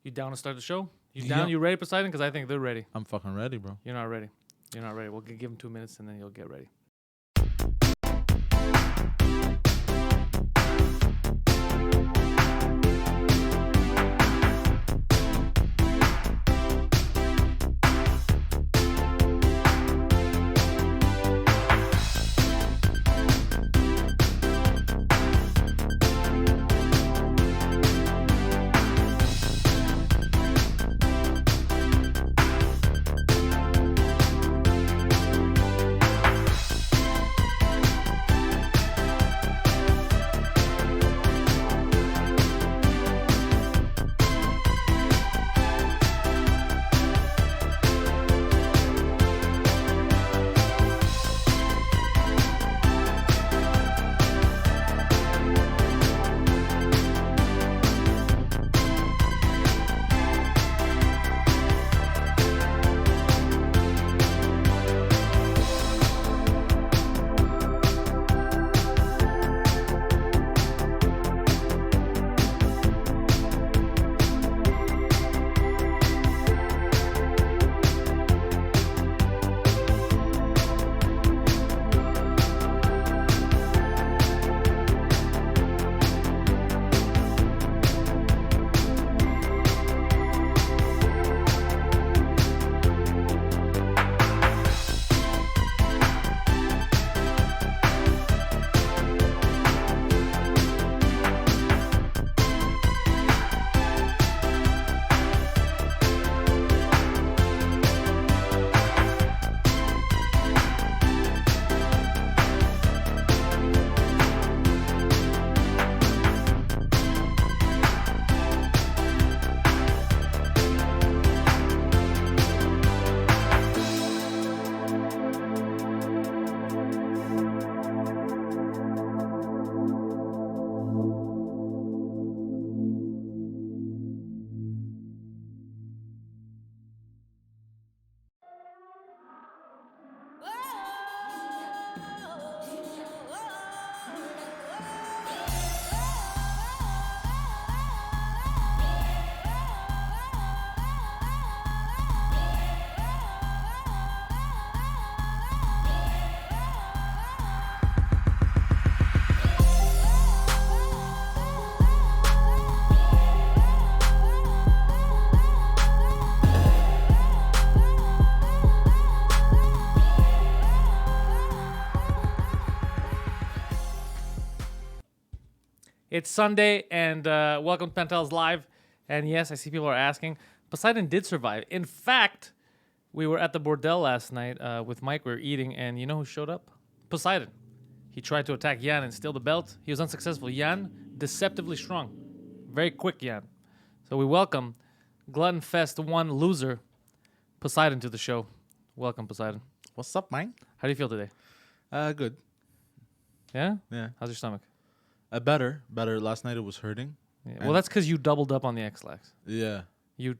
You down to start the show? You Yeah. down? You ready, Poseidon? Because I think they're ready. I'm fucking ready, bro. You're not ready. You're not ready. We'll give them 2 minutes and then you'll get ready. It's Sunday, and welcome to Pantelis Live. And yes, I see people are asking. Poseidon did survive. In fact, we were at the bordel last night with Mike. We were eating, and you know who showed up? Poseidon. He tried to attack Jan and steal the belt. He was unsuccessful. Jan, deceptively strong. Very quick, Jan. So we welcome Glutton Fest 1 loser, Poseidon, to the show. Welcome, Poseidon. What's up, man? How do you feel today? Good. Yeah? Yeah. How's your stomach? Better. Last night it was hurting. Yeah. Well, that's because you doubled up on the X-Lax. Yeah. You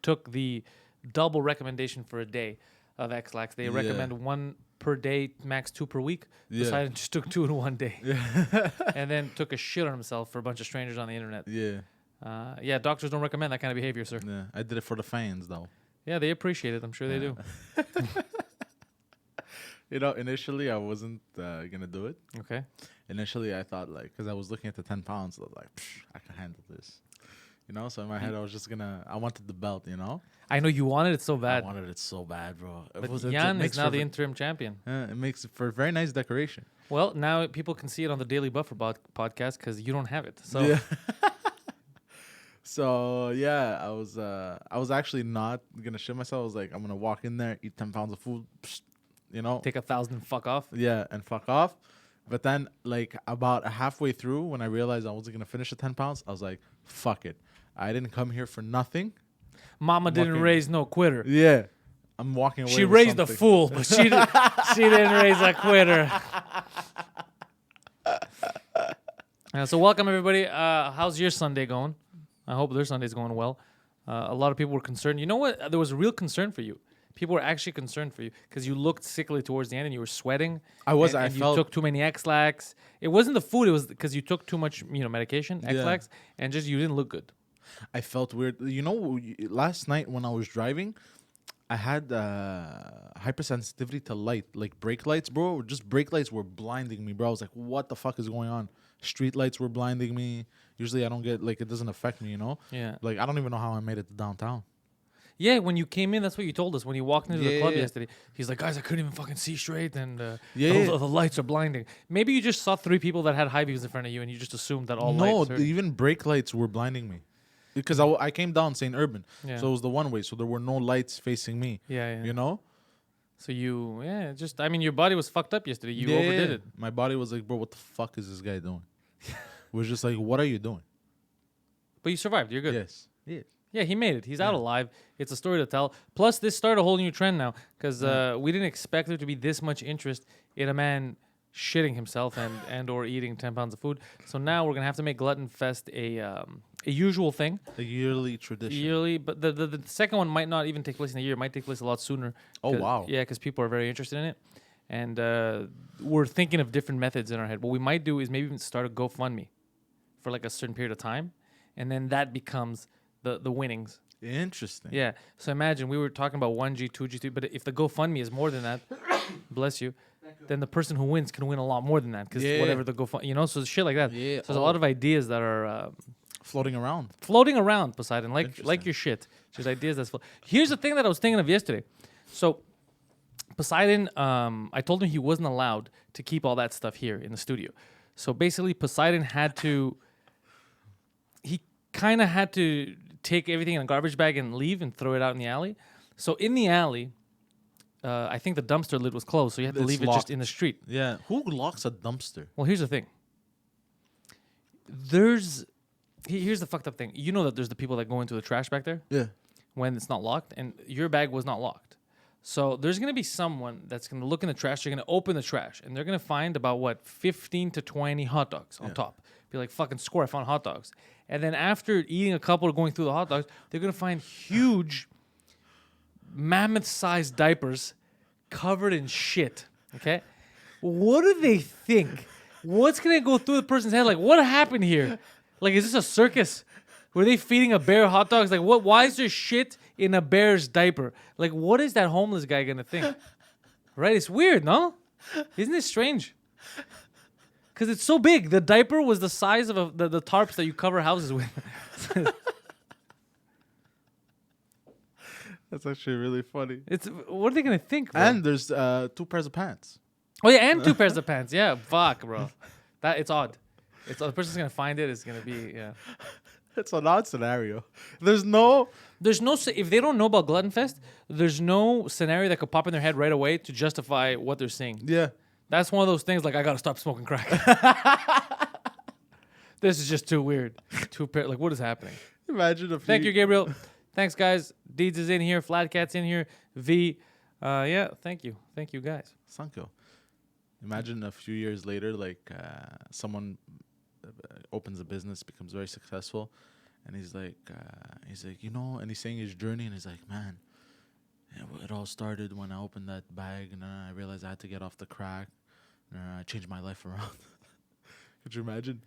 took the double recommendation for a day of X-Lax. They recommend 1 per day, max 2 per week. Yeah. Poseidon just took 2 in one day. Yeah. And then took a shit on himself for a bunch of strangers on the internet. Yeah. Yeah, doctors don't recommend that kind of behavior, sir. Yeah. I did it for the fans, though. Yeah, they appreciate it. I'm sure they do. You know, initially I wasn't gonna do it. Okay. Initially I thought because I was looking at the 10 pounds, I was like, I can handle this. You know, so in my head I was just I wanted the belt. You know. I know you wanted it so bad. I wanted it so bad, bro. But Jan is now the interim champion. It makes it for a very nice decoration. Well, now people can see it on the Daily Buffer podcast because you don't have it. So. Yeah. So yeah, I was actually not gonna shit myself. I was like, I'm gonna walk in there, eat 10 pounds of food, you know, take 1,000, fuck off. Yeah, and fuck off. But then, about halfway through, when I realized I wasn't gonna finish the 10 pounds, I was like, fuck it. I didn't come here for nothing. Mama didn't raise no quitter. Yeah, I'm walking away. She raised a fool, but she didn't raise a quitter. So welcome everybody. How's your Sunday going? I hope their Sunday's going well. A lot of people were concerned. You know what? There was a real concern for you. People were actually concerned for you because you looked sickly towards the end and you were sweating. I was. And you took too many X-Lax. It wasn't the food. It was because you took too much, medication, X-Lax, and just you didn't look good. I felt weird. You know, last night when I was driving, I had hypersensitivity to light, like brake lights, bro. Just brake lights were blinding me, bro. I was like, what the fuck is going on? Street lights were blinding me. Usually I don't get, like, it doesn't affect me, you know? Yeah. Like, I don't even know how I made it to downtown. Yeah, when you came in, that's what you told us. When you walked into the club Yeah. yesterday, he's like, guys, I couldn't even fucking see straight, and Yeah. the lights are blinding. Maybe you just saw 3 people that had high views in front of you, and you just assumed that all No, lights are... even brake lights were blinding me. Because I came down St. Urban, Yeah. so it was the one way, so there were no lights facing me. Yeah. You know? So I mean, your body was fucked up yesterday. You overdid it. My body was like, bro, what the fuck is this guy doing? It was just like, what are you doing? But you survived. You're good. Yes. Yeah. Yeah, he made it. He's out alive. It's a story to tell. Plus, this started a whole new trend now because we didn't expect there to be this much interest in a man shitting himself and or eating 10 pounds of food. So now we're gonna have to make Glutton Fest a usual thing. A yearly tradition. Yearly, but the second one might not even take place in a year. It might take place a lot sooner. Oh, wow. Yeah, because people are very interested in it, and we're thinking of different methods in our head. What we might do is maybe even start a GoFundMe for like a certain period of time, and then that becomes the winnings. Interesting. Yeah. So imagine we were talking about 1G, 2G, 3, but if the GoFundMe is more than that, bless you, then the person who wins can win a lot more than that because whatever the GoFundMe, so shit like that. Yeah. So there's a lot of ideas that are Floating around. floating around, Poseidon, like your shit. There's ideas that's. Here's the thing that I was thinking of yesterday. So Poseidon, I told him he wasn't allowed to keep all that stuff here in the studio. So basically, Poseidon had to. He kind of had to take everything in a garbage bag and leave and throw it out in the alley. So in the alley, I think the dumpster lid was closed, so you had to It's leave it just in the street. Yeah. Who locks a dumpster? Well, here's the thing. Here's the fucked up thing. You know that there's the people that go into the trash back there Yeah. when it's not locked, and your bag was not locked. So there's gonna be someone that's gonna look in the trash. They're gonna open the trash, and they're gonna find about 15 to 20 hot dogs on top. Be like, fucking score! I found hot dogs. And then after eating a couple or going through the hot dogs, they're gonna find huge, mammoth-sized diapers covered in shit. Okay, what do they think? What's gonna go through the person's head? Like, what happened here? Like, is this a circus? Were they feeding a bear hot dogs? Like, what? Why is there shit in a bear's diaper? Like, what is that homeless guy gonna think? Right? It's weird, no? Isn't it strange? Because it's so big. The diaper was the size of the tarps that you cover houses with. That's actually really funny. What are they gonna think, bro? And there's 2 pairs of pants. Oh yeah, and 2 pairs of pants. Yeah, fuck, bro. It's odd. The person's gonna find it. It's gonna be It's an odd scenario. There's no. If they don't know about Glutton Fest, there's no scenario that could pop in their head right away to justify what they're seeing. Yeah. That's one of those things like I gotta stop smoking crack. This is just too weird. Like, what is happening? Imagine if. Thank you, Gabriel. Thanks, guys. Deeds is in here. Flat Cat's in here. V. Yeah, thank you. Thank you, guys. Sanko. Imagine a few years later, like someone opens a business, becomes very successful, and he's like, and he's saying his journey, and he's like, man, it all started when I opened that bag, and then I realized I had to get off the crack, and I changed my life around. Could you imagine?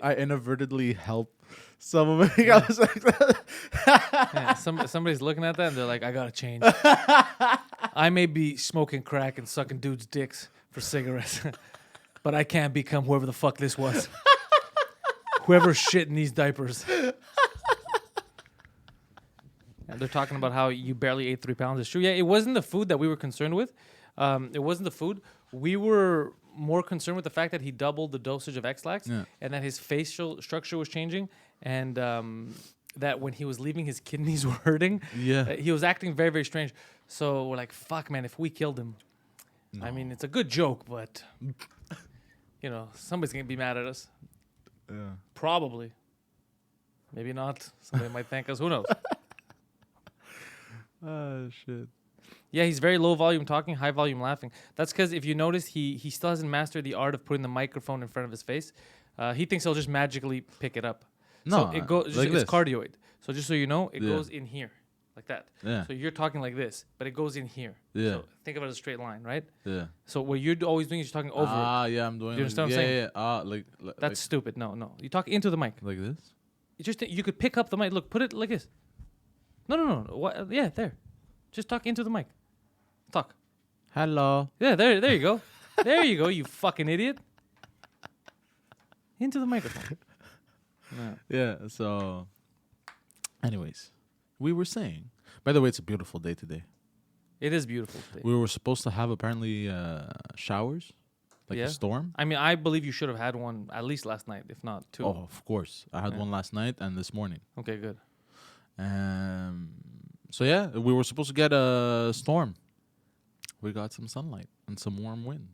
I inadvertently helped someone make else like that. Yeah, somebody's looking at that and they're like, I gotta change. I may be smoking crack and sucking dudes' dicks for cigarettes, but I can't become whoever the fuck this was. Whoever's shit in these diapers. And they're talking about how you barely ate 3 pounds. It's true. Yeah, it wasn't the food that we were concerned with. It wasn't the food. We were more concerned with the fact that he doubled the dosage of X-Lax and that his facial structure was changing and that when he was leaving, his kidneys were hurting. Yeah. He was acting very, very strange. So we're like, fuck, man, if we killed him. No. I mean, it's a good joke, but, somebody's going to be mad at us. Yeah. Probably. Maybe not. Somebody might thank us. Who knows? Oh, shit. Yeah, he's very low volume talking, high volume laughing. That's because if you notice, he still hasn't mastered the art of putting the microphone in front of his face. He thinks he'll just magically pick it up. No, so it goes. like It's this. cardioid. So just so you know, it goes in here, like that. Yeah. So you're talking like this, but it goes in here. Yeah. So think of it as a straight line, right? Yeah. So what you're always doing is you're talking over. Ah, yeah, I'm doing. Do you understand what I'm saying? Yeah. That's stupid. No. You talk into the mic. Like this. you could pick up the mic. Look, put it like this. No. What? Yeah, there. Just talk into the mic. Talk. Hello. Yeah, there you go. There you go, you fucking idiot. Into the microphone. No. Yeah. So, anyways, we were saying. By the way, it's a beautiful day today. It is beautiful today. We were supposed to have apparently showers, like Yeah? a storm. I mean, I believe you should have had one at least last night, if not two. Oh, of course. I had one last night and this morning. Okay, good. So yeah, we were supposed to get a storm. We got some sunlight and some warm wind.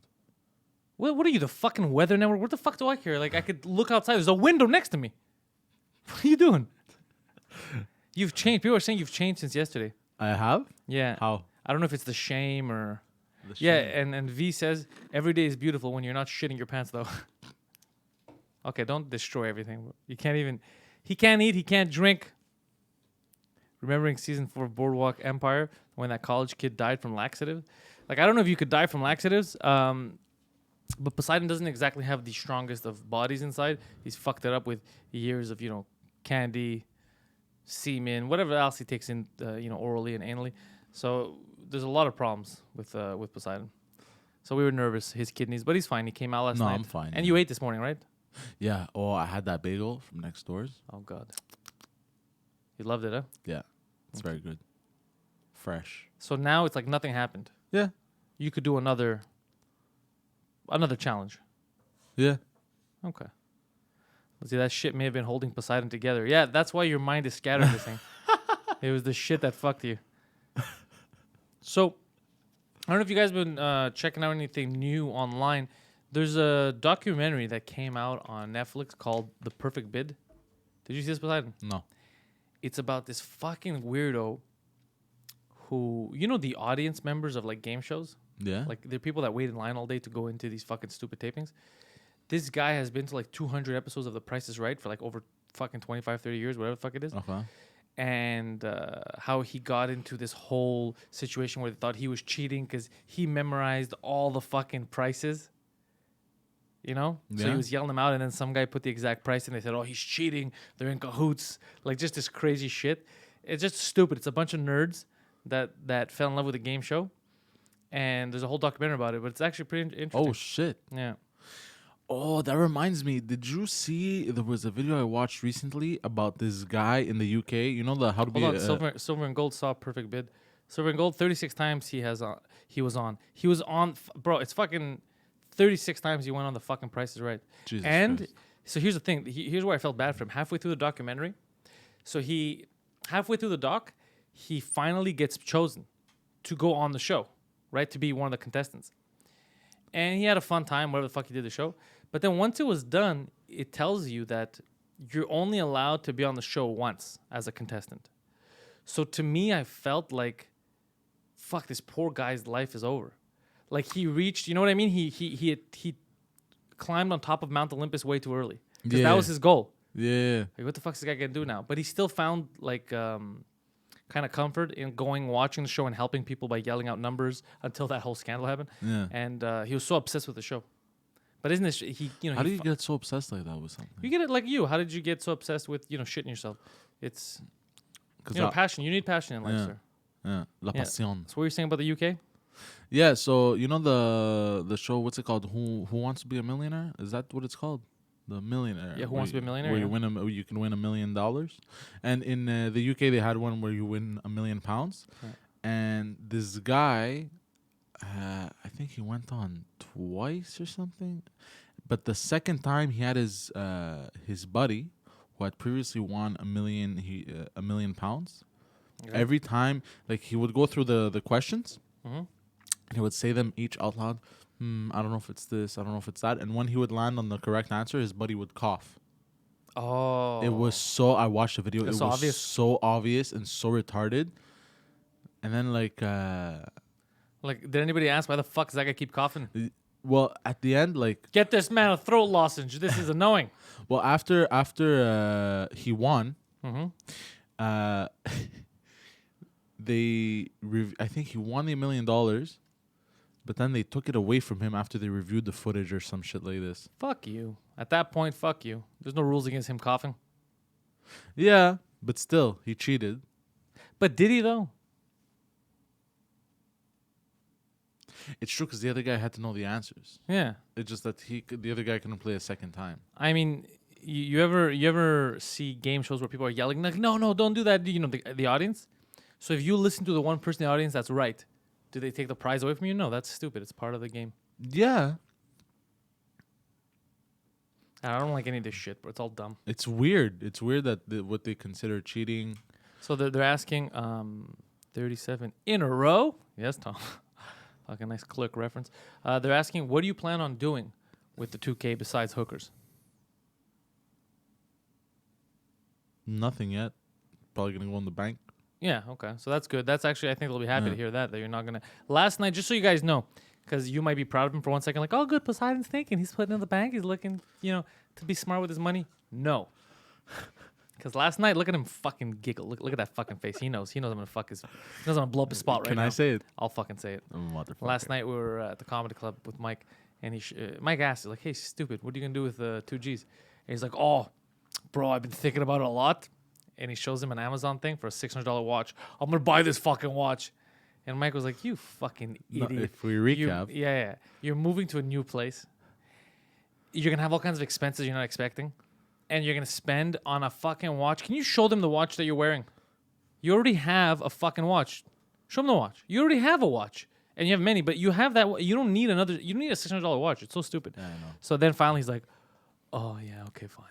What are you, the fucking weather network? What the fuck do I care? Like, I could look outside. There's a window next to me. What are you doing? You've changed. People are saying you've changed since yesterday. I have? Yeah. How? I don't know if it's the shame or... The Yeah, shame. and V says, every day is beautiful when you're not shitting your pants, though. Okay, don't destroy everything. You can't even... He can't eat, he can't drink. Remembering season 4 of Boardwalk Empire, when that college kid died from laxative. Like, I don't know if you could die from laxatives, but Poseidon doesn't exactly have the strongest of bodies inside. He's fucked it up with years of, candy, semen, whatever else he takes in, orally and anally. So there's a lot of problems with Poseidon. So we were nervous, his kidneys, but he's fine. He came out last night. No, I'm fine. And you ate this morning, right? Yeah. Oh, I had that bagel from next doors. Oh, God. You loved it, huh? Yeah. It's very good. Fresh. So now it's like nothing happened. Yeah. You could do another challenge. Yeah. Okay. Let's see, that shit may have been holding Poseidon together. Yeah, that's why your mind is scattered, this thing. It was the shit that fucked you. So, I don't know if you guys have been checking out anything new online. There's a documentary that came out on Netflix called The Perfect Bid. Did you see this, Poseidon? No. It's about this fucking weirdo who, the audience members of like game shows? Yeah. Like, there are people that wait in line all day to go into these fucking stupid tapings. This guy has been to like 200 episodes of The Price is Right for like over fucking 25, 30 years, whatever the fuck it is. Okay. And how he got into this whole situation where they thought he was cheating because he memorized all the fucking prices. So Yeah. he was yelling them out, and then some guy put the exact price, and they said, "Oh, he's cheating. They're in cahoots." Like, just this crazy shit. It's just stupid. It's a bunch of nerds that fell in love with the game show, and there's a whole documentary about it. But it's actually pretty interesting. Oh, shit. Yeah. Oh, that reminds me. Did you see there was a video I watched recently about this guy in the UK? You know the how to be Hold on. Silver and Gold saw Perfect Bid. Silver and Gold 36 times he was on. Bro, it's fucking 36 times he went on the fucking Price is Right. Jesus and Christ. so here's the thing. Here's where I felt bad for him. Halfway through the documentary, halfway through the doc, he finally gets chosen to go on the show, right? To be one of the contestants. And he had a fun time, whatever the fuck he did the show. But then once it was done, it tells you that you're only allowed to be on the show once as a contestant. So to me, I felt like, fuck, this poor guy's life is over. Like, he reached, you know what I mean? He climbed on top of Mount Olympus way too early. Because that was his goal. Yeah. Like, what the fuck is this guy gonna do now? But he still found like kind of comfort in watching the show and helping people by yelling out numbers until that whole scandal happened. Yeah. And he was so obsessed with the show. But isn't this How do you get so obsessed like that with something? You get it like you. How did you get so obsessed with shitting yourself? It's passion. You need passion in life, Yeah. sir. Yeah. La Yeah. passion. So what you're saying about the UK? Yeah, so you know the show, what's it called? Who Wants to Be a Millionaire? Is that what it's called? The Millionaire. Yeah, Who Wants to Be a Millionaire, Where yeah. you can win $1 million. And in the UK they had one where you win £1 million. Right. And this guy, I think he went on twice or something. But the second time he had his buddy who had previously won £1 million. Okay. Every time, like, he would go through the questions. Mm-hmm. And he would say them each out loud. I don't know if it's this. I don't know if it's that. And when he would land on the correct answer, his buddy would cough. Oh. It was so... I watched the video. It's It so was obvious. so obvious and so retarded. And then, like... Like, did anybody ask why the fuck does that guy keep coughing? well, at the end, like... Get this man a throat lozenge. This is annoying. Well, after he won... Mm-hmm. I think he won the $1 million... But then they took it away from him after they reviewed the footage or some shit like this. Fuck you. At that point, fuck you. There's no rules against him coughing. Yeah, but still, he cheated. But did he though? It's true because the other guy had to know the answers. Yeah. It's just that the other guy couldn't play a second time. I mean, you ever see game shows where people are yelling like, no, don't do that? You know, the audience. So if you listen to the one person in the audience that's right, do they take the prize away from you? No, that's stupid. It's part of the game. Yeah. I don't like any of this shit, bro. It's all dumb. It's weird. It's weird that what they consider cheating. So they're asking 37 in a row? Yes, Tom. Like a nice click reference. They're asking, what do you plan on doing with the 2K besides hookers? Nothing yet. Probably going to go in the bank. Yeah, okay. So that's good. That's actually, I think they'll be happy to hear that you're not going to. Last night, just so you guys know, because you might be proud of him for 1 second, like, oh, good, Poseidon's thinking. He's putting in the bank. He's looking, to be smart with his money. No. Because last night, look at him fucking giggle. Look at that fucking face. He knows I'm going to fuck his. He knows I'm going to blow up his spot right now. Can I say it? I'll fucking say it. Motherfucker. Last night, we were at the comedy club with Mike, and Mike asked, like, hey, stupid, what are you going to do with 2Gs? And he's like, oh, bro, I've been thinking about it a lot. And he shows him an Amazon thing for a $600 watch. I'm going to buy this fucking watch. And Mike was like, you fucking idiot. No, if we recap. Yeah. You're moving to a new place. You're going to have all kinds of expenses you're not expecting. And you're going to spend on a fucking watch. Can you show them the watch that you're wearing? You already have a fucking watch. Show them the watch. You already have a watch. And you have many, but you have that. You don't need another. You don't need a $600 watch. It's so stupid. Yeah, I know. So then finally he's like, oh, yeah, okay, fine.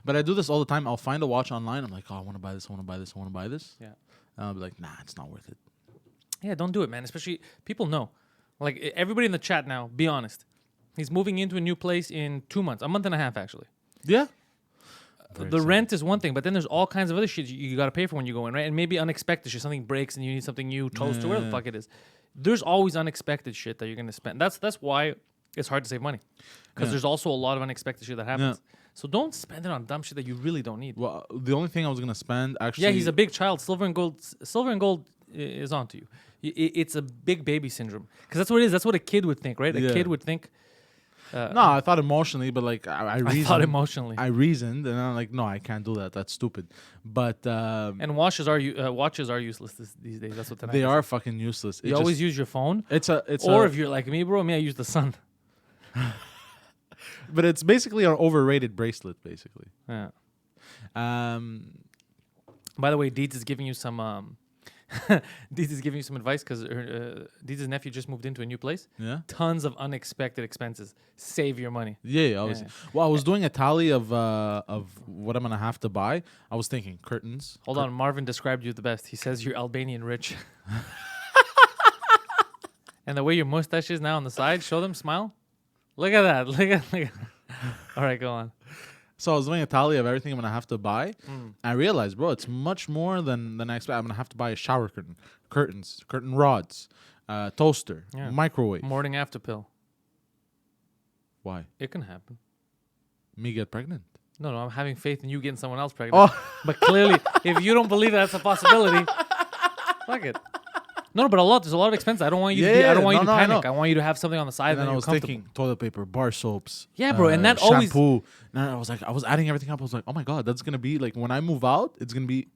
But I do this all the time. I'll find a watch online. I'm like, oh, I want to buy this. I want to buy this. I want to buy this. Yeah. And I'll be like, nah, it's not worth it. Yeah, don't do it, man. Especially people know. Like everybody in the chat now, be honest. He's moving into a new place in 2 months, a month and a half actually. Yeah. The rent is one thing, but then there's all kinds of other shit you got to pay for when you go in, right? And maybe unexpected shit. Something breaks and you need something new, toaster, whatever the fuck it is. There's always unexpected shit that you're going to spend. That's why it's hard to save money. Because there's also a lot of unexpected shit that happens. Yeah. So don't spend it on dumb shit that you really don't need. Well, the only thing I was going to spend actually... Yeah, he's a big child. Silver and gold is onto you. It's a big baby syndrome. Because that's what it is. That's what a kid would think, right? A kid would think... no, I thought emotionally, but like I reasoned. I thought emotionally. I reasoned, and I'm like, no, I can't do that. That's stupid. But and watches are useless these days. That's what they are fucking useless. You always use your phone. It's or if you're like me, bro, I use the sun. But it's basically an overrated bracelet, basically. Yeah. By the way, Deeds is giving you some. Deeds is giving you some advice because Deeds' nephew just moved into a new place. Yeah. Tons of unexpected expenses. Save your money. Yeah, obviously. Yeah. Well, I was doing a tally of what I'm gonna have to buy. I was thinking curtains. Hold on, Marvin described you the best. He says you're Albanian rich. And the way your mustache is now on the side, show them, smile. Look at that. Look at. All right, go on. So I was doing a tally of everything I'm gonna have to buy. I realized, bro, it's much more than I expect. I'm gonna have to buy a shower curtain, curtains, curtain rods, toaster, microwave. Morning after pill. Why? It can happen. Me get pregnant? No, I'm having faith in you getting someone else pregnant. Oh. But clearly, if you don't believe that's a possibility, fuck it. No, but there's a lot of expenses. I don't want you to panic. I want you to have something on the side. And then I was thinking toilet paper, bar soaps. Yeah, bro, and that shampoo. always. And I was adding everything up. I was like, oh my god, that's gonna be like when I move out, it's gonna be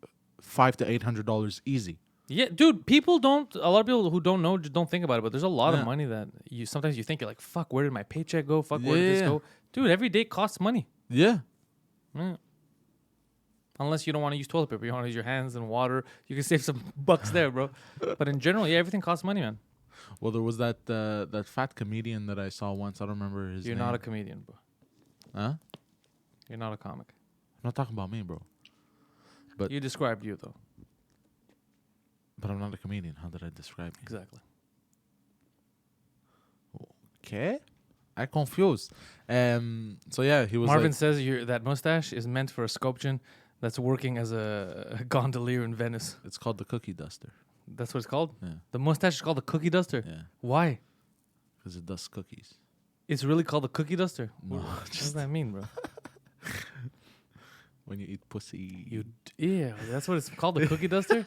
$500 to $800 easy. Yeah, dude. A lot of people who don't know just don't think about it. But there's a lot of money that sometimes you think you're like, fuck, where did my paycheck go? Fuck, where did this go? Dude, every day costs money. Yeah. Unless you don't want to use toilet paper, you want to use your hands and water. You can save some bucks there, bro. But in general, everything costs money, man. Well, there was that fat comedian that I saw once. I don't remember his name. You're not a comedian, bro. Huh? You're not a comic. I'm not talking about me, bro. But you described you, though. But I'm not a comedian. How did I describe you? Exactly. Okay. I'm confused. So yeah, he was. Marvin says that mustache is meant for a sculpture that's working as a gondolier in Venice. It's called the cookie duster. That's what it's called? Yeah. The mustache is called the cookie duster? Yeah. Why? Because it dusts cookies. It's really called the cookie duster? No. What does that mean, bro? When you eat pussy. Yeah, that's what it's called, the cookie duster?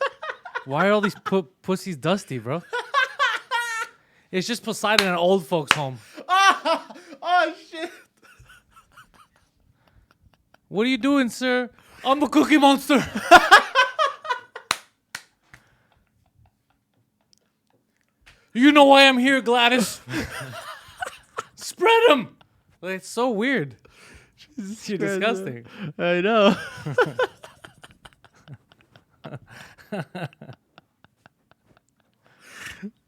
Why are all these pussies dusty, bro? It's just Poseidon in an old folks' home. Oh, shit. What are you doing, sir? I'm the Cookie Monster. You know why I'm here, Gladys. Spread them. Like, it's so weird. You're disgusting. I know.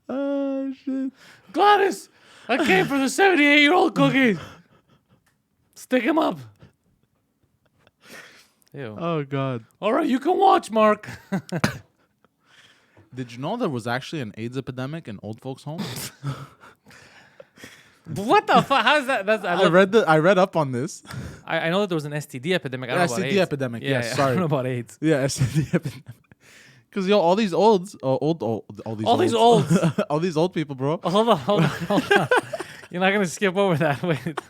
Oh shit. Gladys, I came for the 78-year-old cookie. Stick him up. Ew. Oh god. All right, you can watch, Mark. Did you know there was actually an AIDS epidemic in old folks' homes? What the fuck? How is that? I read up on this. I know that there was an STD epidemic. I don't know about STD AIDS. epidemic. Yeah, I sorry. don't know about AIDS. Yeah, STD epidemic. Because all these all these old people, bro. Hold on. You're not gonna skip over that. Wait.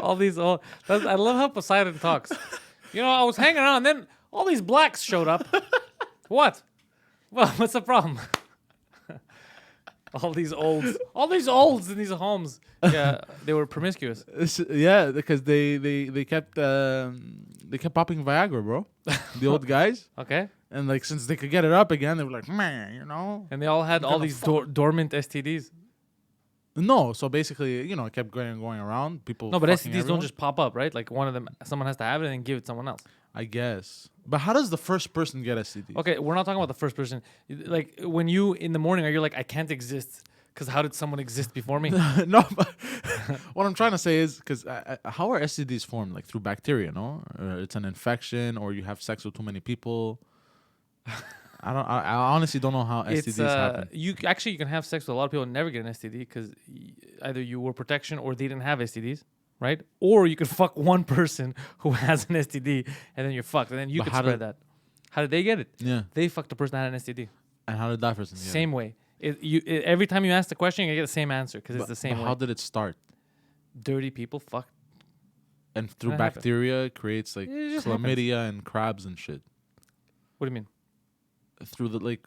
All these old. I love how Poseidon talks. You know, I was hanging around, and then all these blacks showed up. What? Well, what's the problem? All these olds in these homes. Yeah, they were promiscuous. Yeah, because they kept popping Viagra, bro. The old guys. Okay. And like since they could get it up again, they were like, man, you know. And they all had all these dormant STDs. No, so basically, you know, it kept going around. People. No, but STDs everyone. don't just pop up, right? Like one of them, someone has to have it and then give it to someone else. I guess. But how does the first person get STD? Okay, we're not talking about the first person. Like when you in the morning, are you like, I can't exist because how did someone exist before me? No, but what I'm trying to say is because how are STDs formed? Like through bacteria, no? Or it's an infection, or you have sex with too many people. I honestly don't know how STDs happen. You can have sex with a lot of people and never get an STD because either you were protection or they didn't have STDs, right? Or you could fuck one person who has an STD and then you're fucked, and then you could spread that. How did they get it? Yeah. They fucked the person that had an STD. And how did that person get it? Same way. Every time you ask the question, you get the same answer because it's the same way. How did it start? Dirty people fuck. And through bacteria, it creates like chlamydia and crabs and shit. What do you mean? Through the like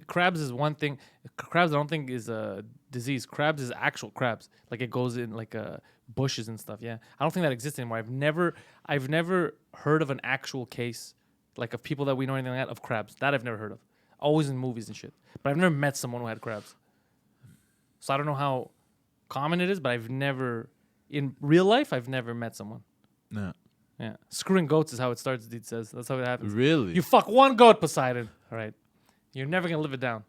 crabs is one thing. Crabs I don't think is a disease. Crabs is actual crabs. Like it goes in like bushes and stuff. Yeah, I don't think that exists anymore. I've never heard of an actual case like of people that we know anything like that of crabs. That I've never heard of. Always in movies and shit. But I've never met someone who had crabs. So I don't know how common it is, but I've never in real life I've never met someone. No. Yeah, screwing goats is how it starts. Deed says that's how it happens. Really? You fuck one goat, Poseidon. All right, you're never gonna live it down.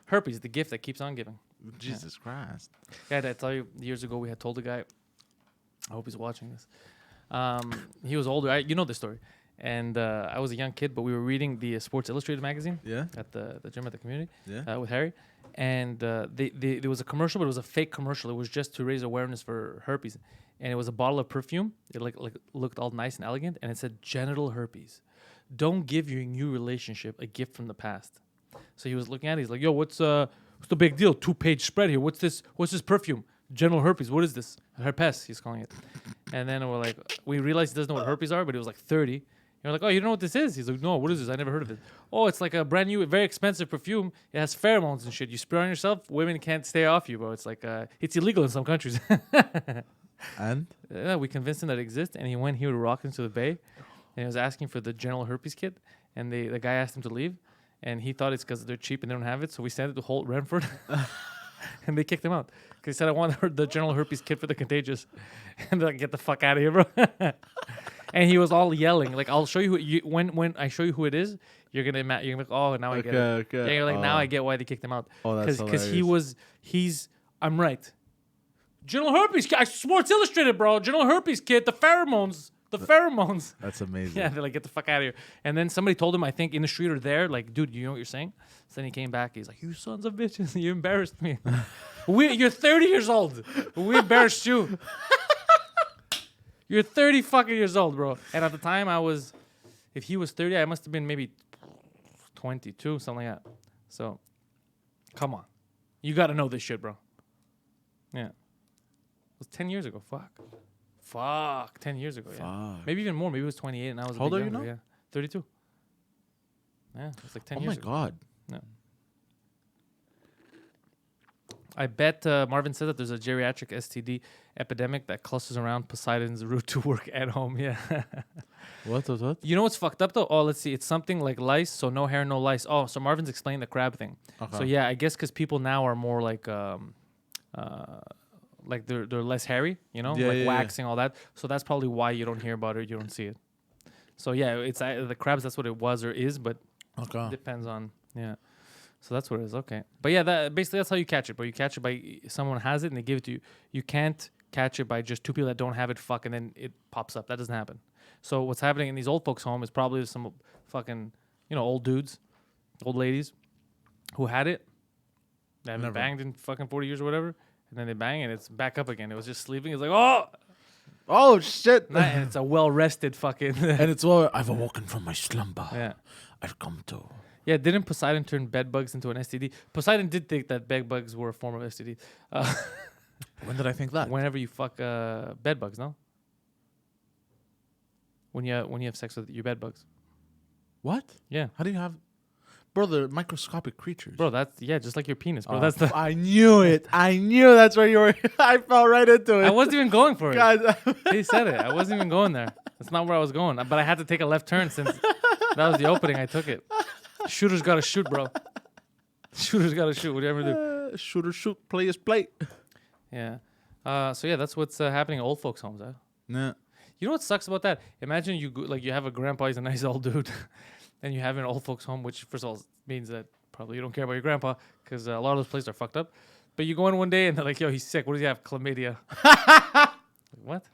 Herpes, the gift that keeps on giving. Jesus Christ. Yeah, did I tell you years ago we had told a guy. I hope he's watching this. He was older. You know the story. And I was a young kid, but we were reading the Sports Illustrated magazine. Yeah. At the gym at the community. Yeah. With Harry, and there was a commercial, but it was a fake commercial. It was just to raise awareness for herpes. And it was a bottle of perfume. It like looked all nice and elegant, and it said genital herpes. Don't give your new relationship a gift from the past. So he was looking at it. He's like, "Yo, what's the big deal? 2-page spread here. What's this perfume? Genital herpes. What is this? Herpes." He's calling it. And then we're like, we realized he doesn't know what herpes are, but it was like 30. And we're like, "Oh, you don't know what this is?" He's like, "No, what is this? I never heard of it." "Oh, it's like a brand new, very expensive perfume. It has pheromones and shit. You spray on yourself, women can't stay off you, bro. It's like it's illegal in some countries." And? Yeah, we convinced him that it exists, and he went here to Rockins to the Bay, and he was asking for the genital herpes kit, and the guy asked him to leave, and he thought it's because they're cheap and they don't have it, so we sent it to Holt Renford, and they kicked him out because he said, "I want the genital herpes kit for the contagious," and they're like, "Get the fuck out of here, bro." And he was all yelling, like, "I'll show you when I show you who it is, you're gonna be like, oh, now I get it." Okay. Yeah, you're like, now I get why they kicked him out. Oh, that's because I'm right. Genital herpes kit, Sports Illustrated, bro. Genital herpes kit, the pheromones. That's amazing. Yeah, they're like, "Get the fuck out of here." And then somebody told him, I think in the street or there, like, "Dude, you know what you're saying?" So then he came back. He's like, "You sons of bitches, you embarrassed me." You're 30 years old. We embarrassed you. You're 30 fucking years old, bro. And at the time, if he was 30, I must have been maybe 22, something like that. So, come on. You got to know this shit, bro. Yeah. It was 10 years ago. Fuck. 10 years ago, yeah. Fuck. Maybe even more. Maybe it was 28 and I was How old are younger, you now? Yeah. 32. Yeah, it's like 10 years ago. Oh, my God. Yeah. I bet Marvin said that there's a geriatric STD epidemic that clusters around Poseidon's route to work at home. Yeah. What? You know what's fucked up though? Oh, let's see. It's something like lice, so no hair, no lice. Oh, so Marvin's explained the crab thing. Okay. So yeah, I guess because people now are more like they're less hairy, you know, Yeah, like yeah, waxing, all that. So that's probably why you don't hear about it, you don't see it. So yeah, it's the crabs. That's what it was or is, but Okay. depends on So that's what it is. Okay, but yeah, that basically that's how you catch it. But you catch it by someone has it and they give it to you. You can't catch it by just two people that don't have it. And then it pops up. That doesn't happen. So what's happening in these old folks' home is probably some fucking old dudes, old ladies, who had it. They haven't Never. banged in fucking 40 years or whatever, and then they bang and it's back up again. It was just sleeping. It's like Oh shit! and it's a well rested fucking. And it's well, I've awoken from my slumber. Yeah. I've come to. Yeah, didn't Poseidon turn bed bugs into an STD? Poseidon did think that bed bugs were a form of STD. When did I think that? Whenever you fuck bed bugs, no? When you have sex with your bed bugs. What? Yeah. How do you have? Bro, they're microscopic creatures. Bro, that's just like your penis, bro. That's the I knew it. I knew that's where you were. I fell right into it. I wasn't even going for it. God. He said it. I wasn't even going there. That's not where I was going. But I had to take a left turn since that was the opening. I took it. Shooters gotta shoot, bro. Shooters gotta shoot. What do you ever do? Shooter shoot, players play. Yeah. So yeah, that's what's happening at old folks' homes. Huh? Nah. You know what sucks about that? Imagine you you have a grandpa. He's a nice old dude, and you have an old folks' home, which first of all means that probably you don't care about your grandpa because a lot of those places are fucked up. But you go in one day and they're like, "Yo, he's sick. What does he have? Chlamydia." Like, what?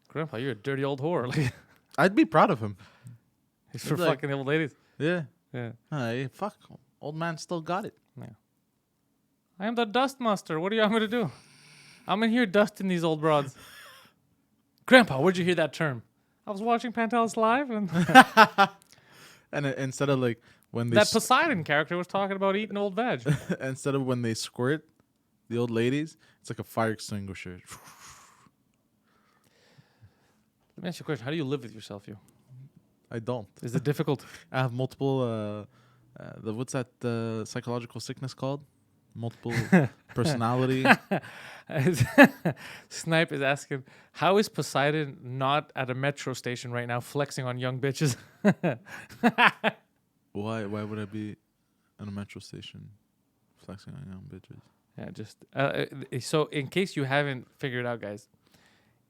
Grandpa, you're a dirty old whore. Like, I'd be proud of him. he's for Like- fucking old ladies. Yeah. Yeah. Hey, fuck. Old man still got it. I am the dust master. What do you want me to do? I'm in here dusting these old broads. Grandpa, where'd you hear that term? I was watching Pantelis live, and And instead of like when they that Poseidon character was talking about eating old veg. instead of when they squirt the old ladies, it's like a fire extinguisher. Let me ask you a question. How do you live with yourself, you? I don't. Is it difficult? I have multiple. What's that psychological sickness called? Multiple personality. Snipe is asking, how is Poseidon not at a metro station right now flexing on young bitches? Why? Why would I be in a metro station flexing on young bitches? Yeah, just so in case you haven't figured it out, guys,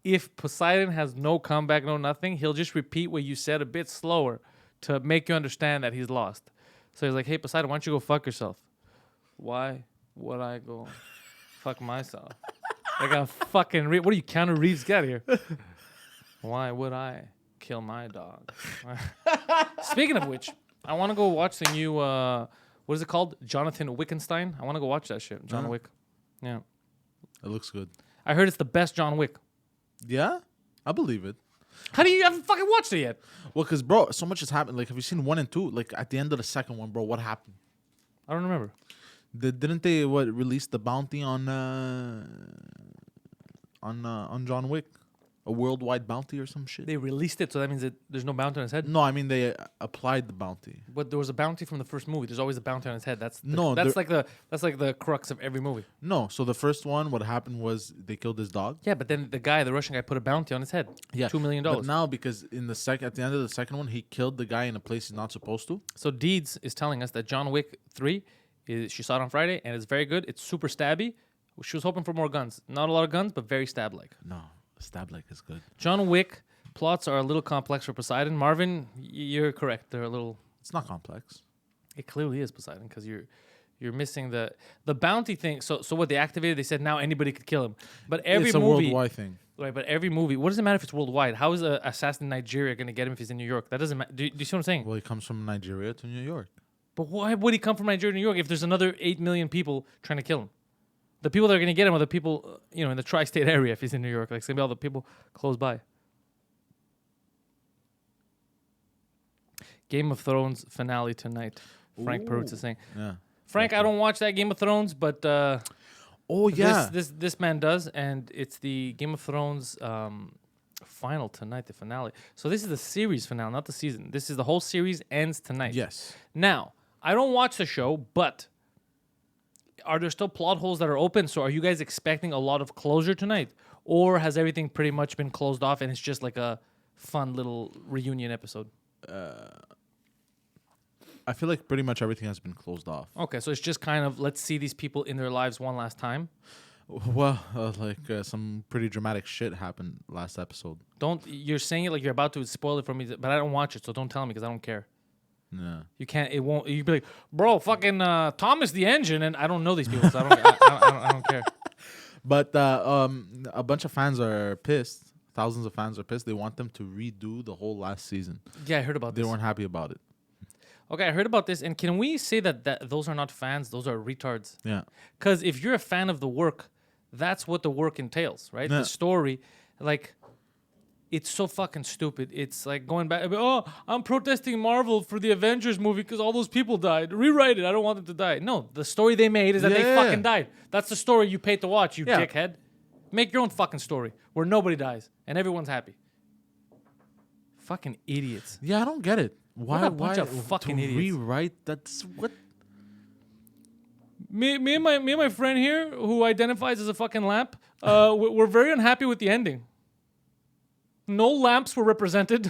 if Poseidon has no comeback, no nothing, he'll just repeat what you said a bit slower to make you understand that he's lost. So he's like, "Hey, Poseidon, why don't you go fuck yourself?" Why would I go fuck myself? Like a fucking what are you, Keanu Reeves? Get here. Why would I kill my dog? Speaking of which, I want to go watch the new what is it called? Jonathan Wickenstein. I want to go watch that shit. John Yeah. Wick. Yeah. It looks good. I heard it's the best John Wick. Yeah, I believe it. How do you haven't fucking watched it yet? Well, because bro, so much has happened. Like, have you seen 1 and 2? Like at the end of the second one, bro, what happened? I don't remember. Didn't they release the bounty on John Wick, a worldwide bounty or some shit? They released it, so that means that there's no bounty on his head. No, I mean they applied the bounty. But there was a bounty from the first movie. There's always a bounty on his head. That's No, that's like the crux of every movie. No, so the first one, what happened was they killed his dog. Yeah, but then the Russian guy, put a bounty on his head. Yeah, $2 million. But now, because at the end of the second one, he killed the guy in a place he's not supposed to. So Deeds is telling us that John Wick 3 she saw it on Friday and it's very good. It's super stabby. She was hoping for more guns. Not a lot of guns, but very stab-like. No, stab like is good. John Wick plots are a little complex for Poseidon. Marvin, you're correct. They're a little. It's not complex. It clearly is Poseidon because you're missing the bounty thing. So what they activated? They said now anybody could kill him. But every It's a movie, worldwide thing. right? But every movie, what does it matter if it's worldwide? How is a assassin in Nigeria going to get him if he's in New York? That doesn't matter. Do you see what I'm saying? Well, he comes from Nigeria to New York. But why would he come from Nigeria to New York if there's another 8 million people trying to kill him? The people that are going to get him are the people, in the tri-state area if he's in New York. Like, it's going to be all the people close by. Game of Thrones finale tonight. Frank Perutz is saying. Yeah. Frank, I don't watch that Game of Thrones, but Oh yeah. this man does, and it's the Game of Thrones final tonight, the finale. So this is the series finale, not the season. This is the whole series ends tonight. Yes. Now, I don't watch the show, but are there still plot holes that are open? So are you guys expecting a lot of closure tonight, or has everything pretty much been closed off and it's just like a fun little reunion episode? I feel like pretty much everything has been closed off. Okay, so it's just kind of let's see these people in their lives one last time. Well, some pretty dramatic shit happened last episode. You're saying it like you're about to spoil it for me, but I don't watch it, so don't tell me because I don't care. No. You can't. It won't. You'd be like, bro, fucking Thomas the Engine, and I don't know these people, so I don't care. But a bunch of fans are pissed. Thousands of fans are pissed. They want them to redo the whole last season. Yeah, I heard about this. They weren't happy about it. Okay, I heard about this, and can we say that those are not fans? Those are retards. Yeah. Because if you're a fan of the work, that's what the work entails, right? Yeah. The story, like, it's so fucking stupid. It's like going back, oh, I'm protesting Marvel for the Avengers movie because all those people died. Rewrite it. I don't want them to die. No, the story they made is that they fucking died. That's the story you paid to watch, you dickhead. Make your own fucking story where nobody dies and everyone's happy. Fucking idiots. Yeah, I don't get it. Why? What a bunch of fucking to idiots. Rewrite? That's what. Me and my friend here, who identifies as a fucking lamp, we're very unhappy with the ending. No lamps were represented.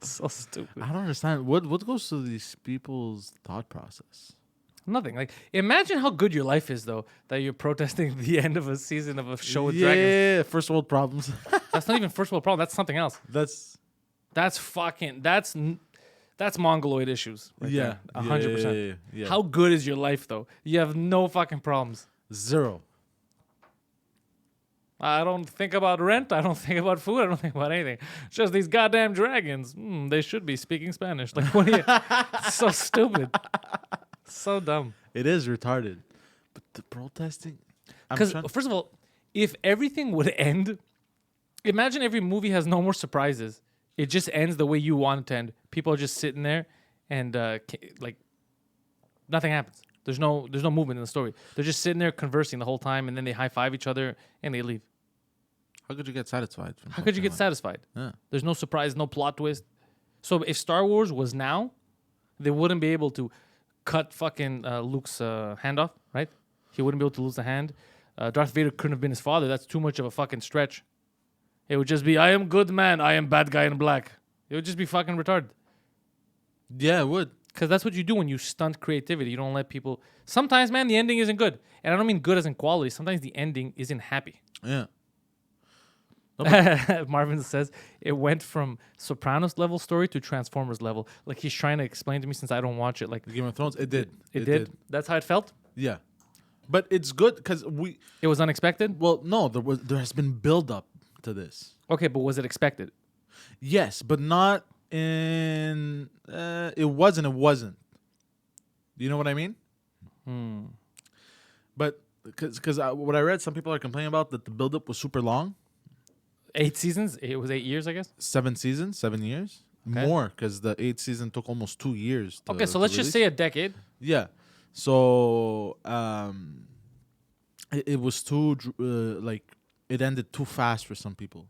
So stupid. I don't understand. What goes to these people's thought process? Nothing. Like, imagine how good your life is, though, that you're protesting the end of a season of a show with dragons. Yeah, first world problems. That's not even first world problem. That's something else. That's mongoloid issues. Right there. 100%. Yeah. How good is your life, though? You have no fucking problems. Zero. I don't think about rent. I don't think about food. I don't think about anything. It's just these goddamn dragons. They should be speaking Spanish. Like, what are you? It's so stupid. So dumb. It is retarded. But the protesting. Because, first of all, if everything would end, imagine every movie has no more surprises. It just ends the way you want it to end. People are just sitting there and, like, nothing happens. There's no movement in the story. They're just sitting there conversing the whole time, and then they high-five each other, and they leave. How could you get satisfied? How could you get satisfied? Yeah. There's no surprise, no plot twist. So if Star Wars was now, they wouldn't be able to cut fucking Luke's hand off, right? He wouldn't be able to lose the hand. Darth Vader couldn't have been his father. That's too much of a fucking stretch. It would just be, I am good man, I am bad guy in black. It would just be fucking retarded. Yeah, it would. Because that's what you do when you stunt creativity. You don't let people... Sometimes, man, the ending isn't good. And I don't mean good as in quality. Sometimes the ending isn't happy. Yeah. Marvin says, it went from Sopranos level story to Transformers level. Like, he's trying to explain to me since I don't watch it. Like, Game of Thrones, it did. It did? That's how it felt? Yeah. But it's good because It was unexpected? Well, no, there has been build-up to this. Okay, but was it expected? Yes, but not in... it wasn't. Do you know what I mean? But because what I read, some people are complaining about that the build-up was super long. 8 seasons? It was 8 years, I guess? 7 seasons, 7 years. Okay. More, because the 8th season took almost 2 years. Okay, so let's just say a decade. Yeah. So it was too it ended too fast for some people.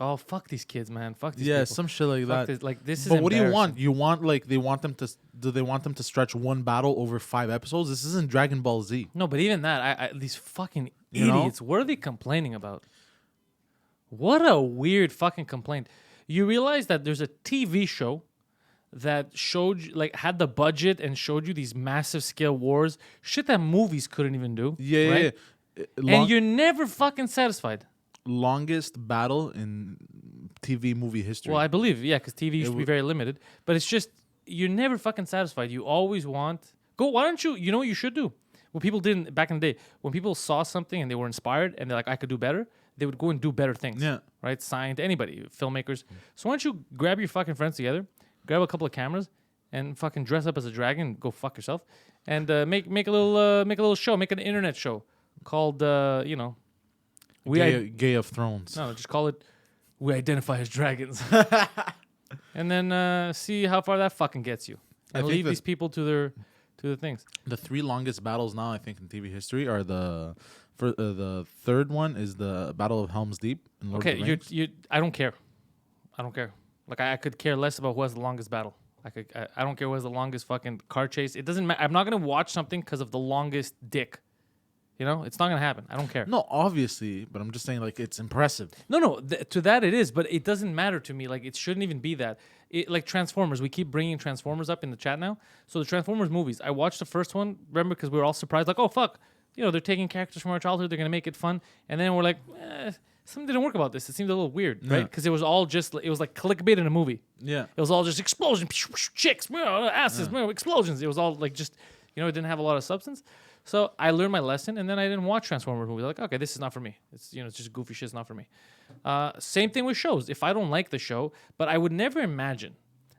Oh, fuck these kids, man. Fuck these Yeah, people. some shit like Fuck that. this. Like, this is But what do you want? embarrassing. You want like they want them to? Do they want them to stretch one battle over 5 episodes? This isn't Dragon Ball Z. No, but even that, I these fucking You know? idiots, what are they complaining about? What a weird fucking complaint. You realize that there's a TV show that showed you, like, had the budget and showed you these massive scale wars, shit that movies couldn't even do. Yeah, right? yeah. And you're never fucking satisfied. Longest battle in TV movie history. Well, I believe, yeah, because TV used to be very limited. But it's just, you're never fucking satisfied. You always want... Why don't you know what you should do? What people did back in the day, when people saw something and they were inspired and they're like, I could do better, they would go and do better things. Yeah. Right? Signed to anybody, filmmakers. So why don't you grab your fucking friends together, grab a couple of cameras, and fucking dress up as a dragon, and go fuck yourself, and make a little show, make an internet show called Gay of Thrones. No, just call it We Identify as Dragons. And then see how far that fucking gets you. And leave these people to their things. The 3 longest battles now, I think, in TV history are the third one is the Battle of Helm's Deep. In Lord of the Rings. I don't care. Like, I could care less about who has the longest battle. I don't care who has the longest fucking car chase. It doesn't matter. I'm not gonna watch something because of the longest dick. You know, it's not gonna happen. I don't care. No, obviously, but I'm just saying like it's impressive. No. To that it is, but it doesn't matter to me. Like it shouldn't even be that. Like Transformers, we keep bringing Transformers up in the chat now. So the Transformers movies, I watched the first one. Remember, because we were all surprised, like, oh fuck, you know, they're taking characters from our childhood, they're gonna make it fun, and then we're like, something didn't work about this. It seemed a little weird, right? Because it was all just, it was like clickbait in a movie. Yeah. It was all just explosions, chicks, asses, explosions. It was all like just, you know, it didn't have a lot of substance. So I learned my lesson, and then I didn't watch Transformers movies. Like, okay, this is not for me. It's, you know, it's just goofy shit. It's not for me. Same thing with shows. If I don't like the show, but I would never imagine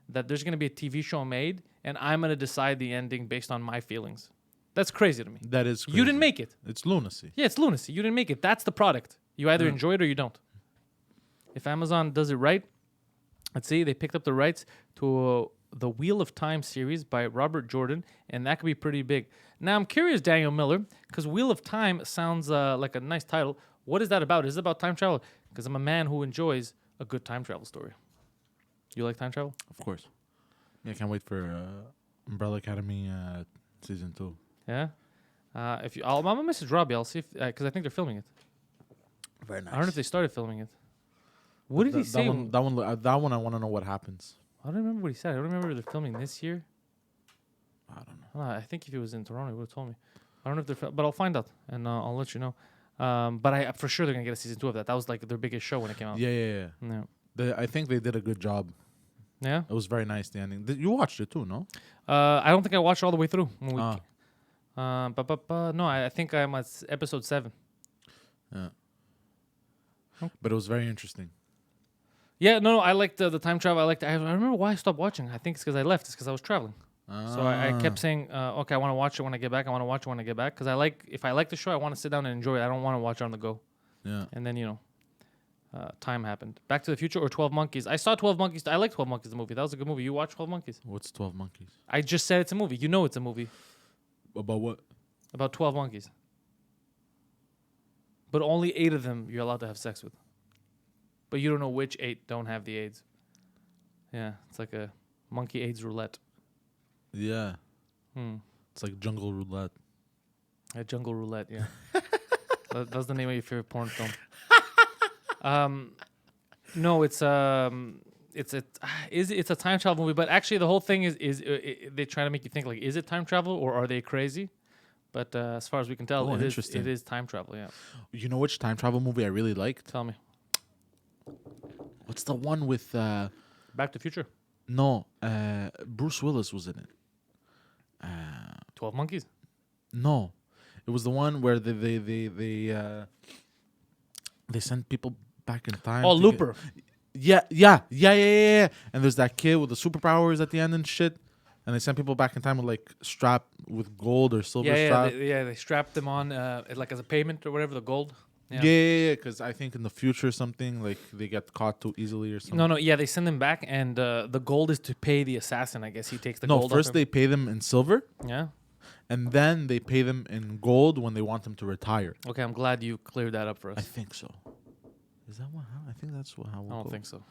that there's gonna be a TV show made, and I'm gonna decide the ending based on my feelings. That's crazy to me. That is crazy. You didn't make it. It's lunacy. Yeah, it's lunacy. You didn't make it. That's the product. You either enjoy it or you don't. If Amazon does it right, let's see, they picked up the rights to the Wheel of Time series by Robert Jordan, and that could be pretty big. Now, I'm curious, Daniel Miller, because Wheel of Time sounds like a nice title. What is that about? Is it about time travel? Because I'm a man who enjoys a good time travel story. You like time travel? Of course. Yeah, I can't wait for Umbrella Academy season 2. Yeah. If you, I'm gonna message Robbie. I'll see if because I think they're filming it. Very nice. I don't know if they started filming it. What did he say? That one, I want to know what happens. I don't remember what he said. I don't remember if they're filming this year. I don't know. I think if he was in Toronto, he would have told me. I don't know if they're, but I'll find out and I'll let you know. But I for sure they're gonna get a season 2 of that. That was like their biggest show when it came out. Yeah. Yeah. I think they did a good job. Yeah. It was very nice. The ending. You watched it too, no? I don't think I watched all the way through. One week. Ah. No, I think I'm at episode 7. Yeah. Oh. But it was very interesting. Yeah, no, I liked the time travel. I remember why I stopped watching. I think it's because I left. It's because I was traveling. So I kept saying, okay, I want to watch it when I get back. I want to watch it when I get back. Because if I like the show, I want to sit down and enjoy it. I don't want to watch it on the go. Yeah. And then, you know, time happened. Back to the Future or 12 Monkeys. I saw 12 Monkeys. I like 12 Monkeys, the movie. That was a good movie. You watched 12 Monkeys? What's 12 Monkeys? I just said it's a movie. You know it's a movie. About what? About 12 monkeys. But only 8 of them you're allowed to have sex with. But you don't know which 8 don't have the AIDS. Yeah, it's like a monkey AIDS roulette. Yeah. It's like jungle roulette. A jungle roulette, yeah. That's the name of your favorite porn film. No, it's a time travel movie, but actually the whole thing is they try to make you think like, is it time travel or are they crazy? But as far as we can tell, it is time travel. Yeah. You know which time travel movie I really liked? Tell me. What's the one with? Back to the Future. No, Bruce Willis was in it. 12 Monkeys. No, it was the one where they sent people back in time. Oh, Looper. Yeah. And there's that kid with the superpowers at the end and shit. And they sent people back in time with like strap with gold or silver strap. They strapped them on like as a payment or whatever, the gold. Yeah. Because I think in the future something like they get caught too easily or something. No. Yeah, they send them back, and the gold is to pay the assassin. I guess he takes the gold. No, first they pay them in silver. Yeah. And then they pay them in gold when they want them to retire. Okay, I'm glad you cleared that up for us. I think so. Is that what? I think that's how. I don't think so.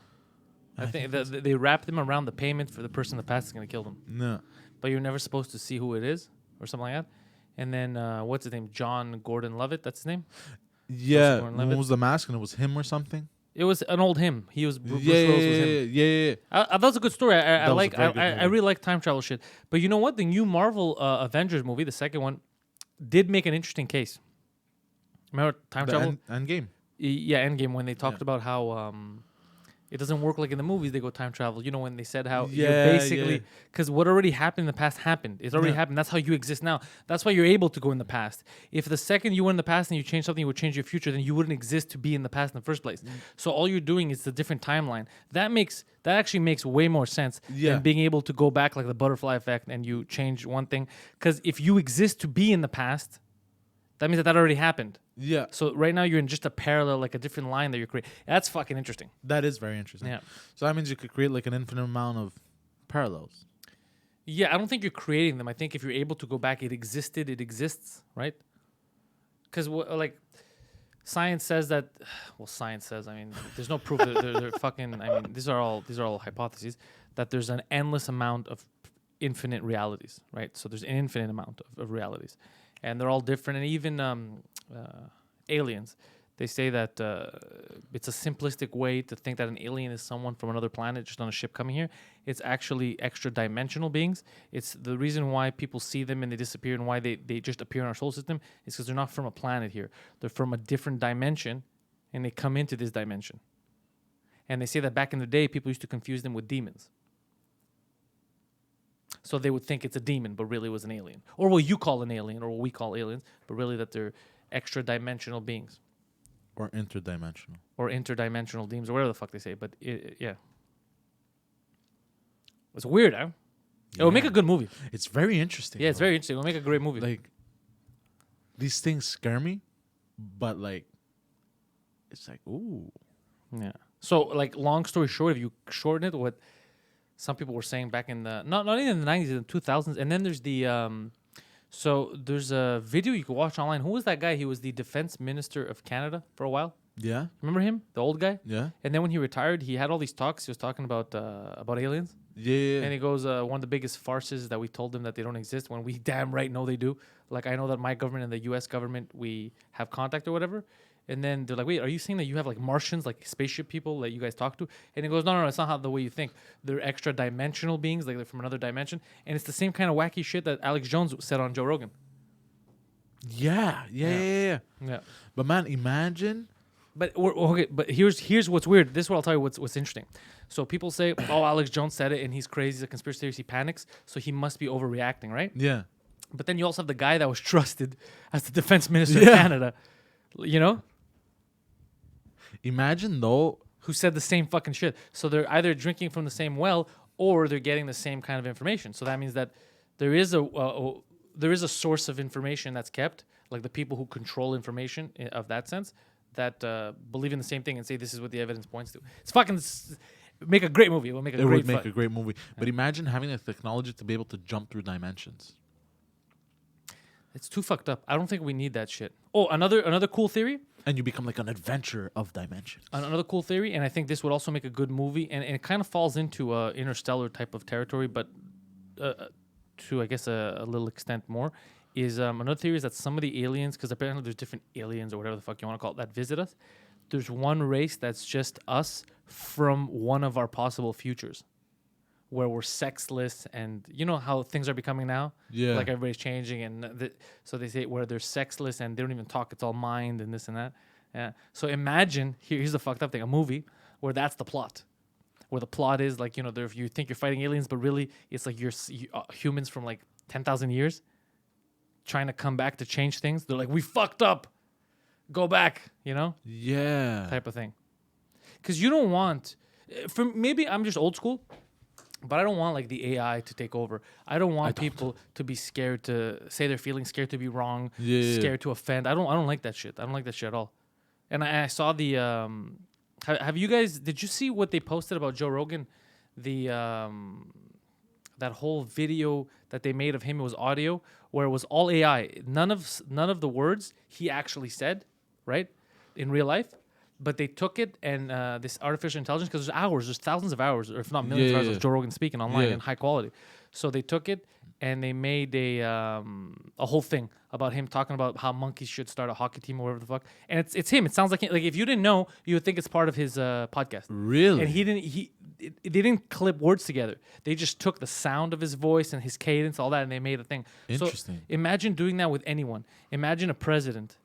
I think they wrap them around the payment for the person in the past is going to kill them. No. But you're never supposed to see who it is or something like that. And then what's his name? John Gordon Levitt. That's his name. Yeah. What was the mask? And it was him or something. It was an old him. He was Bruce Willis was him. Yeah. That was a good story. I really like time travel shit. But you know what? The new Marvel Avengers movie, the second one, did make an interesting case. Remember time travel? Endgame. Yeah, Endgame, when they talked about how it doesn't work like in the movies. They go time travel. You know, when they said how you're basically, because what already happened in the past happened. It's already happened. That's how you exist now. That's why you're able to go in the past. If the second you were in the past and you change something, you would change your future, then you wouldn't exist to be in the past in the first place. So all you're doing is a different timeline. That actually makes way more sense than being able to go back like the butterfly effect and you change one thing. Because if you exist to be in the past, that means that already happened. Yeah. So right now you're in just a parallel, like a different line that you're creating. That's fucking interesting. That is very interesting. Yeah. So that means you could create like an infinite amount of parallels. Yeah, I don't think you're creating them. I think if you're able to go back, it exists, right? Because like Science says that. Well, science says. I mean, there's no proof. They're fucking. I mean, these are all hypotheses. That there's an endless amount of infinite realities, right? So there's an infinite amount of realities, and they're all different. And even aliens, they say that it's a simplistic way to think that an alien is someone from another planet just on a ship coming here. It's actually extra dimensional beings. It's the reason why people see them and they disappear, and why they just appear in our solar system is because they're not from a planet here. They're from a different dimension, and they come into this dimension. And they say that back in the day, people used to confuse them with demons. So they would think it's a demon, but really it was an alien. Or what you call an alien, or what we call aliens, but really that they're extra dimensional beings. Or interdimensional. Or interdimensional beings, or whatever the fuck they say. But yeah. It's weird, huh? It would make a good movie. It's very interesting. Yeah, it's very interesting. It would make a great movie. Like, these things scare me, but like, it's like, ooh. Yeah. So, like, long story short, if you shorten it, what some people were saying back in the not even in the 90s, in the 2000s, and then there's the so there's a video you can watch online. Who was that guy? He was the defense minister of Canada for a while. Yeah. Remember him, the old guy? Yeah. And then when he retired, he had all these talks. He was talking about aliens. Yeah. And he goes, one of the biggest farces that we told them that they don't exist, when we damn right know they do. Like, I know that my government and the U.S. government, we have contact or whatever. And then they're like, wait, are you saying that you have like Martians, like spaceship people that you guys talk to? And he goes, no, it's not how the way you think. They're extra dimensional beings, like they're from another dimension. And it's the same kind of wacky shit that Alex Jones said on Joe Rogan. Yeah. But man, imagine. But okay, but here's what's weird. This is what I'll tell you what's interesting. So people say, oh, Alex Jones said it and he's crazy, he's a conspiracy theorist, he panics, so he must be overreacting, right? Yeah. But then you also have the guy that was trusted as the defense minister of Canada, you know? Imagine though, who said the same fucking shit. So they're either drinking from the same well or they're getting the same kind of information. So that means that there is a source of information that's kept, like the people who control information of that sense, that believe in the same thing and say this is what the evidence points to. It's fucking make a great movie. It will make a great movie. But imagine having the technology to be able to jump through dimensions. It's too fucked up. I don't think we need that shit. Oh, another cool theory. And you become like an adventurer of dimensions. Another cool theory, and I think this would also make a good movie, and it kind of falls into interstellar type of territory, but to, I guess, a little extent more, is another theory is that some of the aliens, because apparently there's different aliens or whatever the fuck you want to call it, that visit us, there's one race that's just us from one of our possible futures, where we're sexless, and you know how things are becoming now? Yeah. Like everybody's changing, and so they say where they're sexless and they don't even talk, it's all mind and this and that. Yeah. So imagine, here's the fucked up thing, a movie where that's the plot. Where the plot is like, you know, if you think you're fighting aliens, but really it's like you're humans from like 10,000 years trying to come back to change things. They're like, we fucked up. Go back, you know? Yeah. Type of thing. Because you don't want, maybe I'm just old school, but I don't want like the AI to take over. I don't want people to be scared to say their feelings, scared to be wrong, scared to offend. I don't like that shit. I don't like that shit at all. And I saw the have you guys, did you see what they posted about Joe Rogan? The that whole video that they made of him, it was audio where it was all AI. None of the words he actually said, right? In real life. But they took it and this artificial intelligence, because there's thousands of hours, or if not millions of hours of Joe Rogan speaking online in high quality. So they took it and they made a whole thing about him talking about how monkeys should start a hockey team or whatever the fuck. And it's him. It sounds like if you didn't know, you would think it's part of his podcast. Really? And they didn't clip words together. They just took the sound of his voice and his cadence, all that, and they made a thing. Interesting. So imagine doing that with anyone. Imagine a president.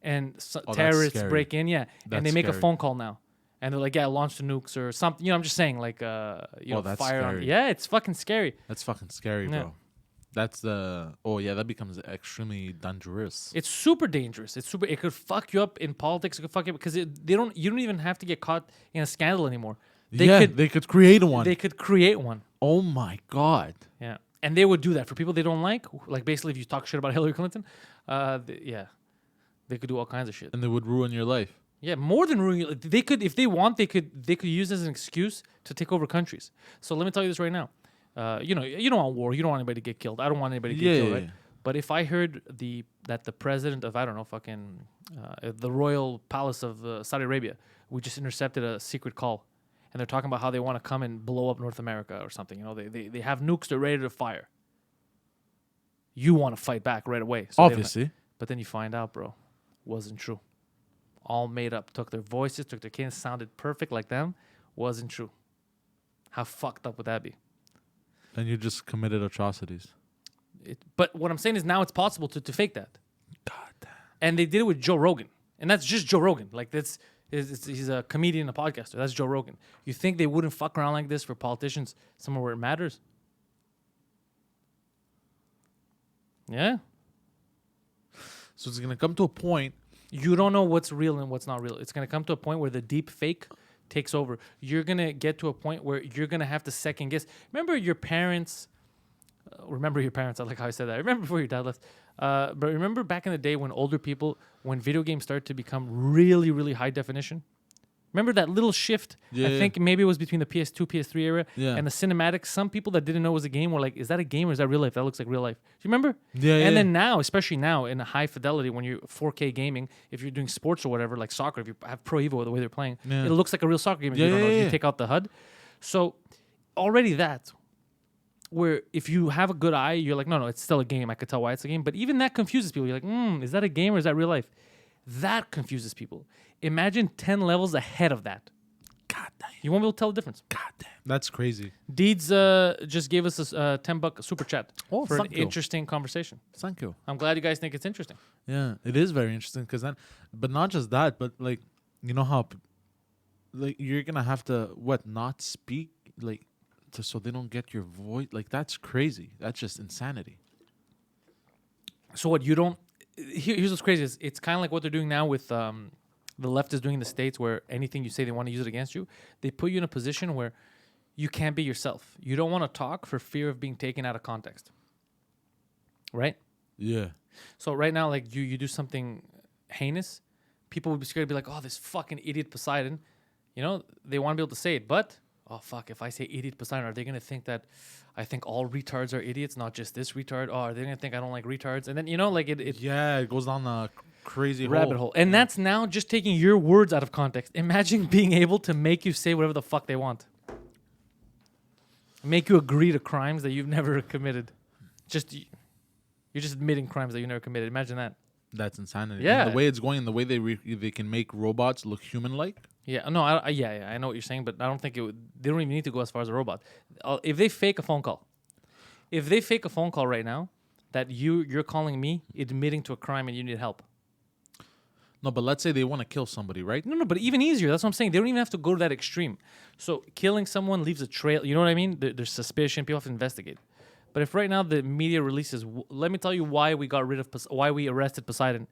And terrorists break in, and they make a phone call now, and they're like, launch the nukes or something. You know, I'm just saying, like, that's fire scary. on. Yeah, it's fucking scary. That's fucking scary, bro. That's that becomes extremely dangerous. It's super dangerous. It could fuck you up in politics. It could fuck you up because you don't even have to get caught in a scandal anymore. They could create one. They could create one. Oh my God. Yeah, and they would do that for people they don't like basically if you talk shit about Hillary Clinton, they could do all kinds of shit. And they would ruin your life. Yeah, more than ruin your life. They could, if they want, they could use it as an excuse to take over countries. So let me tell you this right now. You don't want war. You don't want anybody to get killed. I don't want anybody to get killed, right? But if I heard that the president of, I don't know, fucking the royal palace of Saudi Arabia, we just intercepted a secret call, and they're talking about how they want to come and blow up North America or something. You know, they have nukes, they're ready to fire. You want to fight back right away. So Obviously. but then you find out, bro, wasn't true. All made up. Took their voices, took their cadence, sounded perfect like them. Wasn't true. How fucked up would that be? And you just committed atrocities. But what I'm saying is now it's possible to fake that. God damn. And they did it with Joe Rogan. And that's just Joe Rogan. Like, he's a comedian, a podcaster. That's Joe Rogan. You think they wouldn't fuck around like this for politicians somewhere where it matters? Yeah. So it's going to come to a point. You don't know what's real and what's not real. It's going to come to a point where the deep fake takes over. You're going to get to a point where you're going to have to second guess. Remember your parents. I like how I said that. I remember before your dad left. But remember back in the day when older people, when video games started to become really, really high definition? Remember that little shift? Yeah, I think maybe it was between the PS2, PS3 era and the cinematics. Some people that didn't know it was a game were like, is that a game or is that real life? That looks like real life. Do you remember? Yeah, And then now, especially now in high fidelity, when you're 4K gaming, if you're doing sports or whatever, like soccer, if you have Pro Evo, the way they're playing, it looks like a real soccer game if you don't know, if you take out the HUD. So already that, where if you have a good eye, you're like, no, it's still a game. I could tell why it's a game. But even that confuses people. You're like, is that a game or is that real life? That confuses people. Imagine 10 levels ahead of that. God damn. You won't be able to tell the difference. God damn. That's crazy. Deeds just gave us a $10 super chat for an interesting conversation. Thank you. I'm glad you guys think it's interesting. Yeah, it is very interesting because then, but not just that, but like, you know how, like, you're going to have to, not speak, like, so they don't get your voice. Like, that's crazy. That's just insanity. So what you don't, here's what's crazy is it's kind of like what they're doing now with the left is doing in the States, where anything you say they want to use it against you. They put you in a position where you can't be yourself. You don't want to talk for fear of being taken out of context. Right? Yeah. So right now, like you do something heinous, people would be scared to be like, oh, this fucking idiot Poseidon. You know, they want to be able to say it, but oh fuck, if I say idiot Poseidon, are they gonna think that I think all retards are idiots, not just this retard? Oh, are they gonna think I don't like retards? And then you know, like it goes down a crazy rabbit hole. And that's now just taking your words out of context. Imagine being able to make you say whatever the fuck they want. Make you agree to crimes that you've never committed. You're just admitting crimes that you never committed. Imagine that. That's insanity. Yeah. And the way it's going, and the way they can make robots look human-like. Yeah, no, I know what you're saying, but I don't think they don't even need to go as far as a robot. If they fake a phone call, right now, that you're calling me, admitting to a crime and you need help. No, but let's say they want to kill somebody, right? No, but even easier. That's what I'm saying. They don't even have to go to that extreme. So killing someone leaves a trail. You know what I mean? There's suspicion. People have to investigate. But if right now the media releases, let me tell you why we why we arrested Poseidon.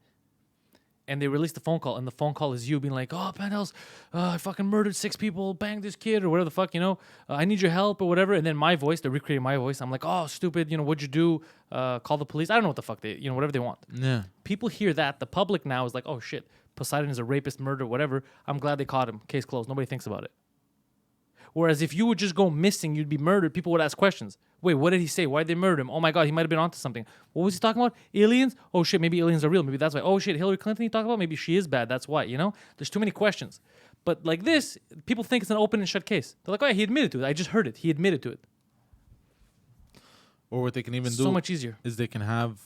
And they released the phone call, and the phone call is you being like, oh, Pantelis, I fucking murdered 6 people, banged this kid, or whatever the fuck, you know, I need your help, or whatever. And then my voice, they're recreating my voice. I'm like, oh, stupid, you know, what'd you do? Call the police. I don't know what the fuck whatever they want. Yeah. People hear that. The public now is like, oh, shit, Poseidon is a rapist, murderer, whatever. I'm glad they caught him. Case closed. Nobody thinks about it. Whereas if you would just go missing, you'd be murdered, people would ask questions. Wait, what did he say? Why did they murder him? Oh my God, he might have been onto something. What was he talking about? Aliens? Oh shit, maybe aliens are real. Maybe that's why. Oh shit, Hillary Clinton he talked about? Maybe she is bad. That's why, you know? There's too many questions. But like this, people think it's an open and shut case. They're like, oh yeah, he admitted to it. I just heard it. He admitted to it. Or what they can even do so much easier is they can have,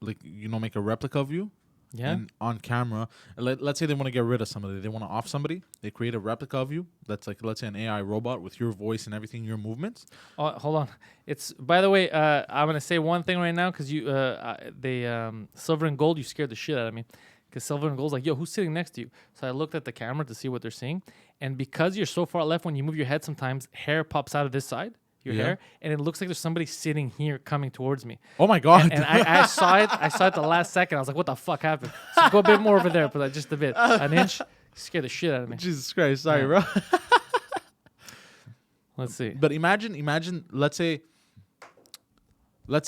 like, you know, make a replica of you. Yeah. And on camera, let's say they want to get rid of somebody. They want to off somebody. They create a replica of you. That's like, let's say, an AI robot with your voice and everything, your movements. Oh, hold on. It's, by the way, I'm gonna say one thing right now because Silver and Gold, you scared the shit out of me. Because Silver and Gold's like, yo, who's sitting next to you? So I looked at the camera to see what they're seeing, and because you're so far left, when you move your head, sometimes hair pops out of this side. Your hair, and it looks like there's somebody sitting here coming towards me. Oh my God! And I saw it. I saw it the last second. I was like, "What the fuck happened?" So go a bit more over there, but like just a bit, an inch. Scared the shit out of me. Jesus Christ! Sorry, bro. Let's see. But imagine. Let's say,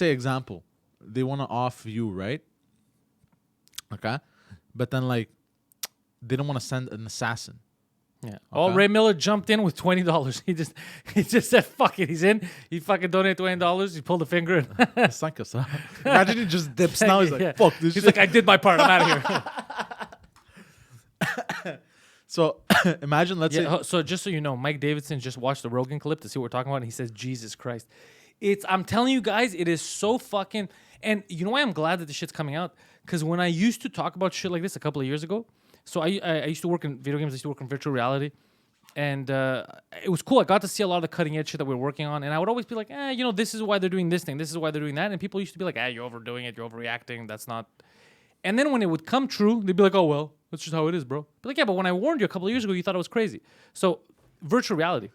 example, they want to off you, right? Okay, but then like, they don't want to send an assassin. Yeah. Oh, Ray Miller jumped in with $20. He just said, "Fuck it." He's in. He fucking donated $20. He pulled a finger. And Thank us. Imagine he just dips now. He's like, "Fuck this." He's shit. like, "I did my part. I'm out of here." So imagine, let's say. So just so you know, Mike Davidson just watched the Rogan clip to see what we're talking about, and he says, "Jesus Christ." I'm telling you guys, it is so fucking. And you know why I'm glad that this shit's coming out? Because when I used to talk about shit like this a couple of years ago, so I used to work in video games, I used to work in virtual reality, and it was cool. I got to see a lot of the cutting edge shit that we were working on, and I would always be like, this is why they're doing this thing, this is why they're doing that, and people used to be like, you're overdoing it, you're overreacting, that's not. And then when it would come true, they'd be like, oh well, that's just how it is, bro. Be like, yeah, but when I warned you a couple of years ago, you thought it was crazy. So virtual reality,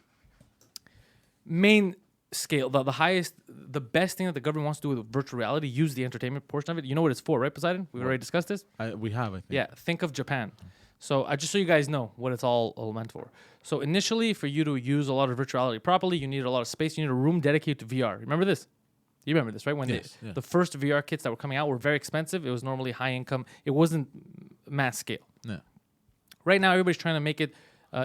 main scale, the highest, the best thing that the government wants to do with virtual reality, use the entertainment portion of it. You know what it's for, right, Poseidon? We've already discussed this. We have, I think. Yeah, think of Japan. So just so you guys know what it's all meant for. So initially, for you to use a lot of virtual reality properly, you need a lot of space. You need a room dedicated to VR. Remember this? You remember this, right? When the first VR kits that were coming out were very expensive. It was normally high income. It wasn't mass scale. Yeah. Right now, everybody's trying to make it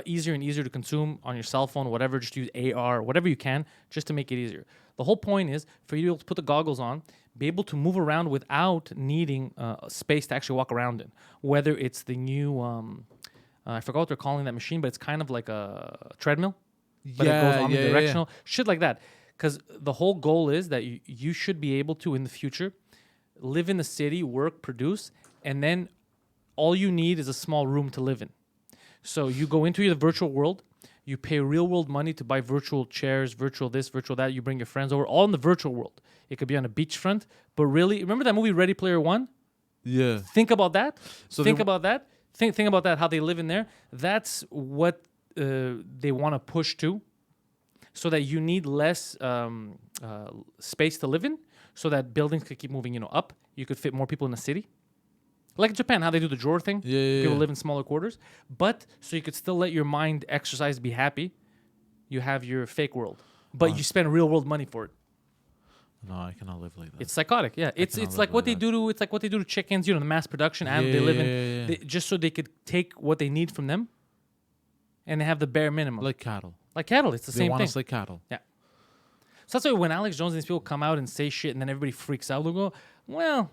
easier and easier to consume on your cell phone, whatever. Just use AR, whatever you can, just to make it easier. The whole point is for you to be able to put the goggles on, be able to move around without needing space to actually walk around in. Whether it's the new, I forgot what they're calling that machine, but it's kind of like a treadmill, but it goes omnidirectional, shit like that. Because the whole goal is that you should be able to, in the future, live in the city, work, produce, and then all you need is a small room to live in. So you go into the virtual world, you pay real world money to buy virtual chairs, virtual this, virtual that. You bring your friends over, all in the virtual world. It could be on a beachfront, but really, remember that movie Ready Player One? Yeah. Think about that. Think about that. Think about that. How they live in there. That's what they want to push to, so that you need less space to live in, so that buildings could keep moving, up. You could fit more people in the city. Like in Japan, how they do the drawer thing. People live in smaller quarters. But so you could still let your mind exercise, be happy. You have your fake world. But you spend real world money for it. No, I cannot live like that. It's psychotic, yeah. It's like what they do to chickens, the mass production and they live in just so they could take what they need from them and they have the bare minimum. Like cattle. It's the same thing. They want us like cattle. Yeah. So that's why when Alex Jones and these people come out and say shit and then everybody freaks out, they'll go, well,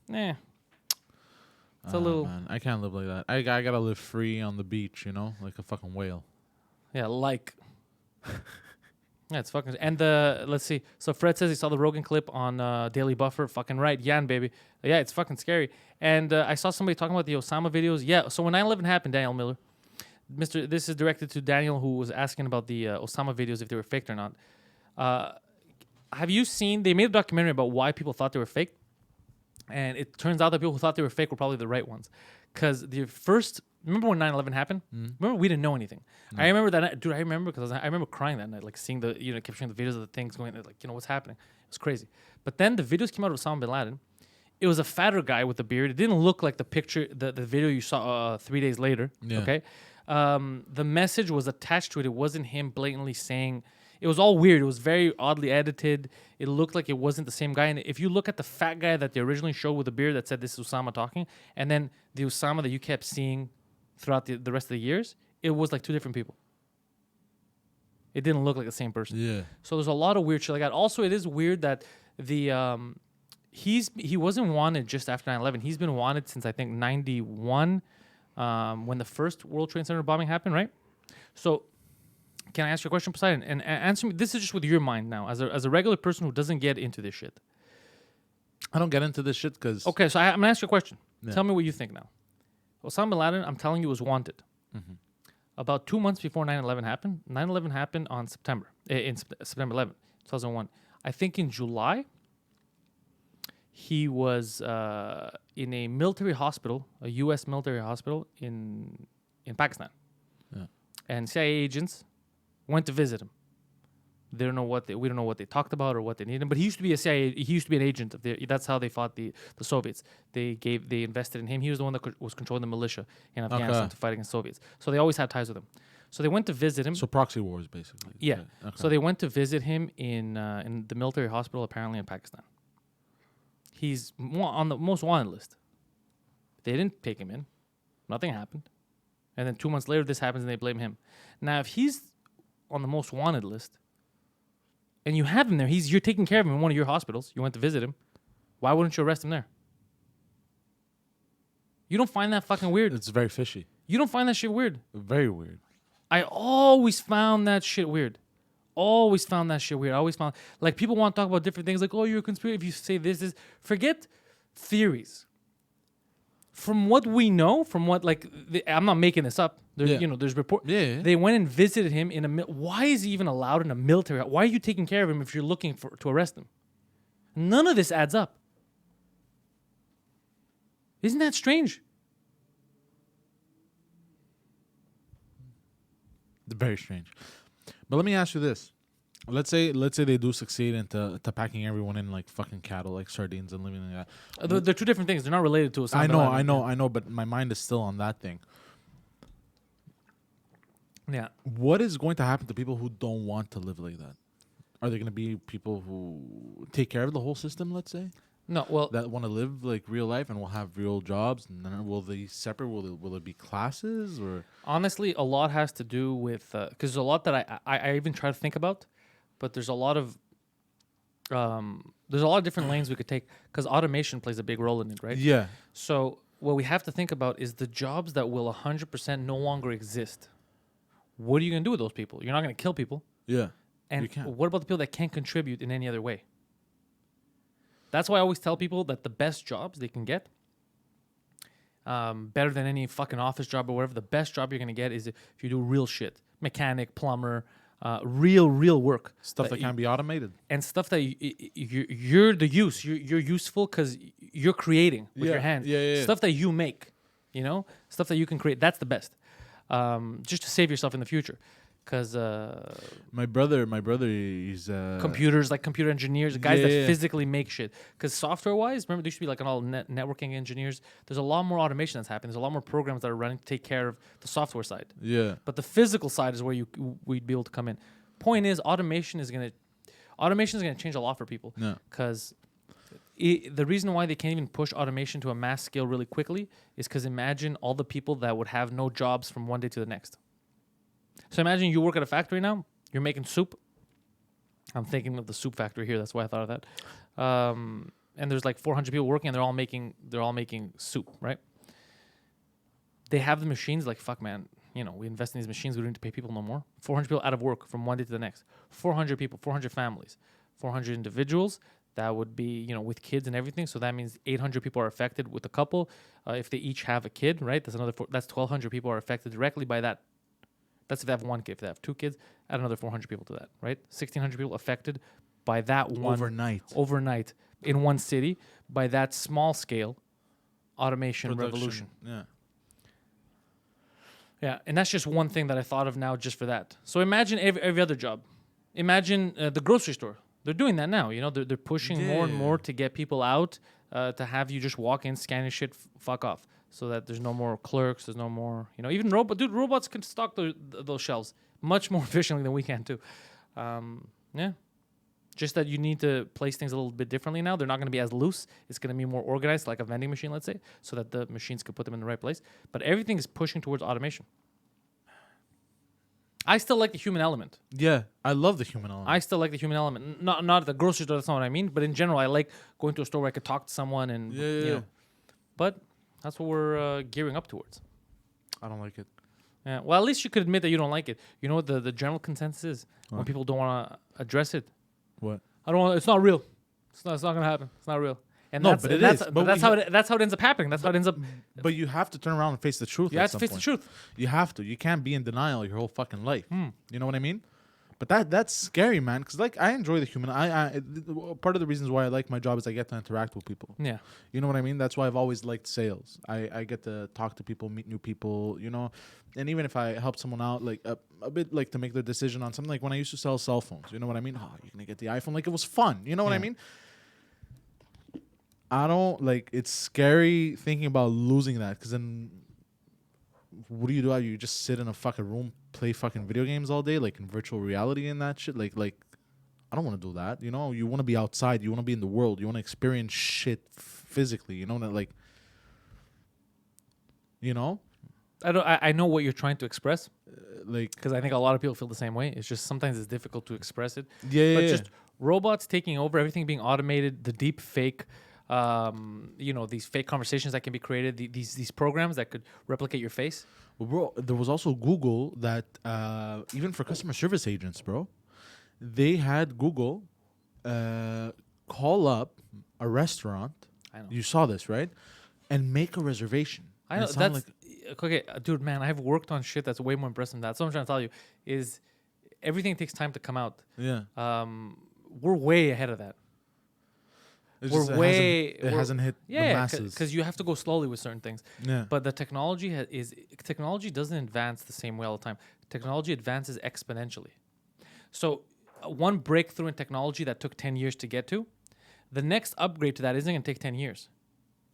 it's a little... Man, I can't live like that. I gotta live free on the beach, like a fucking whale. Yeah, yeah, it's fucking... And let's see. So Fred says he saw the Rogan clip on Daily Buffer. Fucking right. Yan, baby. Yeah, it's fucking scary. And I saw somebody talking about the Osama videos. Yeah, so when 9/11 happened, Daniel Miller, this is directed to Daniel, who was asking about the Osama videos, if they were faked or not. Have you seen... They made a documentary about why people thought they were fake. And it turns out that people who thought they were fake were probably the right ones. Because the first... Remember when 9/11 happened? Remember, we didn't know anything. I remember that night. Dude, I remember because I remember crying that night, like seeing kept showing the videos of the things going, like, what's happening. It was crazy. But then the videos came out of Osama bin Laden. It was a fatter guy with a beard. It didn't look like the picture, the video you saw 3 days later. Yeah. Okay? The message was attached to it. It wasn't him blatantly saying... It was all weird. It was very oddly edited. It looked like it wasn't the same guy. And if you look at the fat guy that they originally showed with the beard that said this is Osama talking, and then the Osama that you kept seeing throughout the rest of the years, it was like two different people. It didn't look like the same person. Yeah. So there's a lot of weird shit like that. Also, it is weird that he wasn't wanted just after 9/11. He's been wanted since I think 91, when the first World Trade Center bombing happened, right? So can I ask you a question, Poseidon? And answer me. This is just with your mind now, as a regular person who doesn't get into this shit. I don't get into this shit because... Okay, so I'm gonna ask you a question. Yeah. Tell me what you think now. Osama bin Laden, I'm telling you, was wanted. Mm-hmm. About 2 months before 9/11 happened. 9/11 happened on September 11th, 2001. I think in July, he was in a military hospital, a U.S. military hospital in Pakistan. Yeah. And CIA agents went to visit him. We don't know what they talked about or what they needed. But he used to be he used to be an agent of that's how they fought the Soviets. They invested in him. He was the one that was controlling the militia in Afghanistan to fight against Soviets. So they always had ties with him. So they went to visit him. So proxy wars, basically. Yeah. Okay. So they went to visit him in the military hospital, apparently in Pakistan. He's on the most wanted list. They didn't take him in. Nothing happened. And then 2 months later, this happens and they blame him. Now, if he's on the most wanted list and you have him there, you're taking care of him in one of your hospitals, you went to visit him, why wouldn't you arrest him there? You don't find that fucking weird? It's very fishy. You don't find that shit weird? Very weird. I always found that shit weird. Always found that shit weird. I always found, like, people want to talk about different things, like, oh, you're a conspiracy if you say this. Forget theories. From what we know, from what, like, I'm not making this up. There's, there's report. Yeah. They went and visited him in a. Why is he even allowed in a military? Why are you taking care of him if you're looking to arrest him? None of this adds up. Isn't that strange? Very strange. But let me ask you this. Let's say they do succeed into packing everyone in like fucking cattle, like sardines, and living like that. They're two different things. They're not related to us. I know, but my mind is still on that thing. Yeah. What is going to happen to people who don't want to live like that? Are there going to be people who take care of the whole system, let's say? No, well, that want to live like real life and will have real jobs, and then will they separate? Will it be classes or? Honestly, a lot has to do with because there's a lot that I even try to think about, but there's a lot of different lanes we could take because automation plays a big role in it, right? Yeah. So what we have to think about is the jobs that will 100% no longer exist. What are you gonna do with those people? You're not gonna kill people. Yeah. And what about the people that can't contribute in any other way? That's why I always tell people that the best jobs they can get, better than any fucking office job or whatever, the best job you're going to get is if you do real shit. Mechanic, plumber, real work. Stuff that can be automated. And stuff that you're the use. You're useful because you're creating with your hands. Yeah. Stuff that you make, stuff that you can create. That's the best. Just to save yourself in the future. Because my brother, he's computers, like computer engineers, guys that physically make shit. Because software-wise, remember there used to be like all networking engineers. There's a lot more automation that's happening. There's a lot more programs that are running to take care of the software side. Yeah. But the physical side is where we'd be able to come in. Point is, automation is gonna change a lot for people. Yeah. Because the reason why they can't even push automation to a mass scale really quickly is because imagine all the people that would have no jobs from one day to the next. So imagine you work at a factory now. You're making soup. I'm thinking of the soup factory here. That's why I thought of that. And there's like 400 people working, and they're all making soup, right? They have the machines. Like, fuck, man. We invest in these machines. We don't need to pay people no more. 400 people out of work from one day to the next. 400 people, 400 families, 400 individuals. That would be, with kids and everything. So that means 800 people are affected with a couple. If they each have a kid, right? That's 1,200 people are affected directly by that. That's if they have one kid. If they have two kids, add another 400 people to that, right? 1,600 people affected by that one. Overnight in one city by that small scale automation revolution. Yeah. Yeah, and that's just one thing that I thought of now just for that. So imagine every other job. Imagine the grocery store. They're doing that now. They're pushing more and more to get people out to have you just walk in, scan your shit, fuck off. So that there's no more clerks, there's no more, even robots can stock those shelves much more efficiently than we can too. Yeah. Just that you need to place things a little bit differently now. They're not going to be as loose. It's going to be more organized, like a vending machine, let's say, so that the machines can put them in the right place. But everything is pushing towards automation. I still like the human element. Yeah, I love the human element. I still like the human element. Not at the grocery store, that's not what I mean. But in general, I like going to a store where I could talk to someone and, But that's what we're gearing up towards. I don't like it. Yeah. Well, at least you could admit that you don't like it. You know what the general consensus is when people don't want to address it? What? I don't want. It's not real. It's not going to happen. It's not real. And no, that's, but it that's, is. But But that's how it ends up happening. That's how it ends up. But you have to turn around and face the truth. You have to face the truth. You have to. You can't be in denial your whole fucking life. You know what I mean? But that's scary, man. Because like I enjoy the human. Part of the reasons why I like my job is I get to interact with people. Yeah. You know what I mean? That's why I've always liked sales. I get to talk to people, meet new people. And even if I help someone out, like a bit, like to make their decision on something. Like when I used to sell cell phones. You know what I mean? Oh, you're gonna get the iPhone. Like it was fun. You know what I mean? I don't like. It's scary thinking about losing that. Because then, what do? You just sit in a fucking room, play fucking video games all day, like in virtual reality and that shit. Like I don't want to do that. You want to be outside. You want to be in the world. You want to experience shit physically. I know what you're trying to express Like, because I think a lot of people feel the same way. It's just sometimes it's difficult to express it. yeah, But yeah, just robots taking over, everything being automated, the deep fake, these fake conversations that can be created, these programs that could replicate your face. Well, bro, there was also Google that even for customer service agents, bro, they had Google call up a restaurant. I know. You saw this, right? And make a reservation. I And know it sounded that's okay, dude. Man, I've worked on shit that's way more impressive than that. That's what I'm trying to tell you is everything takes time to come out. yeah. We're way ahead of that. It's We're just, way it hasn't hit the masses. because you have to go slowly with certain things. Yeah. But the technology doesn't advance the same way all the time. Technology advances exponentially. So one breakthrough in technology that took 10 years to get to, the next upgrade to that isn't going to take 10 years.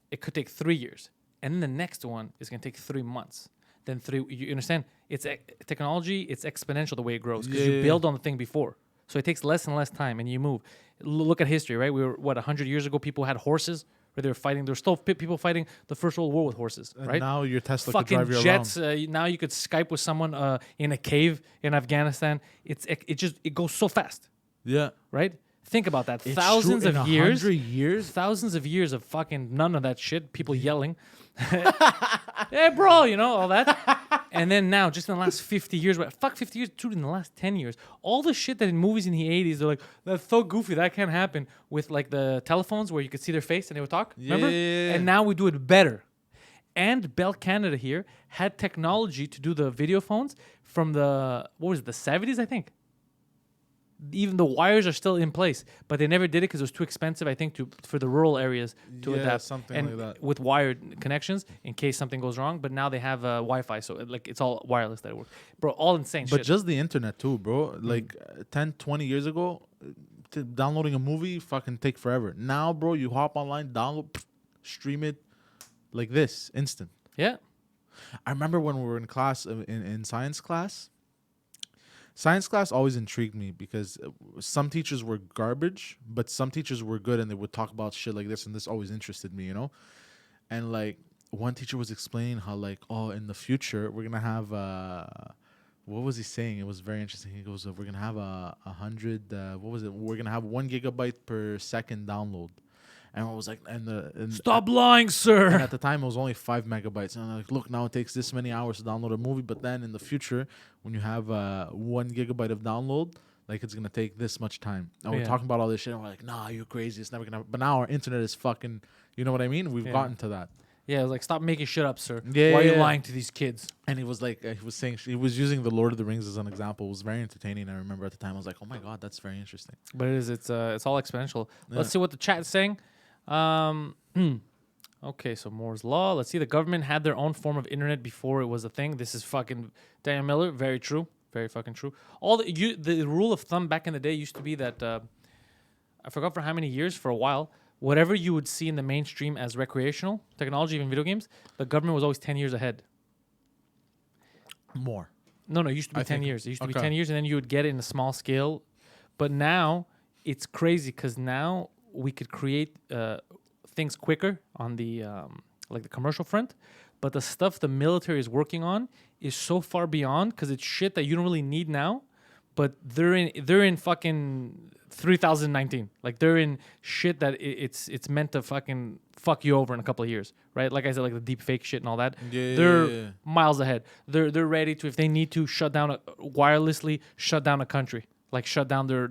It could take 3 years. And then the next one is going to take 3 months. Then you understand? It's technology, it's exponential the way it grows because you build on the thing before. So it takes less and less time and you move. Look at history, right? We were, 100 years ago, people had horses where they were fighting. There were still people fighting the First World War with horses, And right? now your Tesla Fucking could drive you jets. around. Now you could Skype with someone in a cave in Afghanistan. It goes so fast, Yeah. right? Think about that. It's Thousands true, in of years. 100 years. Thousands of years of fucking none of that shit. People yelling. Hey, bro, all that. And then now, just in the last 50 years, fuck 50 years, dude, in the last 10 years, all the shit that in movies in the 80s, they're like, that's so goofy, that can't happen. With like the telephones where you could see their face and they would talk. Remember? Yeah. And now we do it better. And Bell Canada here had technology to do the video phones from the 70s, I think. Even the wires are still in place, but they never did it because it was too expensive, I think, for the rural areas to adapt. Something and like that. with wired connections in case something goes wrong. But now they have Wi-Fi, so it's all wireless that it works. Bro, all insane But shit. just the internet too, bro. Like 10, 20 years ago, downloading a movie fucking take forever. Now, bro, you hop online, download, stream it like this, instant. Yeah. I remember when we were in class, in science class. Science class always intrigued me because some teachers were garbage, but some teachers were good and they would talk about shit like this, and this always interested me, And like one teacher was explaining how like, in the future we're gonna have what was he saying? It was very interesting. He goes, we're gonna have 100. What was it? We're gonna have 1 gigabyte per second download. And I was like, Stop lying, sir. And at the time, it was only 5 megabytes. And I'm like, look, now it takes this many hours to download a movie. But then in the future, when you have 1 gigabyte of download, like it's going to take this much time. And we're talking about all this shit. And we're like, nah, you're crazy. It's never going to. But now our internet is fucking, you know what I mean? We've gotten to that. Yeah, I was like, stop making shit up, sir. Yeah, Why are you yeah. lying to these kids? And he was like, he was using the Lord of the Rings as an example. It was very entertaining. I remember at the time, I was like, oh my God, that's very interesting. But it's all exponential. Yeah. Let's see what the chat is saying. Okay, so Moore's Law. Let's see. The government had their own form of internet before it was a thing. This is fucking Daniel Miller. Very true. Very fucking true. The rule of thumb back in the day used to be that I forgot for how many years, for a while, whatever you would see in the mainstream as recreational technology, even video games, the government was always 10 years ahead. More. No, it used to be I 10 think- years. It used to be okay. 10 years, and then you would get it in a small scale. But now it's crazy because now we could create things quicker on the like the commercial front, but the stuff the military is working on is so far beyond because it's shit that you don't really need now. But they're in fucking 3019. Like they're in shit that it's meant to fucking fuck you over in a couple of years, right? Like I said, like the deep fake shit and all that. They're miles ahead. They're ready to, if they need to, wirelessly shut down a country. Like shut down their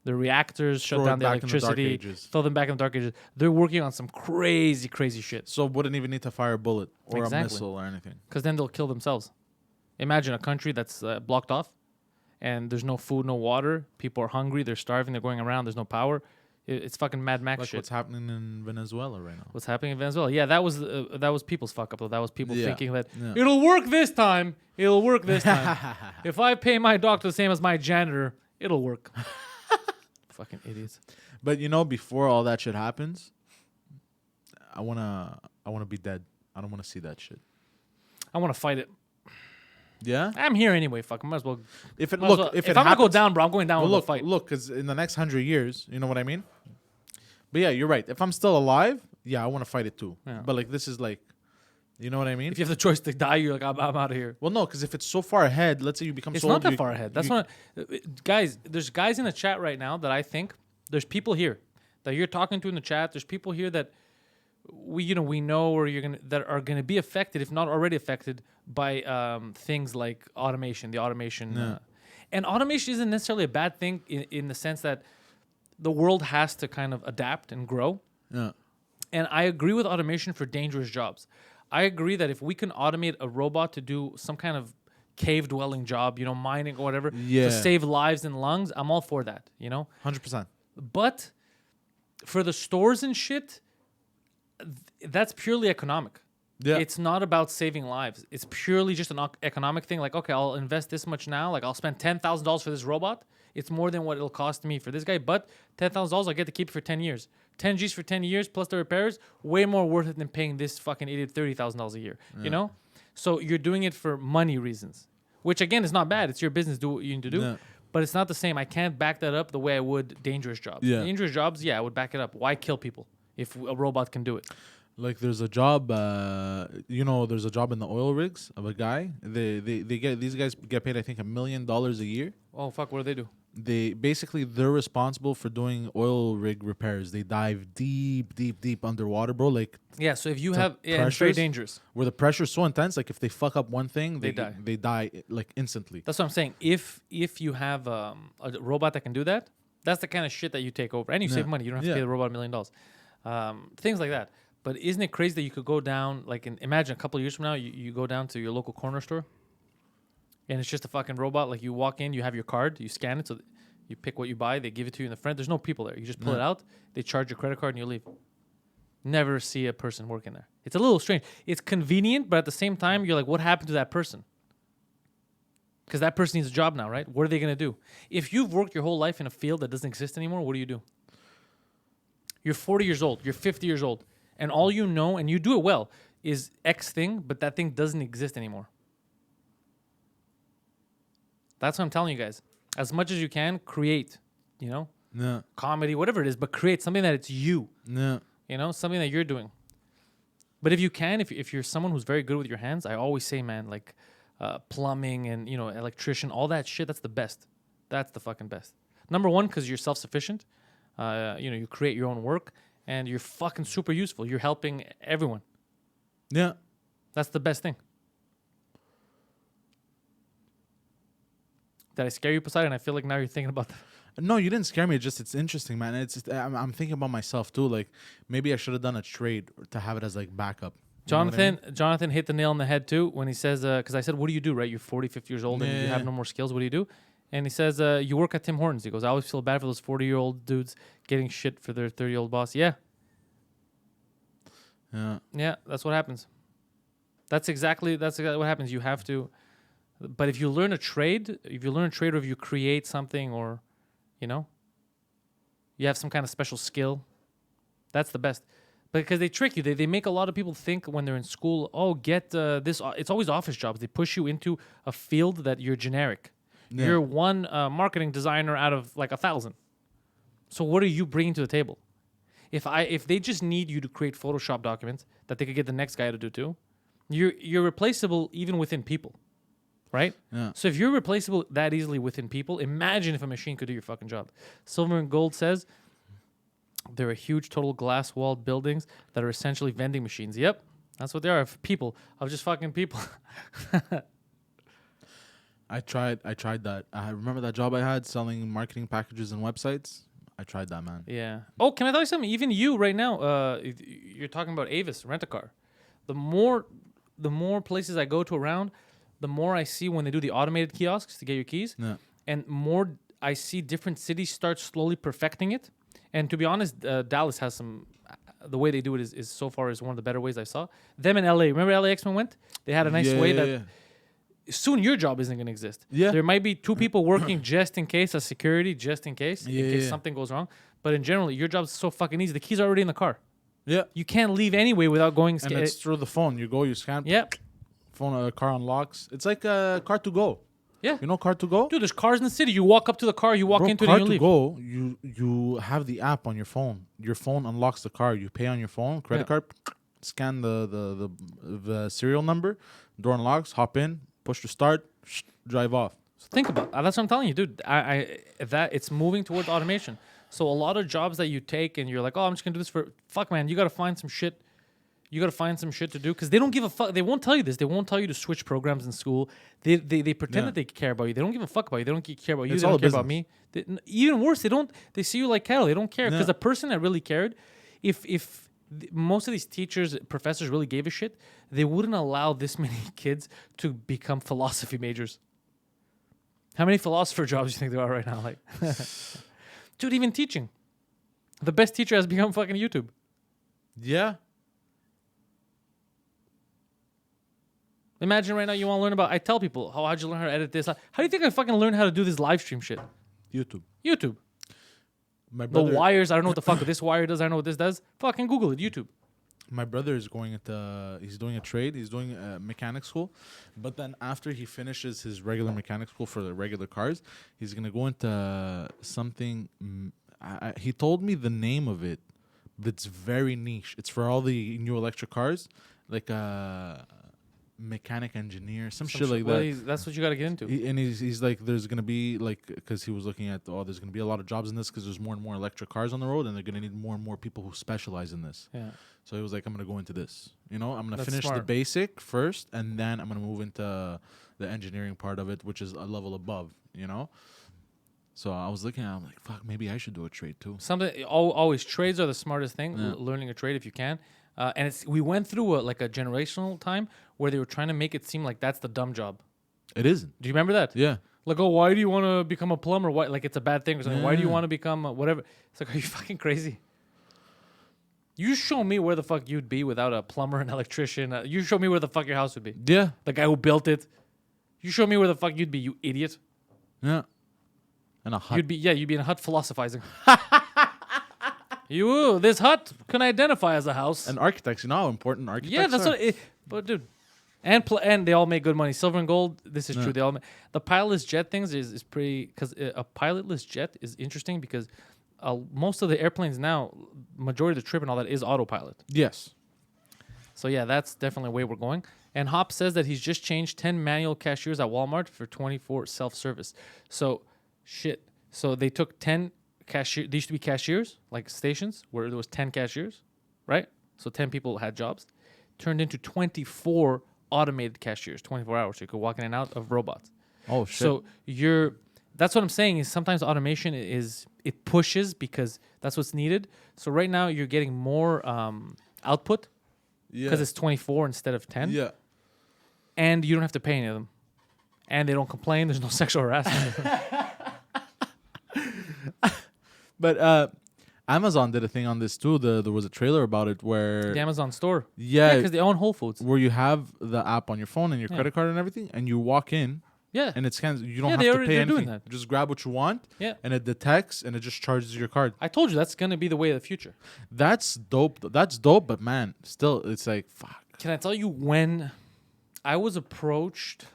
reactors, shut Throw it down the back in the Dark electricity, Ages. throw them back in the dark ages. They're working on some crazy shit. So wouldn't even need to fire a bullet or Exactly. a missile or anything. Because then they'll kill themselves. Imagine a country that's blocked off, and there's no food, no water. People are hungry. They're starving. They're going around. There's no power. It's fucking Mad Max Like shit. what's happening in Venezuela right now. What's happening in Venezuela? Yeah, that was people's fuck up. Though. That was people Yeah. thinking that Yeah. it'll work this time. It'll work this time. If I pay my doctor the same as my janitor, it'll work. Fucking idiots. But before all that shit happens, I wanna be dead. I don't wanna see that shit. I want to fight it. Yeah. I'm here anyway. Fuck. I might as well. If it might as well- if if it I'm gonna go happens- down, bro, I'm going down well, with the fight. look, because in the next 100 years, you know what I mean. But yeah, you're right. If I'm still alive, yeah, I want to fight it too. Yeah. But like this is like, You know what I mean? If you have the choice to die, you're like, I'm out of here. Well, no, because if it's so far ahead, let's say you become It's so not old, that far ahead. That's not, guys. There's guys in the chat right now that I think there's people here that you're talking to in the chat. There's people here that we know or that are gonna be affected, if not already affected, by things like automation. The automation, and automation isn't necessarily a bad thing in the sense that the world has to kind of adapt and grow. Yeah. And I agree with automation for dangerous jobs. I agree that if we can automate a robot to do some kind of cave dwelling job, mining or whatever, to save lives and lungs, I'm all for that, 100%. But for the stores and shit, that's purely economic. Yeah. It's not about saving lives. It's purely just an economic thing. Like, okay, I'll invest this much now. Like, I'll spend $10,000 for this robot. It's more than what it'll cost me for this guy. But $10,000, I get to keep it for 10 years. 10 G's for 10 years plus the repairs, way more worth it than paying this fucking idiot $30,000 a year. So you're doing it for money reasons, which again is not bad. It's your business. Do what you need to do. But it's not the same. I can't back that up the way I would dangerous jobs. Yeah. Dangerous jobs, I would back it up. Why kill people if a robot can do it? Like there's a job, there's a job in the oil rigs of a guy. These guys get paid, I think, $1 million a year. Oh fuck! What do they do? They're responsible for doing oil rig repairs. They dive deep underwater, bro. Like so if you have it's very dangerous. Where the pressure's so intense, like if they fuck up one thing, they die. They die like instantly. That's what I'm saying. If you have a robot that can do that, that's the kind of shit that you take over, and you save money. You don't have to pay the robot $1 million. Things like that. But isn't it crazy that you could go down, like, imagine a couple of years from now, you go down to your local corner store, and it's just a fucking robot. Like, you walk in, you have your card, you scan it, so you pick what you buy, they give it to you in the front. There's no people there. You just pull it out, they charge your credit card, and you leave. Never see a person working there. It's a little strange. It's convenient, but at the same time, you're like, what happened to that person? Because that person needs a job now, right? What are they going to do? If you've worked your whole life in a field that doesn't exist anymore, what do? You're 40 years old. You're 50 years old. And all you know, and you do it well, is X thing, but that thing doesn't exist anymore. That's what I'm telling you guys. As much as you can, create, comedy, whatever it is, but create something that it's you. Something that you're doing. But if you can, if you're someone who's very good with your hands, I always say, man, like plumbing and, electrician, all that shit, that's the best. That's the fucking best. Number one, because you're self-sufficient. You create your own work. And you're fucking super useful. You're helping everyone. Yeah. That's the best thing. Did I scare you, Poseidon? I feel like now you're thinking about that. No, you didn't scare me. It's interesting, man. I'm thinking about myself too. Like maybe I should have done a trade to have it as like backup. Jonathan hit the nail on the head too when he says, because I said, what do you do, right? You're 40, 50 years old and you have no more skills. What do you do? And he says, you work at Tim Hortons. He goes, I always feel bad for those 40-year-old dudes getting shit for their 30-year-old boss. Yeah, that's what happens. That's exactly what happens. You have to, but if you learn a trade, or if you create something or, you have some kind of special skill, that's the best. Because they trick you. They make a lot of people think when they're in school, get this. It's always office jobs. They push you into a field that you're generic. Yeah. You're one marketing designer out of like 1,000. So what are you bringing to the table? If they just need you to create Photoshop documents that they could get the next guy to do too, you're replaceable even within people, right? Yeah. So if you're replaceable that easily within people, imagine if a machine could do your fucking job. Silver and Gold says there are huge total glass-walled buildings that are essentially vending machines. Yep, that's what they are. People of just fucking people. I tried that. I remember that job I had selling marketing packages and websites. I tried that, man. Yeah. Oh, can I tell you something? Even you right now, you're talking about Avis, rent-a-car. The more places I go to around, the more I see when they do the automated kiosks to get your keys. Yeah. And more I see different cities start slowly perfecting it. And to be honest, Dallas has some... The way they do it is so far is one of the better ways I saw. Them in LA. Remember LAX when went? They had a nice way that... Yeah. Soon your job isn't going to exist. Yeah. There might be 2 people working just in case, as security, just in case something goes wrong. But in general, your job's so fucking easy. The keys are already in the car. Yeah. You can't leave anyway without going... And it's through the phone. You go, you scan. Yep. Phone, car unlocks. It's like a car to go. Yeah. You know car to go? Dude, there's cars in the city. You walk up to the car, you walk into it, and you leave. Car to go, you have the app on your phone. Your phone unlocks the car. You pay on your phone, credit card, scan the serial number, door unlocks, hop in, push to start, drive off. So think about that's what I'm telling you, dude. That it's moving towards automation. So a lot of jobs that you take and you're like, oh, I'm just gonna do this for fuck, man. You gotta find some shit. You gotta find some shit to do because they don't give a fuck. They won't tell you this. They won't tell you to switch programs in school. They pretend that they care about you. They don't give a fuck about you. They don't care about you. It's They all don't care about business. me. Even worse, they don't. They see you like cattle. They don't care because Yeah. the person that really cared, if most of these teachers, professors really gave a shit, they wouldn't allow this many kids to become philosophy majors. How many philosopher jobs do you think there are right now? Like, dude, even teaching. The best teacher has become fucking YouTube. Yeah. Imagine right now you want to learn about. I tell people, how'd you learn how to edit this? How do you think I fucking learned how to do this live stream shit? YouTube. YouTube. My The brother. wires. I don't know what the fuck this wire does. I don't know what this does. Fucking Google it. YouTube. My brother is going he's doing a trade. He's doing a mechanic school. But then after he finishes his regular mechanic school for the regular cars, he's going to go into something. He told me the name of it, but it's very niche. It's for all the new electric cars, like mechanic engineer, some shit like Well, that. that's what you got to get into. He's like, there's going to be like, because he was looking at, there's going to be a lot of jobs in this because there's more and more electric cars on the road and they're going to need more and more people who specialize in this. Yeah. So he was like, I'm going to go into this. You know, I'm going to That's finish the smart. basic first, and then I'm going to move into the engineering part of it, which is a level above, you know? So I was looking at it, I'm like, fuck, maybe I should do a trade too. Something always trades are the smartest thing. Yeah. Learning a trade if you can. And we went through a generational time where they were trying to make it seem like that's the dumb job. It isn't. Do you remember that? Yeah. Like, oh, why do you want to become a plumber? Why, like, it's a bad thing or something. Why do you Yeah. want to become whatever? It's like, are you fucking crazy? You show me where the fuck you'd be without a plumber, an electrician. You show me where the fuck your house would be. Yeah. The guy who built it. You show me where the fuck you'd be, you idiot. Yeah. And a hut. You'd be in a hut philosophizing. This hut can identify as a house. And architects, you know how important architects Yeah, that's are? what. But dude, and they all make good money. Silver and gold. This is Yeah. true. They all the pilotless jet things is pretty because a pilotless jet is interesting because most of the airplanes now, majority of the trip and all that is autopilot. Yes. So yeah, that's definitely the way we're going. And Hop says that he's just changed 10 manual cashiers at Walmart for 24 self-service. So shit. So they took 10 cashier. They used to be cashiers, like stations, where there was 10 cashiers, right? So 10 people had jobs. Turned into 24 automated cashiers, 24 hours. So you could walk in and out of robots. Oh, shit. So that's what I'm saying is sometimes automation it pushes because that's what's needed. So right now you're getting more output because it's 24 instead of 10. Yeah. And you don't have to pay any of them. And they don't complain. There's no sexual harassment. But Amazon did a thing on this too. There was a trailer about it where The Amazon store. yeah, Because they own Whole Foods. where you have the app on your phone and your credit card and everything, and you walk in Yeah. and it scans. You don't Yeah, have to pay they're doing anything. that. Just grab what you want, Yeah. and it detects and it just charges your card. I told you that's going to be the way of the future. That's dope. That's dope. But man, still, it's like fuck. Can I tell you when I was approached?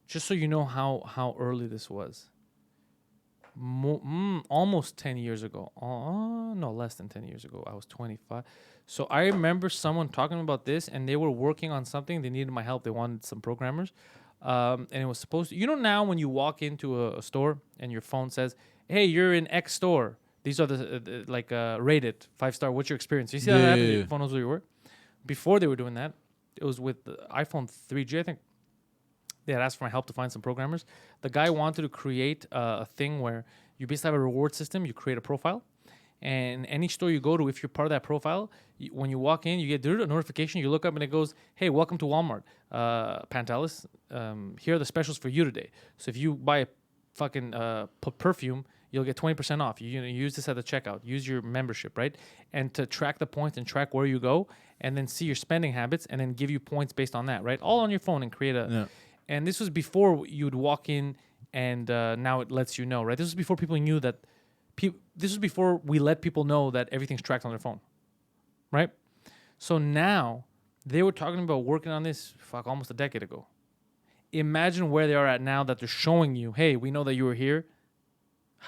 Just so you know how early this was. Almost 10 years ago. No, less than 10 years ago. I was 25. So I remember someone talking about this, and they were working on something. They needed my help. They wanted some programmers. And it was supposed to... You know now when you walk into a store and your phone says, hey, you're in X store. These are the rated 5-star. What's your experience? You see how that happens? Yeah. Your phone knows where you were. Before they were doing that, it was with the iPhone 3G, I think. They had asked for my help to find some programmers. The guy wanted to create a thing where you basically have a reward system. You create a profile. And any store you go to, if you're part of that profile, when you walk in, you get a notification. You look up and it goes, hey, welcome to Walmart. Pantelis, here are the specials for you today. So if you buy a fucking perfume, you'll get 20% off. You use this at the checkout. Use your membership, right? And to track the points and track where you go and then see your spending habits and then give you points based on that, right? All on your phone and create a... Yeah. And this was before you'd walk in and now it lets you know, right? This was before people knew that... this was before we let people know that everything's tracked on their phone, right? So now they were talking about working on this, almost a decade ago. Imagine where they are at now that they're showing you, hey, we know that you were here.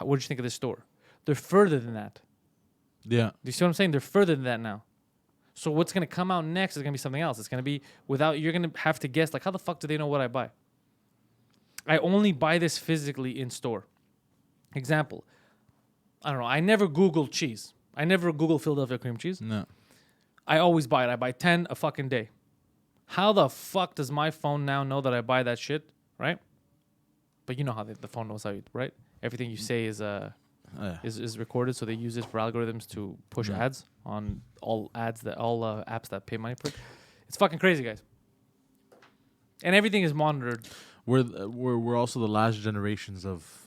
What did you think of this store? They're further than that. Yeah. Do you see what I'm saying? They're further than that now. So what's gonna come out next is gonna be something else. It's gonna be you're gonna have to guess, like, how the fuck do they know what I buy? I only buy this physically in store. Example, I don't know. I never Google cheese. I never Google Philadelphia cream cheese. No. I always buy it. I buy 10 a fucking day. How the fuck does my phone now know that I buy that shit, right? But you know how the phone knows how you, right? Everything you say is recorded, so they use it for algorithms to push ads on all apps that pay money for it. It's fucking crazy, guys. And everything is monitored. We're also the last generations of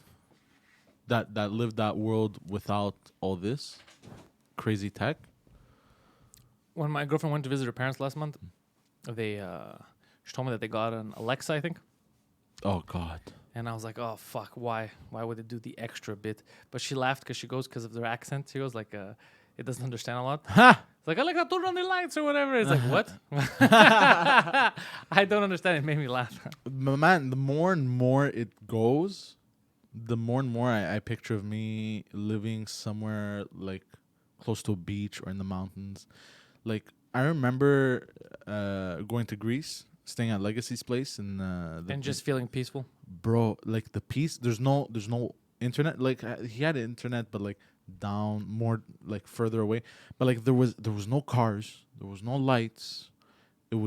that lived that world without all this crazy tech. When my girlfriend went to visit her parents last month, she told me that they got an Alexa, I think. Oh God. And I was like, oh fuck, why would they do the extra bit? But she laughed because of their accent. She goes like, it doesn't understand a lot. Ha! It's like, I like how turn on the lights or whatever. It's like, what? I don't understand. It made me laugh. Man, the more and more it goes, the more and more I picture of me living somewhere like close to a beach or in the mountains. Like I remember going to Greece, staying at Legacy's place, and just feeling peaceful. Bro, like the peace. There's no internet. Like he had internet, but like down more, like further away. But like there was no cars, there was no lights. It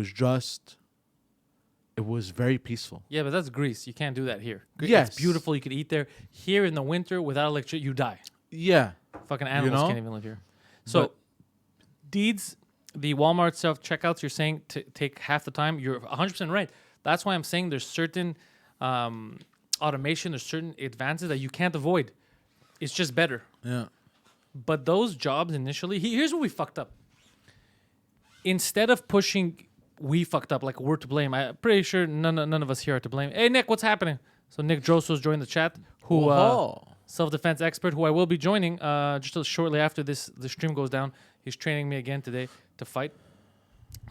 was very peaceful. Yeah, but that's Greece. You can't do that here. Yes. It's beautiful. You could eat there. Here in the winter, without electricity, you die. Yeah. Fucking animals can't even live here. So, Deeds, the Walmart self-checkouts, you're saying to take half the time. You're 100% right. That's why I'm saying there's certain automation, there's certain advances that you can't avoid. It's just better. Yeah. But those jobs initially, here's what we fucked up. Instead of pushing... We fucked up, like we're to blame. I'm pretty sure none of us here are to blame. Hey, Nick, what's happening? So Nick Drosos joined the chat, who self-defense expert, who I will be joining just shortly after the stream goes down. He's training me again today to fight.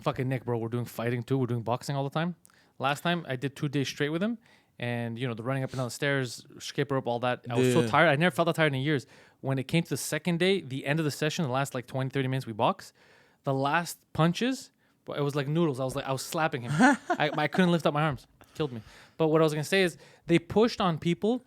Fucking Nick, bro, we're doing fighting too. We're doing boxing all the time. Last time I did 2 days straight with him, and the running up and down the stairs, skip rope, all that. I was so tired. I never felt that tired in years. When it came to the second day, the end of the session, the last like 20, 30 minutes we box, the last punches. But it was like noodles. I was slapping him. I couldn't lift up my arms. Killed me. But what I was gonna say is they pushed on people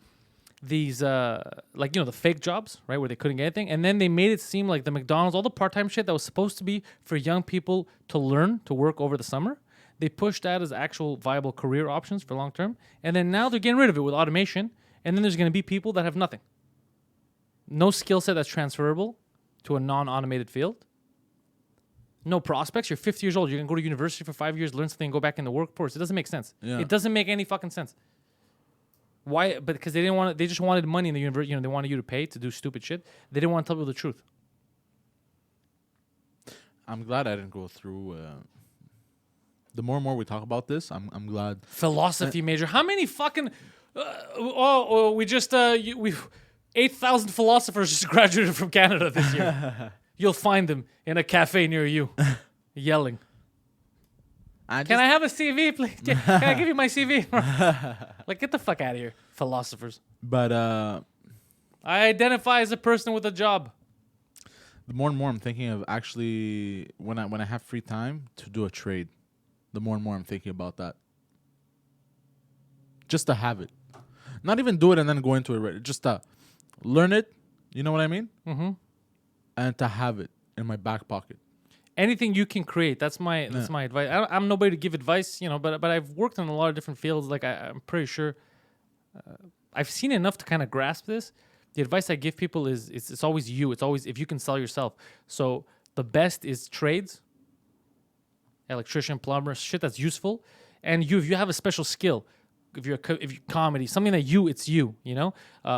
these the fake jobs, right, where they couldn't get anything, and then they made it seem like the McDonald's, all the part-time shit that was supposed to be for young people to learn to work over the summer, they pushed that as actual viable career options for long term, and then now they're getting rid of it with automation, and then there's gonna be people that have nothing, no skill set that's transferable to a non-automated field. No prospects. You're 50 years old. You're going to go to university for 5 years, learn something, and go back in the workforce. It doesn't make sense. Yeah. It doesn't make any fucking sense. Why? But because they didn't want. They just wanted money in the university. They wanted you to pay to do stupid shit. They didn't want to tell people the truth. I'm glad I didn't go through. The more and more we talk about this, I'm glad. Philosophy major. How many fucking? We just we 8,000 philosophers just graduated from Canada this year. You'll find them in a cafe near you, yelling. Can I have a CV, please? Can I give you my CV? Like, get the fuck out of here, philosophers. But I identify as a person with a job. The more and more I'm thinking of actually when I have free time to do a trade. The more and more I'm thinking about that. Just to have it, not even do it and then go into it. Just to learn it. You know what I mean? Mm-hmm. And to have it in my back pocket. Anything you can create. That's my advice. I'm nobody to give advice, but I've worked in a lot of different fields. Like I'm pretty sure I've seen enough to kind of grasp this. The advice I give people is it's always you. It's always if you can sell yourself. So the best is trades, electrician, plumber, shit that's useful. And if you have a special skill, if you're comedy, something that it's you,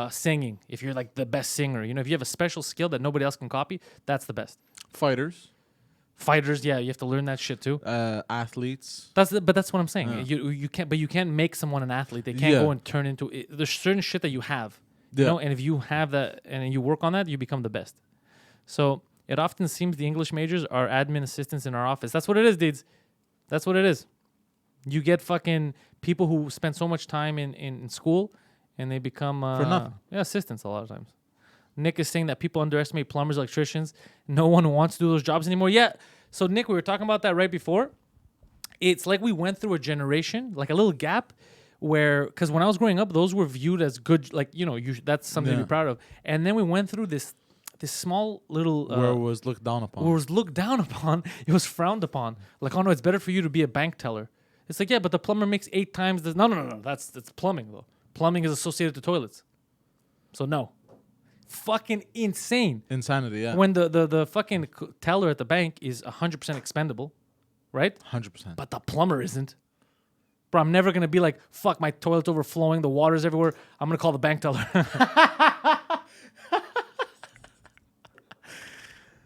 singing, if you're like the best singer, if you have a special skill that nobody else can copy, that's the best. Fighters, yeah, you have to learn that shit too. Athletes. But that's what I'm saying. You can't make someone an athlete. They can't go and turn into it. There's certain shit that you have, and if you have that and you work on that, you become the best. So it often seems the English majors are admin assistants in our office. That's what it is, dudes. That's what it is. You get fucking people who spend so much time in school and they become for nothing. Assistants a lot of times. Nick is saying that people underestimate plumbers, electricians. No one wants to do those jobs anymore. Yeah. So Nick, we were talking about that right before. It's like we went through a generation, like a little gap, where because when I was growing up, those were viewed as good, like that's something to be proud of. And then we went through this small little where it was looked down upon. Where it was looked down upon. It was frowned upon. Like, oh no, it's better for you to be a bank teller. It's like, yeah, but the plumber makes 8 times this. No. That's plumbing though. Plumbing is associated to toilets. So no. Fucking insane. Insanity, yeah. When the fucking teller at the bank is 100% expendable, right? 100%. But the plumber isn't. Bro, I'm never gonna be like, fuck, my toilet's overflowing, the water's everywhere. I'm gonna call the bank teller.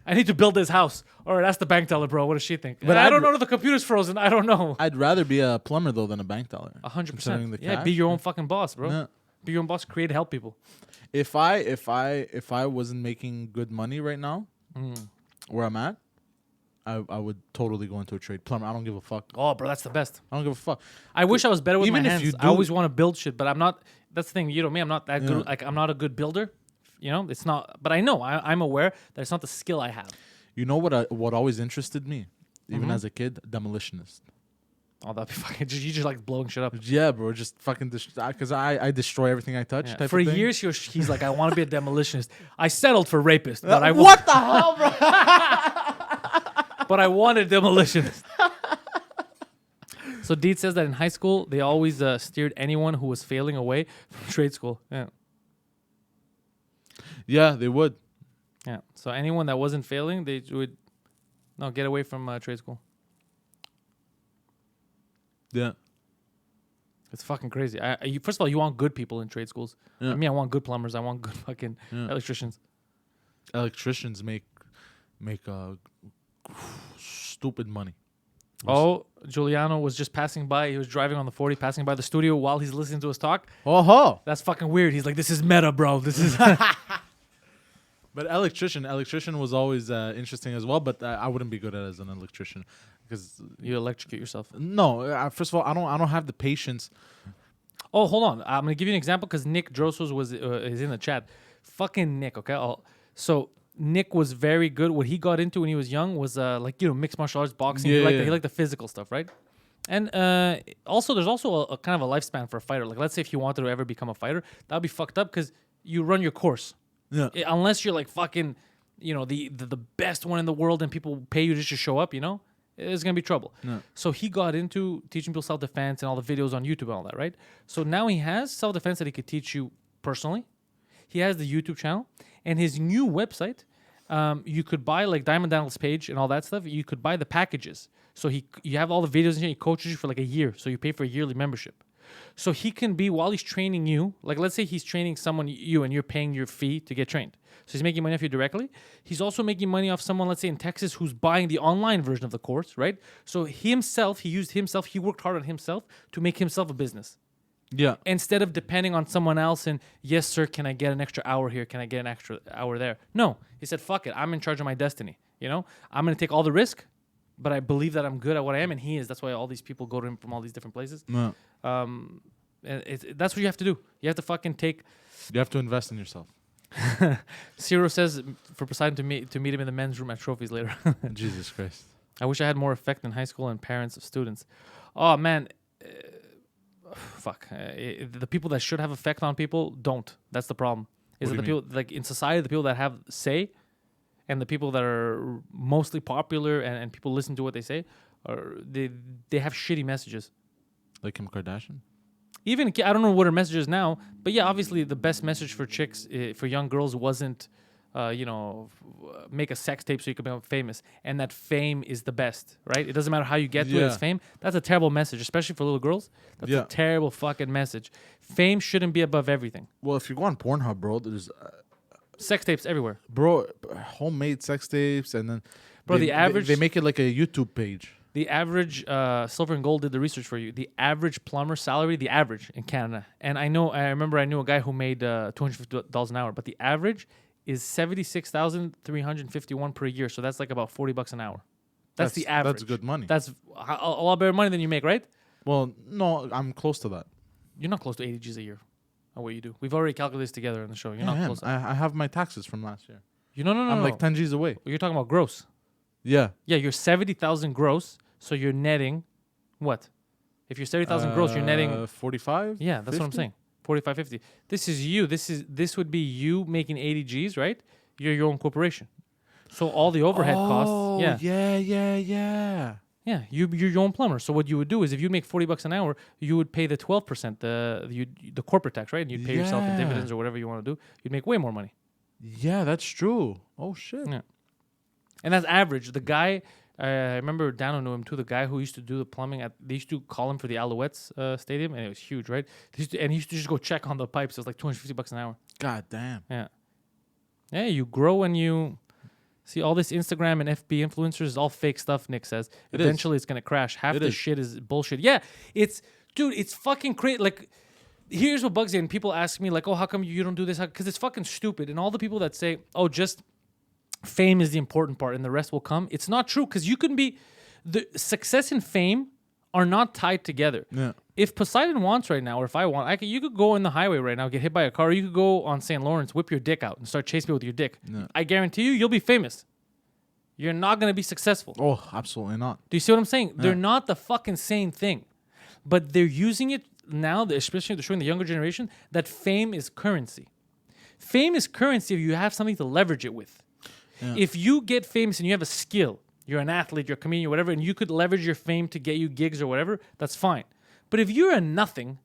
I need to build this house. All right, that's the bank teller, bro. What does she think? But I don't know if the computer's frozen. I don't know. I'd rather be a plumber though than a bank teller. 100%. Yeah, be your own fucking boss, bro. Yeah. Be your own boss. Create, help people. If I wasn't making good money right now, where I'm at, I would totally go into a trade. Plumber, I don't give a fuck. Oh, bro, that's the best. I don't give a fuck. I wish I was better with my hands. I always want to build shit, but I'm not. That's the thing. You know me. I'm not that good. Like I'm not a good builder. It's not. But I know. I'm aware that it's not the skill I have. You know what always interested me, even as a kid, demolitionist. Oh, that'd be fucking. You just like blowing shit up. Yeah, bro. Just fucking because I destroy everything I touch. Yeah. For years, he's like, I want to be a demolitionist. I settled for rapist, but what the hell, bro? But I wanted demolitionist. So Deed says that in high school they always steered anyone who was failing away from trade school. Yeah. Yeah, they would. Yeah. So anyone that wasn't failing, they would get away from trade school. Yeah. It's fucking crazy. First of all, you want good people in trade schools. Yeah. I want good plumbers. I want good fucking electricians. Electricians make stupid money. Oh, Giuliano was just passing by. He was driving on the 40, passing by the studio while he's listening to us talk. Oh, that's fucking weird. He's like, this is meta, bro. This is... But electrician was always interesting as well. But I wouldn't be good at it as an electrician because you electrocute yourself. No, first of all, I don't have the patience. Oh, hold on. I'm gonna give you an example because Nick Drosos is in the chat. Fucking Nick. Okay. So Nick was very good. What he got into when he was young was mixed martial arts, boxing. He liked the physical stuff, right? And also, there's also a kind of a lifespan for a fighter. Like, let's say if you wanted to ever become a fighter, that would be fucked up because you run your course. Yeah. Unless you're like fucking, the best one in the world and people pay you just to show up, it's gonna be trouble. Yeah. So he got into teaching people self-defense and all the videos on YouTube and all that, right? So now he has self-defense that he could teach you personally. He has the YouTube channel and his new website. You could buy like Diamond Daniel's page and all that stuff. You could buy the packages. So you have all the videos and he coaches you for like a year. So you pay for a yearly membership. So he can be, while he's training you, like let's say he's training someone, you, and you're paying your fee to get trained. So he's making money off you directly. He's also making money off someone, let's say in Texas, who's buying the online version of the course, right? So he worked hard on himself to make himself a business. Yeah. Instead of depending on someone else and, yes, sir, can I get an extra hour here? Can I get an extra hour there? No. He said, fuck it. I'm in charge of my destiny. I'm going to take all the risk, but I believe that I'm good at what I am, and he is. That's why all these people go to him from all these different places. No. That's what you have to do. You have to fucking take... You have to invest in yourself. Ciro says for Poseidon to meet him in the men's room at trophies later. Jesus Christ. I wish I had more effect in high school and parents of students. Oh, man. Fuck. The people that should have effect on people don't. That's the problem. Is that the people, like in society, the people that have say and the people that are mostly popular and people listen to what they say, they have shitty messages. Like Kim Kardashian? Even, I don't know what her message is now, but yeah, obviously the best message for chicks, for young girls wasn't, make a sex tape so you can become famous. And that fame is the best, right? It doesn't matter how you get to it, it's fame. That's a terrible message, especially for little girls. That's a terrible fucking message. Fame shouldn't be above everything. Well, if you go on Pornhub, bro, there's... sex tapes everywhere. Bro, homemade sex tapes, and then... Bro, the average... They make it like a YouTube page. The average, Silver and Gold did the research for you. The average plumber salary, the average in Canada, and I knew a guy who made $250 an hour, but the average is $76,351 per year. So that's like about $40 an hour. That's the average. That's good money. That's a lot better money than you make, right? Well, no, I'm close to that. You're not close to 80 G's a year. what you do. We've already calculated this together on the show. You're not close. I have my taxes from last year. No. I'm like 10 G's away. You're talking about gross. Yeah. Yeah, you're 70,000 gross, so you're netting what? If you're 70,000 gross, you're netting 45. Yeah, that's 50? what I'm saying. 45, 50. This is you. This would be you making 80 G's, right? You're your own corporation. So all the overhead costs. Yeah, you're your own plumber. So what you would do is if you make $40 an hour, you would pay the 12%, the corporate tax, right? And you'd pay yourself in dividends or whatever you want to do. You'd make way more money. Yeah, that's true. Oh shit. Yeah. And that's average. The guy, I remember Dano knew him too. The guy who used to do the plumbing they used to call him for the Alouettes stadium, and it was huge, right? And he used to just go check on the pipes. It was like $250 an hour. God damn. Yeah. Yeah, you grow and you see all this Instagram and FB influencers is all fake stuff, Nick says. Eventually it's going to crash. Half the shit is bullshit. Yeah, it's fucking crazy. Like, here's what bugs me. And people ask me, like, oh, how come you don't do this? Because it's fucking stupid. And all the people that say, oh, just fame is the important part and the rest will come. It's not true because you can be... The success and fame are not tied together. Yeah. If Poseidon wants right now, or if I want, you could go in the highway right now, get hit by a car, or you could go on St. Lawrence, whip your dick out, and start chasing people with your dick. Yeah. I guarantee you'll be famous. You're not going to be successful. Oh, absolutely not. Do you see what I'm saying? Yeah. They're not the fucking same thing. But they're using it now, especially they're showing the younger generation, that fame is currency. Fame is currency if you have something to leverage it with. Yeah. If you get famous and you have a skill, you're an athlete, you're a comedian, whatever, and you could leverage your fame to get you gigs or whatever, that's fine. But if you're a nothing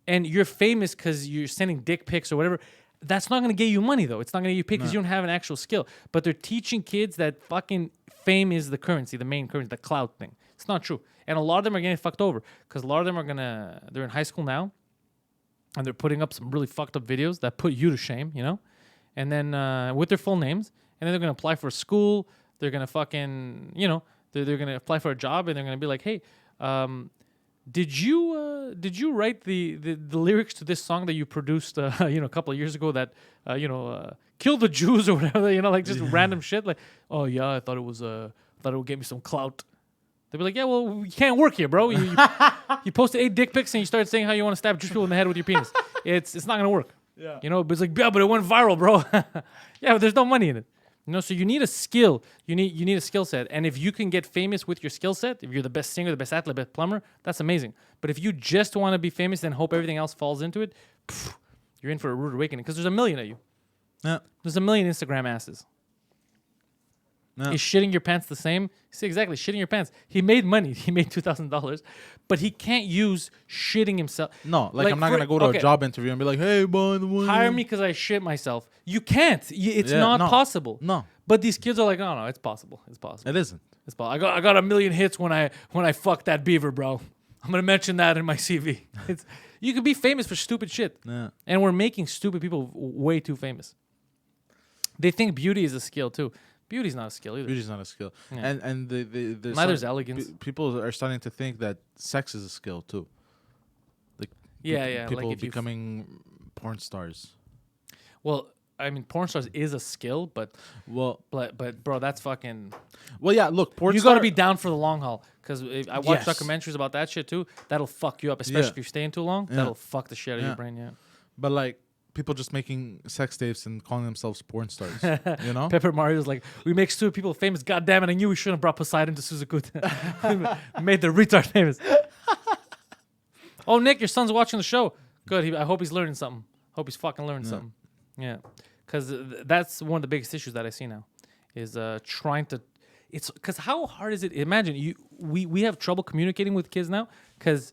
and you're famous because you're sending dick pics or whatever, that's not going to get you money, though. It's not going to get you paid because you don't have an actual skill. But they're teaching kids that fucking fame is the currency, the main currency, the clout thing. It's not true. And a lot of them are getting fucked over because a lot of them they're in high school now and they're putting up some really fucked up videos that put you to shame, you know? And then with their full names, and then they're going to apply for a school. They're going to fucking, you know, they're going to apply for a job and they're going to be like, hey, did you write the lyrics to this song that you produced a couple of years ago that kill the Jews or whatever, like just random shit, like, oh yeah, I thought it would get me some clout. They'd be like, yeah, well, you can't work here, bro. You posted 8 dick pics and you started saying how you want to stab Jewish people in the head with your penis. It's not gonna work. Yeah. But it's like, yeah, but it went viral, bro. Yeah, but there's no money in it. So you need a skill. You need a skill set. And if you can get famous with your skill set, if you're the best singer, the best athlete, the best plumber, that's amazing. But if you just want to be famous and hope everything else falls into it, you're in for a rude awakening because there's a million of you. Yeah. There's a million Instagram asses. Yeah. Is shitting your pants the same? See, exactly, shitting your pants. He made money. He made $2,000, but he can't use shitting himself. No, like I'm not going to go to a job interview and be like, hey, by the way. Hire me because I shit myself. You can't. It's not possible. No. But these kids are like, no, it's possible. It's possible. It isn't. It's possible. I got a million hits when I fucked that beaver, bro. I'm going to mention that in my CV. You could be famous for stupid shit. Yeah. And we're making stupid people way too famous. They think beauty is a skill, too. Beauty's not a skill either. Beauty's not a skill. Yeah. And neither's elegance. People are starting to think that sex is a skill too. Like people like becoming porn stars. Well, I mean, porn stars is a skill, but bro, that's fucking. Well, yeah. Look, you got to be down for the long haul because I watch documentaries about that shit too. That'll fuck you up, especially if you're staying too long. Yeah. That'll fuck the shit out of your brain. Yeah. But like. People just making sex tapes and calling themselves porn stars, Pepper Mario's like, we make stupid people famous. God damn it, I knew we shouldn't have brought Poseidon to Suzuki. Made the retard famous. Oh, Nick, your son's watching the show. Good. I hope he's learning something. Hope he's fucking learning something. Yeah. Because that's one of the biggest issues that I see now is trying to... It's because how hard is it? Imagine, we have trouble communicating with kids now because...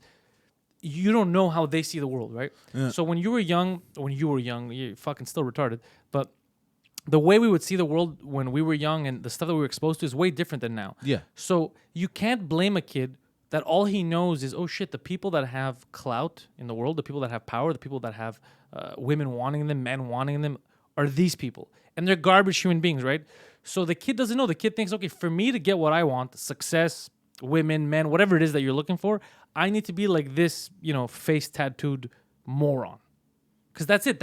You don't know how they see the world, right? Yeah. So when you were young, you're fucking still retarded. But the way we would see the world when we were young and the stuff that we were exposed to is way different than now. Yeah. So you can't blame a kid that all he knows is, oh shit, the people that have clout in the world, the people that have power, the people that have women wanting them, men wanting them, are these people. And they're garbage human beings, right? So the kid doesn't know. The kid thinks, okay, for me to get what I want, success, women, men, whatever it is that you're looking for, I need to be like this, face tattooed moron. Because that's it.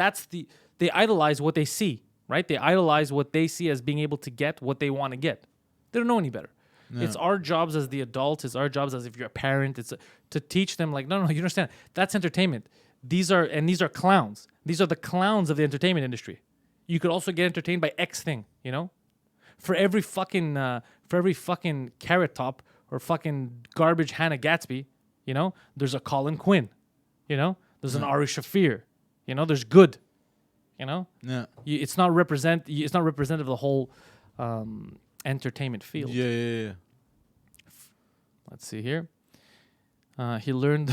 They idolize what they see, right? They idolize what they see as being able to get what they want to get. They don't know any better. Yeah. It's our jobs as the adults. It's our jobs as if you're a parent. It's to teach them like, no, you understand. That's entertainment. These are clowns. These are the clowns of the entertainment industry. You could also get entertained by X thing, you know? For every fucking Carrot Top or fucking garbage Hannah Gatsby, you know, there's a Colin Quinn, you know? There's an Ari Shafir, you know? There's good, you know? Yeah. It's not representative of the whole entertainment field. Yeah. Let's see here. He learned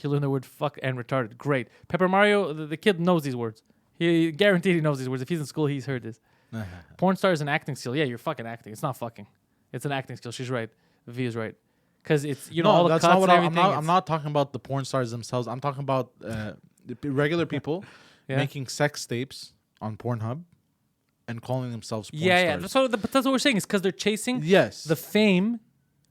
the word fuck and retarded. Great. Pepper Mario, the kid knows these words. He guaranteed he knows these words. If he's in school, he's heard this. Porn star is an acting skill. Yeah, you're fucking acting. It's not fucking. It's an acting skill. She's right. V is right. Because it's, you know, all the that's cuts not what and everything. I'm not talking about the porn stars themselves. I'm talking about regular people making sex tapes on Pornhub and calling themselves porn stars. But that's what we're saying. Is because they're chasing the fame,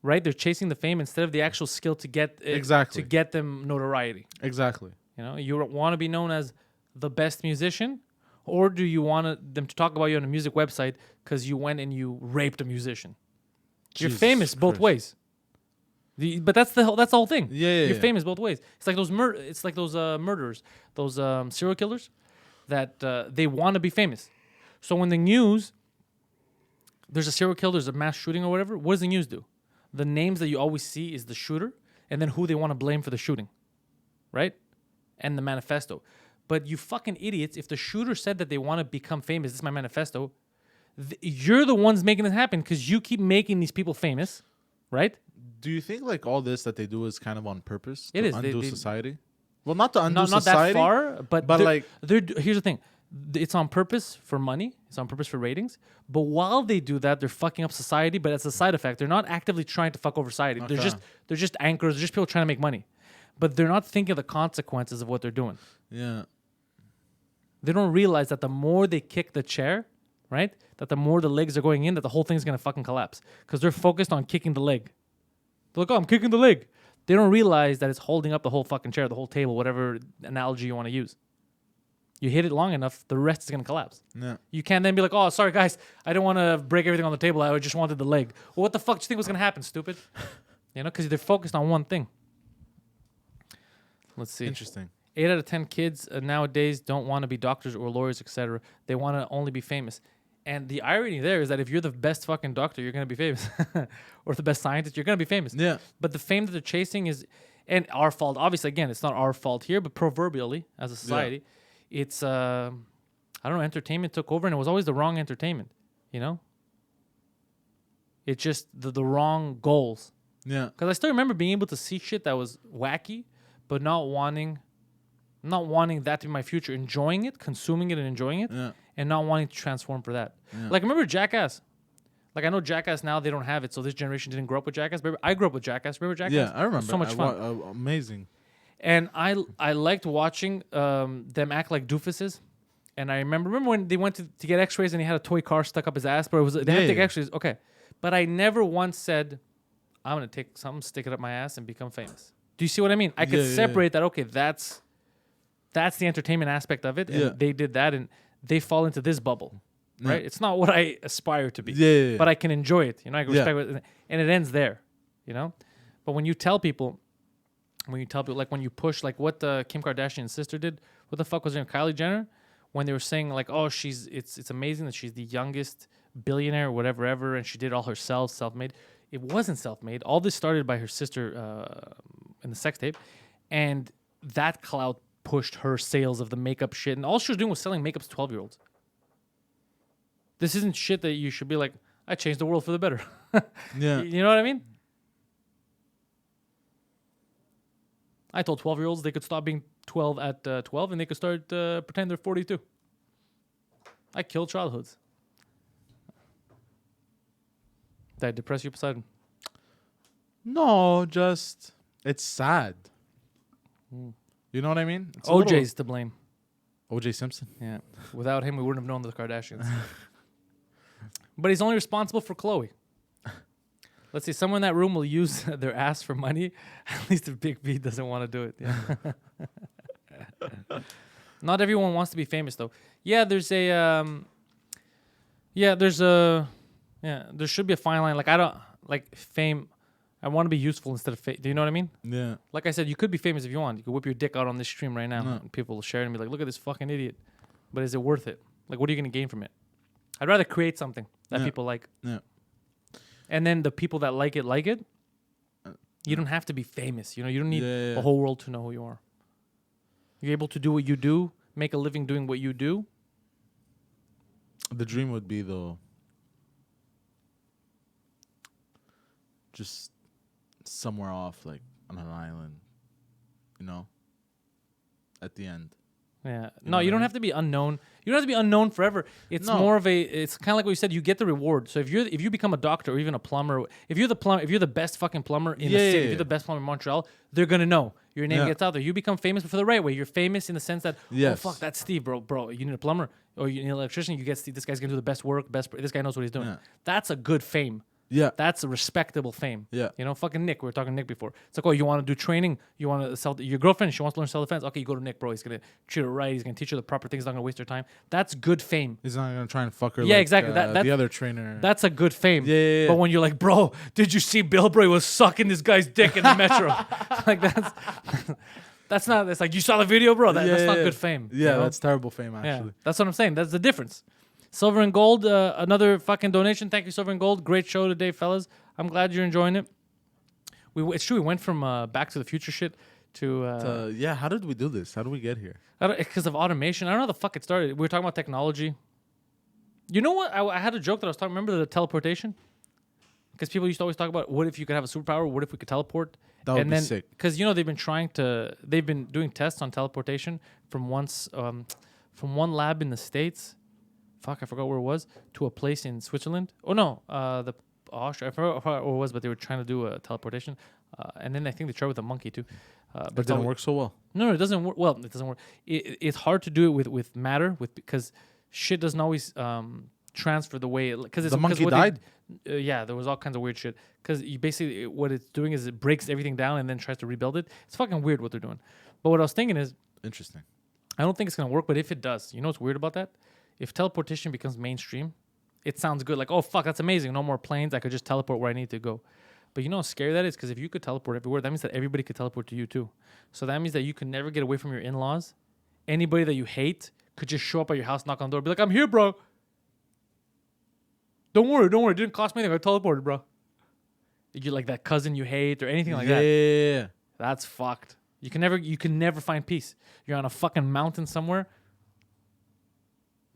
right? They're chasing the fame instead of the actual skill to get to get them notoriety. Exactly. You know, you want to be known as the best musician, or do you want them to talk about you on a music website because you went and you raped a musician? You're famous both ways. But that's the whole thing. You're famous both ways. It's like those murderers, those serial killers, that they want to be famous. So when the news, there's a serial killer, there's a mass shooting or whatever, what does the news do? The names that you always see is the shooter and then who they want to blame for the shooting, right? And the manifesto. But you fucking idiots, if the shooter said that they want to become famous, this is my manifesto, you're the ones making it happen because you keep making these people famous, right? Do you think like all this that they do is kind of on purpose to undo society? Well, not to undo not society. Not that far, but like here's the thing. It's on purpose for money. It's on purpose for ratings. But while they do that, they're fucking up society. But as a side effect, they're not actively trying to fuck over society. Okay. They're just anchors. They're just people trying to make money. But they're not thinking of the consequences of what they're doing. Yeah. They don't realize that the more they kick the chair, right, that the more the legs are going in, that the whole thing's gonna fucking collapse. Because they're focused on kicking the leg. They're like, oh, I'm kicking the leg. They don't realize that it's holding up the whole fucking chair, the whole table, whatever analogy you want to use. You hit it long enough, the rest is going to collapse. Yeah. You can't then be like, oh, sorry, guys, I don't want to break everything on the table. I just wanted the leg. Well, what the fuck do you think was going to happen, stupid? You know, because they're focused on one thing. Let's see. Interesting. 8 out of 10 kids nowadays don't want to be doctors or lawyers, etc. They want to only be famous. And the irony there is that if you're the best fucking doctor, you're going to be famous. Or the best scientist, you're going to be famous. Yeah. But the fame that they're chasing is, and our fault, obviously, again, it's not our fault here, but proverbially, as a society, it's, I don't know, entertainment took over, and it was always the wrong entertainment, you know? It's just the wrong goals. Yeah. Because I still remember being able to see shit that was wacky, but not wanting that to be my future, enjoying it, consuming it and enjoying it, and not wanting to transform for that. Yeah. Like, remember Jackass? Like, I know Jackass now, they don't have it, so this generation didn't grow up with Jackass. But I grew up with Jackass. Remember Jackass? Yeah, I remember. So much fun. Amazing. And I liked watching them act like doofuses. And I remember when they went to get x-rays and he had a toy car stuck up his ass, but they had to take x-rays. Okay. But I never once said, I'm going to take something, stick it up my ass, and become famous. Do you see what I mean? I could separate that. Okay, that's the entertainment aspect of it. And they did that, and they fall into this bubble. Right? It's not what I aspire to be. But I can enjoy it. You know, I can respect it. And it ends there. You know? But when you tell people, like when you push, like what Kim Kardashian's sister did, what the fuck was her name? Kylie Jenner? When they were saying like, oh, it's amazing that she's the youngest billionaire or whatever ever, and she did all herself, self-made. It wasn't self-made. All this started by her sister in the sex tape, and that clout pushed her sales of the makeup shit, and all she was doing was selling makeup to 12-year-olds. This isn't shit that you should be like, I changed the world for the better. Yeah. You know what I mean? I told 12-year-olds they could stop being 12 at 12 and they could start pretend they're 42. I killed childhoods. Did I depress you, Poseidon? No, just it's sad. You know what I mean? It's OJ's to blame. OJ Simpson? Yeah. Without him, we wouldn't have known the Kardashians. But he's only responsible for Khloe. Let's see, someone in that room will use their ass for money. At least if Big B doesn't want to do it. Yeah. Not everyone wants to be famous, though. Yeah, there should be a fine line. Like, I don't, like, fame. I want to be useful instead of do you know what I mean? Yeah. Like I said, you could be famous if you want. You could whip your dick out on this stream right now, No. and people will share it and be like, "Look at this fucking idiot." But is it worth it? Like, what are you gonna gain from it? I'd rather create something that people like. Yeah. And then the people that like it. You don't have to be famous. You know, you don't need the whole world to know who you are. You're able to do what you do, make a living doing what you do. The dream would be though, just somewhere off, like on an island, you know. At the end. Yeah. You No, know you what don't I have to be unknown. You don't have to be unknown forever. It's more of a. It's kind of like what you said. You get the reward. So if you become a doctor or even a plumber, if you're the best fucking plumber in the city, if you're the best plumber in Montreal, they're gonna know your name gets out there. You become famous for the right way. You're famous in the sense that oh fuck, that's Steve, bro. You need a plumber or you need an electrician. You get Steve. This guy's gonna do the best work. This guy knows what he's doing. Yeah. That's a good fame. Yeah. That's a respectable fame. Yeah. You know, fucking Nick. We were talking to Nick before. It's like, oh, you want to do training? You want to sell your girlfriend? She wants to learn self-defense. Okay, you go to Nick, bro. He's going to treat her right. He's going to teach her the proper things. He's not going to waste her time. That's good fame. He's not going to try and fuck her Yeah, like, exactly. the other trainer. That's a good fame. Yeah. But when you're like, bro, did you see Bill Bray was sucking this guy's dick in the metro? Like, that's not, it's like, you saw the video, bro? That's not good fame. Yeah, you know? that's terrible fame, actually. Yeah, that's what I'm saying. That's the difference. Silver and Gold, another fucking donation. Thank you, Silver and Gold. Great show today, fellas. I'm glad you're enjoying it. It's true. We went from Back to the Future shit to... yeah, how did we do this? How did we get here? Because of automation. I don't know how the fuck it started. We were talking about technology. You know what? I had a joke that I was talking... Remember the teleportation? Because people used to always talk about, what if you could have a superpower? What if we could teleport? That would be sick. Because, you know, they've been doing tests on teleportation from one lab in the States... Fuck, I forgot where it was, to a place in Switzerland. Oh, no, Austria. I forgot where it was, but they were trying to do a teleportation. And then I think they tried with a monkey, too. But it didn't work so well. No, it doesn't work. Well, it doesn't work. It's hard to do it with matter, because shit doesn't always transfer the way... Because the monkey died? Yeah, there was all kinds of weird shit. Because basically what it's doing is it breaks everything down and then tries to rebuild it. It's fucking weird what they're doing. But what I was thinking is... Interesting. I don't think it's going to work, but if it does, you know what's weird about that? If teleportation becomes mainstream, it sounds good. Like, oh, fuck, that's amazing. No more planes. I could just teleport where I need to go. But you know how scary that is? Because if you could teleport everywhere, that means that everybody could teleport to you too. So that means that you can never get away from your in-laws. Anybody that you hate could just show up at your house, knock on the door, be like, I'm here, bro. Don't worry. It didn't cost me anything. I teleported, bro. You like that cousin you hate or anything like that. Yeah. That's fucked. You can never find peace. You're on a fucking mountain somewhere.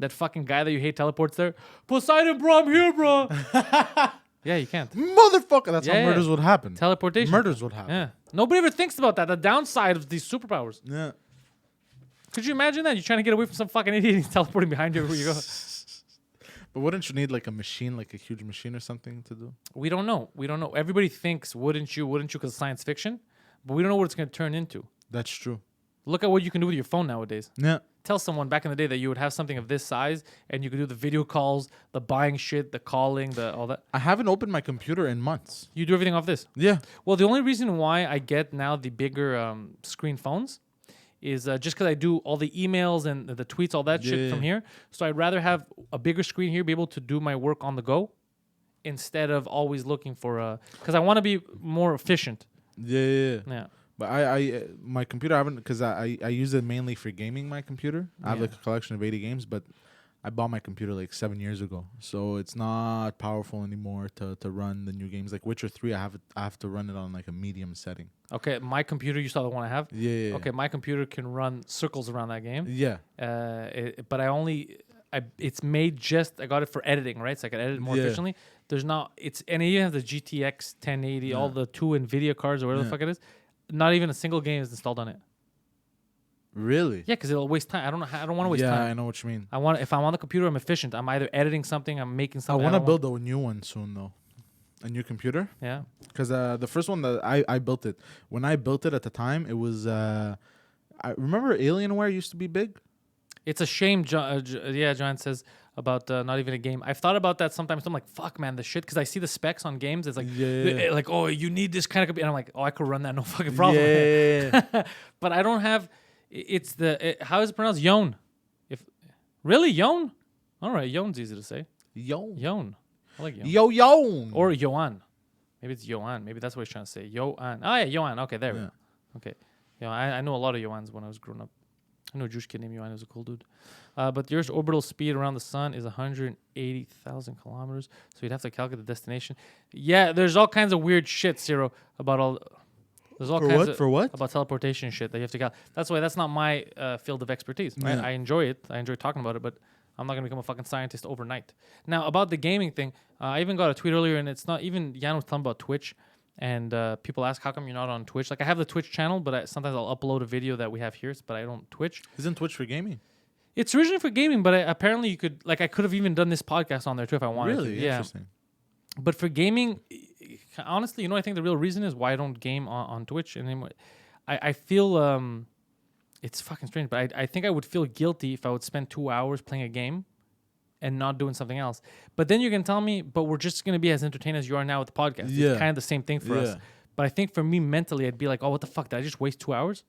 That fucking guy that you hate teleports there. Poseidon, bro, I'm here, bro. Yeah, you can't. Motherfucker, that's how murders would happen. Teleportation. Murders would happen. Yeah. Nobody ever thinks about that. The downside of these superpowers. Yeah. Could you imagine that? You're trying to get away from some fucking idiot and he's teleporting behind you everywhere you go. But wouldn't you need like a machine, like a huge machine or something to do? We don't know. Everybody thinks, wouldn't you, because science fiction. But we don't know what it's going to turn into. That's true. Look at what you can do with your phone nowadays. Yeah. Tell someone back in the day that you would have something of this size and you could do the video calls, the buying shit, the calling, all that. I haven't opened my computer in months. You do everything off this. Yeah. Well, the only reason why I get now the bigger screen phones is just because I do all the emails and the tweets, all that shit from here. So I'd rather have a bigger screen here, be able to do my work on the go instead of always looking for because I want to be more efficient. Yeah. But I my computer, I haven't, because I use it mainly for gaming. My computer, I have like a collection of 80 games, but I bought my computer like 7 years ago, so it's not powerful anymore to run the new games. Like Witcher 3, I have to run it on like a medium setting. Okay, my computer, you saw the one I have? Yeah. Okay, my computer can run circles around that game. Yeah. But it's made I got it for editing, right? So I can edit it more efficiently. And you have the GTX 1080, all the 2 NVIDIA cards or whatever the fuck it is. Not even a single game is installed on it. Really? Yeah, because it'll waste time. I don't want to waste time. Yeah, I know what you mean. If I'm on the computer, I'm efficient. I'm either editing something, I'm making something. I want to build a new one soon, though. A new computer. Yeah. Because the first one that I built it. When I built it at the time, it was... I remember Alienware used to be big? It's a shame, John says, about not even a game. I've thought about that sometimes. I'm like, fuck, man, the shit. Because I see the specs on games. It's like, like, oh, you need this kind of computer. And I'm like, oh, I could run that, no fucking problem. Yeah. But I don't have... how is it pronounced? Yon. Really? Yon? All right, Yon's easy to say. Yon. Yon. I like Yon. Yon. Or Yoan. Maybe it's Johan. Maybe that's what he's trying to say. Johan. Oh, yeah, Johan. Okay, there we go. Okay. Yeah, I know a lot of Johans when I was growing up. I know a Jewish kid named Johan. He was a cool dude. But the Earth's orbital speed around the sun is 180,000 kilometers. So you'd have to calculate the destination. Yeah, there's all kinds of weird shit, Ciro, about all... There's all kinds For what? about teleportation shit that you have to calculate. That's why that's not my field of expertise, right? Yeah. I enjoy it. I enjoy talking about it, but I'm not going to become a fucking scientist overnight. Now, about the gaming thing, I even got a tweet earlier, and it's not even... Jan was talking about Twitch. And people ask, how come you're not on Twitch? Like, I have the Twitch channel, but sometimes I'll upload a video that we have here, but I don't Twitch. Isn't Twitch for gaming? It's originally for gaming, but apparently you could, like, I could have even done this podcast on there too if I wanted to. Really? Yeah. Interesting. But for gaming, honestly, I think the real reason is why I don't game on Twitch anymore. I feel, it's fucking strange, but I think I would feel guilty if I would spend 2 hours playing a game and not doing something else. But then you can tell me, but we're just going to be as entertained as you are now with the podcast. Yeah. It's kind of the same thing for us. But I think for me mentally, I'd be like, oh, what the fuck? Did I just waste 2 hours?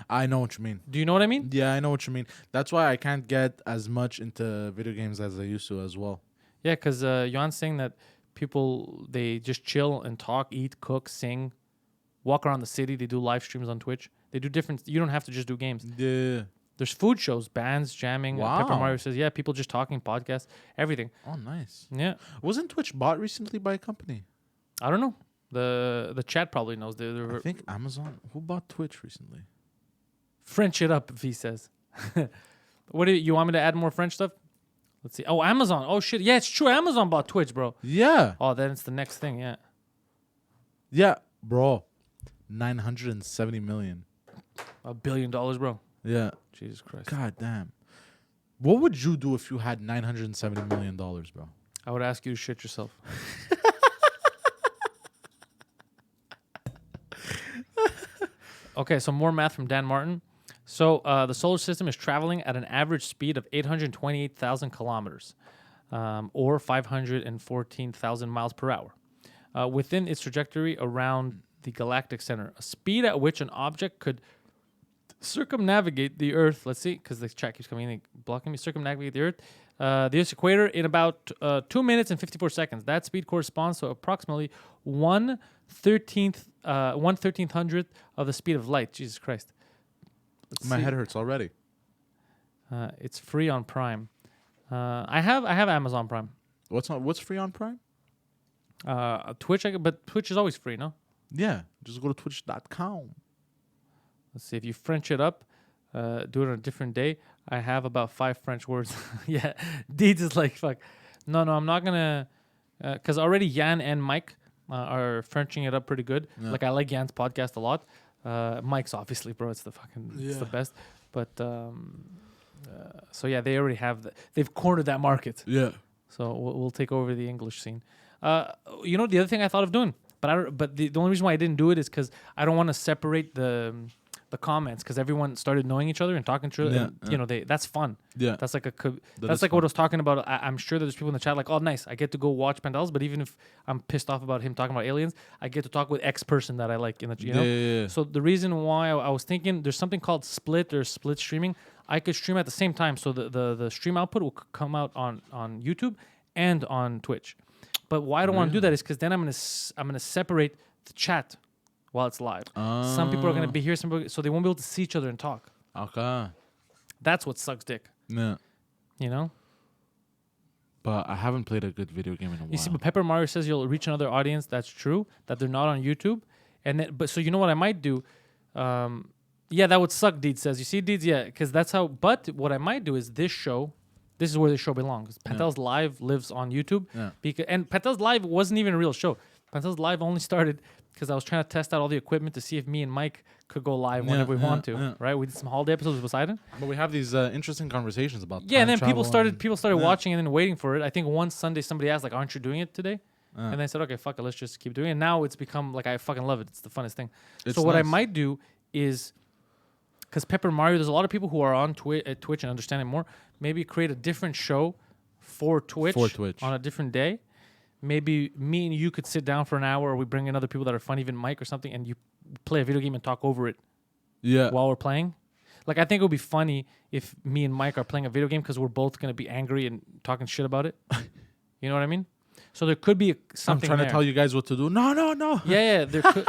I know what you mean. Do you know what I mean? Yeah, I know what you mean. That's why I can't get as much into video games as I used to as well. Yeah, because Johan's saying that people, they just chill and talk, eat, cook, sing, walk around the city. They do live streams on Twitch. They do different... You don't have to just do games. Yeah. There's food shows, bands, jamming. Wow. Pepper Mario says, yeah, people just talking, podcasts, everything. Oh, nice. Yeah. Wasn't Twitch bought recently by a company? I don't know. The chat probably knows. I think Amazon. Who bought Twitch recently? French it up, V says. What do you want me to add more French stuff? Let's see. Oh, Amazon. Oh, shit. Yeah, it's true. Amazon bought Twitch, bro. Yeah. Oh, then it's the next thing, yeah. Yeah, bro. 970 million. $1 billion, bro. Yeah. Jesus Christ. God damn. What would you do if you had $970 million, bro? I would ask you to shit yourself. Okay, so more math from Dan Martin. So the solar system is traveling at an average speed of 828,000 kilometers, or 514,000 miles per hour, within its trajectory around the galactic center, a speed at which an object could circumnavigate the Earth. Let's see, because the chat keeps coming in, blocking me. Circumnavigate the Earth, the Earth's equator in about 2 minutes and 54 seconds. That speed corresponds to approximately 1/1300th of the speed of light. Jesus Christ. My head hurts already. It's free on Prime. I have Amazon Prime. What's free on Prime? Twitch, but Twitch is always free, no? Yeah, just go to twitch.com. Let's see, if you French it up, do it on a different day. I have about 5 French words. Yeah, Deeds is like, fuck. No, I'm not going to, because already Jan and Mike are Frenching it up pretty good. Yeah. Like, I like Jan's podcast a lot. Mike's obviously, bro, it's the best. But, so yeah, they already have, they've cornered that market. Yeah. So we'll take over the English scene. The other thing I thought of doing, but the only reason why I didn't do it is because I don't want to separate the comments, because everyone started knowing each other and talking to each other. And, that's fun. Yeah. That's like what I was talking about. I'm sure that there's people in the chat like, oh, nice, I get to go watch Pantelis, but even if I'm pissed off about him talking about aliens, I get to talk with X person that I like in the Yeah. So the reason why I was thinking there's something called split streaming. I could stream at the same time, so the stream output will come out on YouTube and on Twitch. But why I don't want to do that is because then I'm gonna separate the chat while it's live. Some people are gonna be here, so they won't be able to see each other and talk. Okay. That's what sucks dick. Yeah. You know? But I haven't played a good video game in a while. You see, but Pepper Mario says you'll reach another audience. That's true. That they're not on YouTube. And then, so you know what I might do? Yeah, that would suck, Deeds says. You see, Deeds? Yeah, because that's how. But what I might do is this show. This is where the show belongs. Pantelis Live lives on YouTube. Yeah. And Pantelis Live wasn't even a real show. Pantelis Live only started because I was trying to test out all the equipment to see if me and Mike could go live whenever we want to. Yeah. Right? We did some holiday episodes with Poseidon. But we have these interesting conversations about Yeah, and then time people started travel watching and then waiting for it. I think one Sunday somebody asked, like, aren't you doing it today? And I said, okay, fuck it, let's just keep doing it. And now it's become, like, I fucking love it. It's the funnest thing. So what I might do is, because Pepper Mario, there's a lot of people who are on Twitch and understand it more, maybe create a different show for Twitch on a different day. Maybe me and you could sit down for an hour, or we bring in other people that are fun, even Mike or something, and you play a video game and talk over it while we're playing. Like, I think it would be funny if me and Mike are playing a video game because we're both going to be angry and talking shit about it. You know what I mean? So there could be I'm something. trying there. to tell you guys what to do. No. Yeah, there could.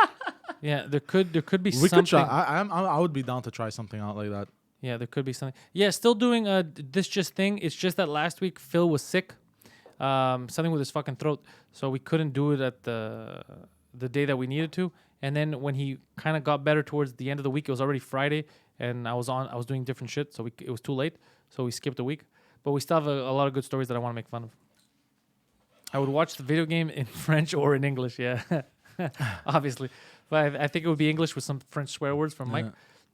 Yeah, there could be We something. could try. I would be down to try something out like that. Yeah, there could be something. Yeah, still doing this just thing. It's just that last week Phil was sick, something with his fucking throat, so we couldn't do it at the day that we needed to. And then when he kind of got better towards the end of the week, it was already Friday, and I was doing different shit, so it was too late. So we skipped a week, but we still have a lot of good stories that I want to make fun of. I would watch the video game in French or in English, yeah, obviously. But I think it would be English with some French swear words from Mike.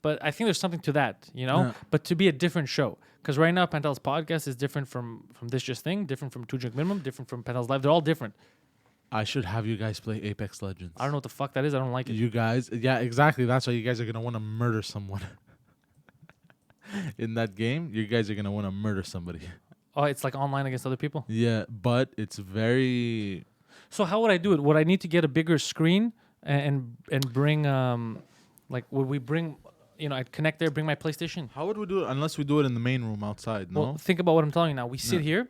But I think there's something to that, you know? Yeah. But to be a different show. Because right now, Pantelis Podcast is different from This Just Thing, different from 2 Drink Minimum, different from Pantelis Live. They're all different. I should have you guys play Apex Legends. I don't know what the fuck that is. I don't like it. You guys, yeah, exactly. That's why you guys are gonna want to murder someone. In that game, you guys are gonna want to murder somebody. Oh, it's like online against other people? Yeah, but it's very. So how would I do it? Would I need to get a bigger screen and bring, would we bring, I'd connect there, bring my PlayStation? How would we do it unless we do it in the main room outside? No, Well, think about what I'm telling you now. We sit here.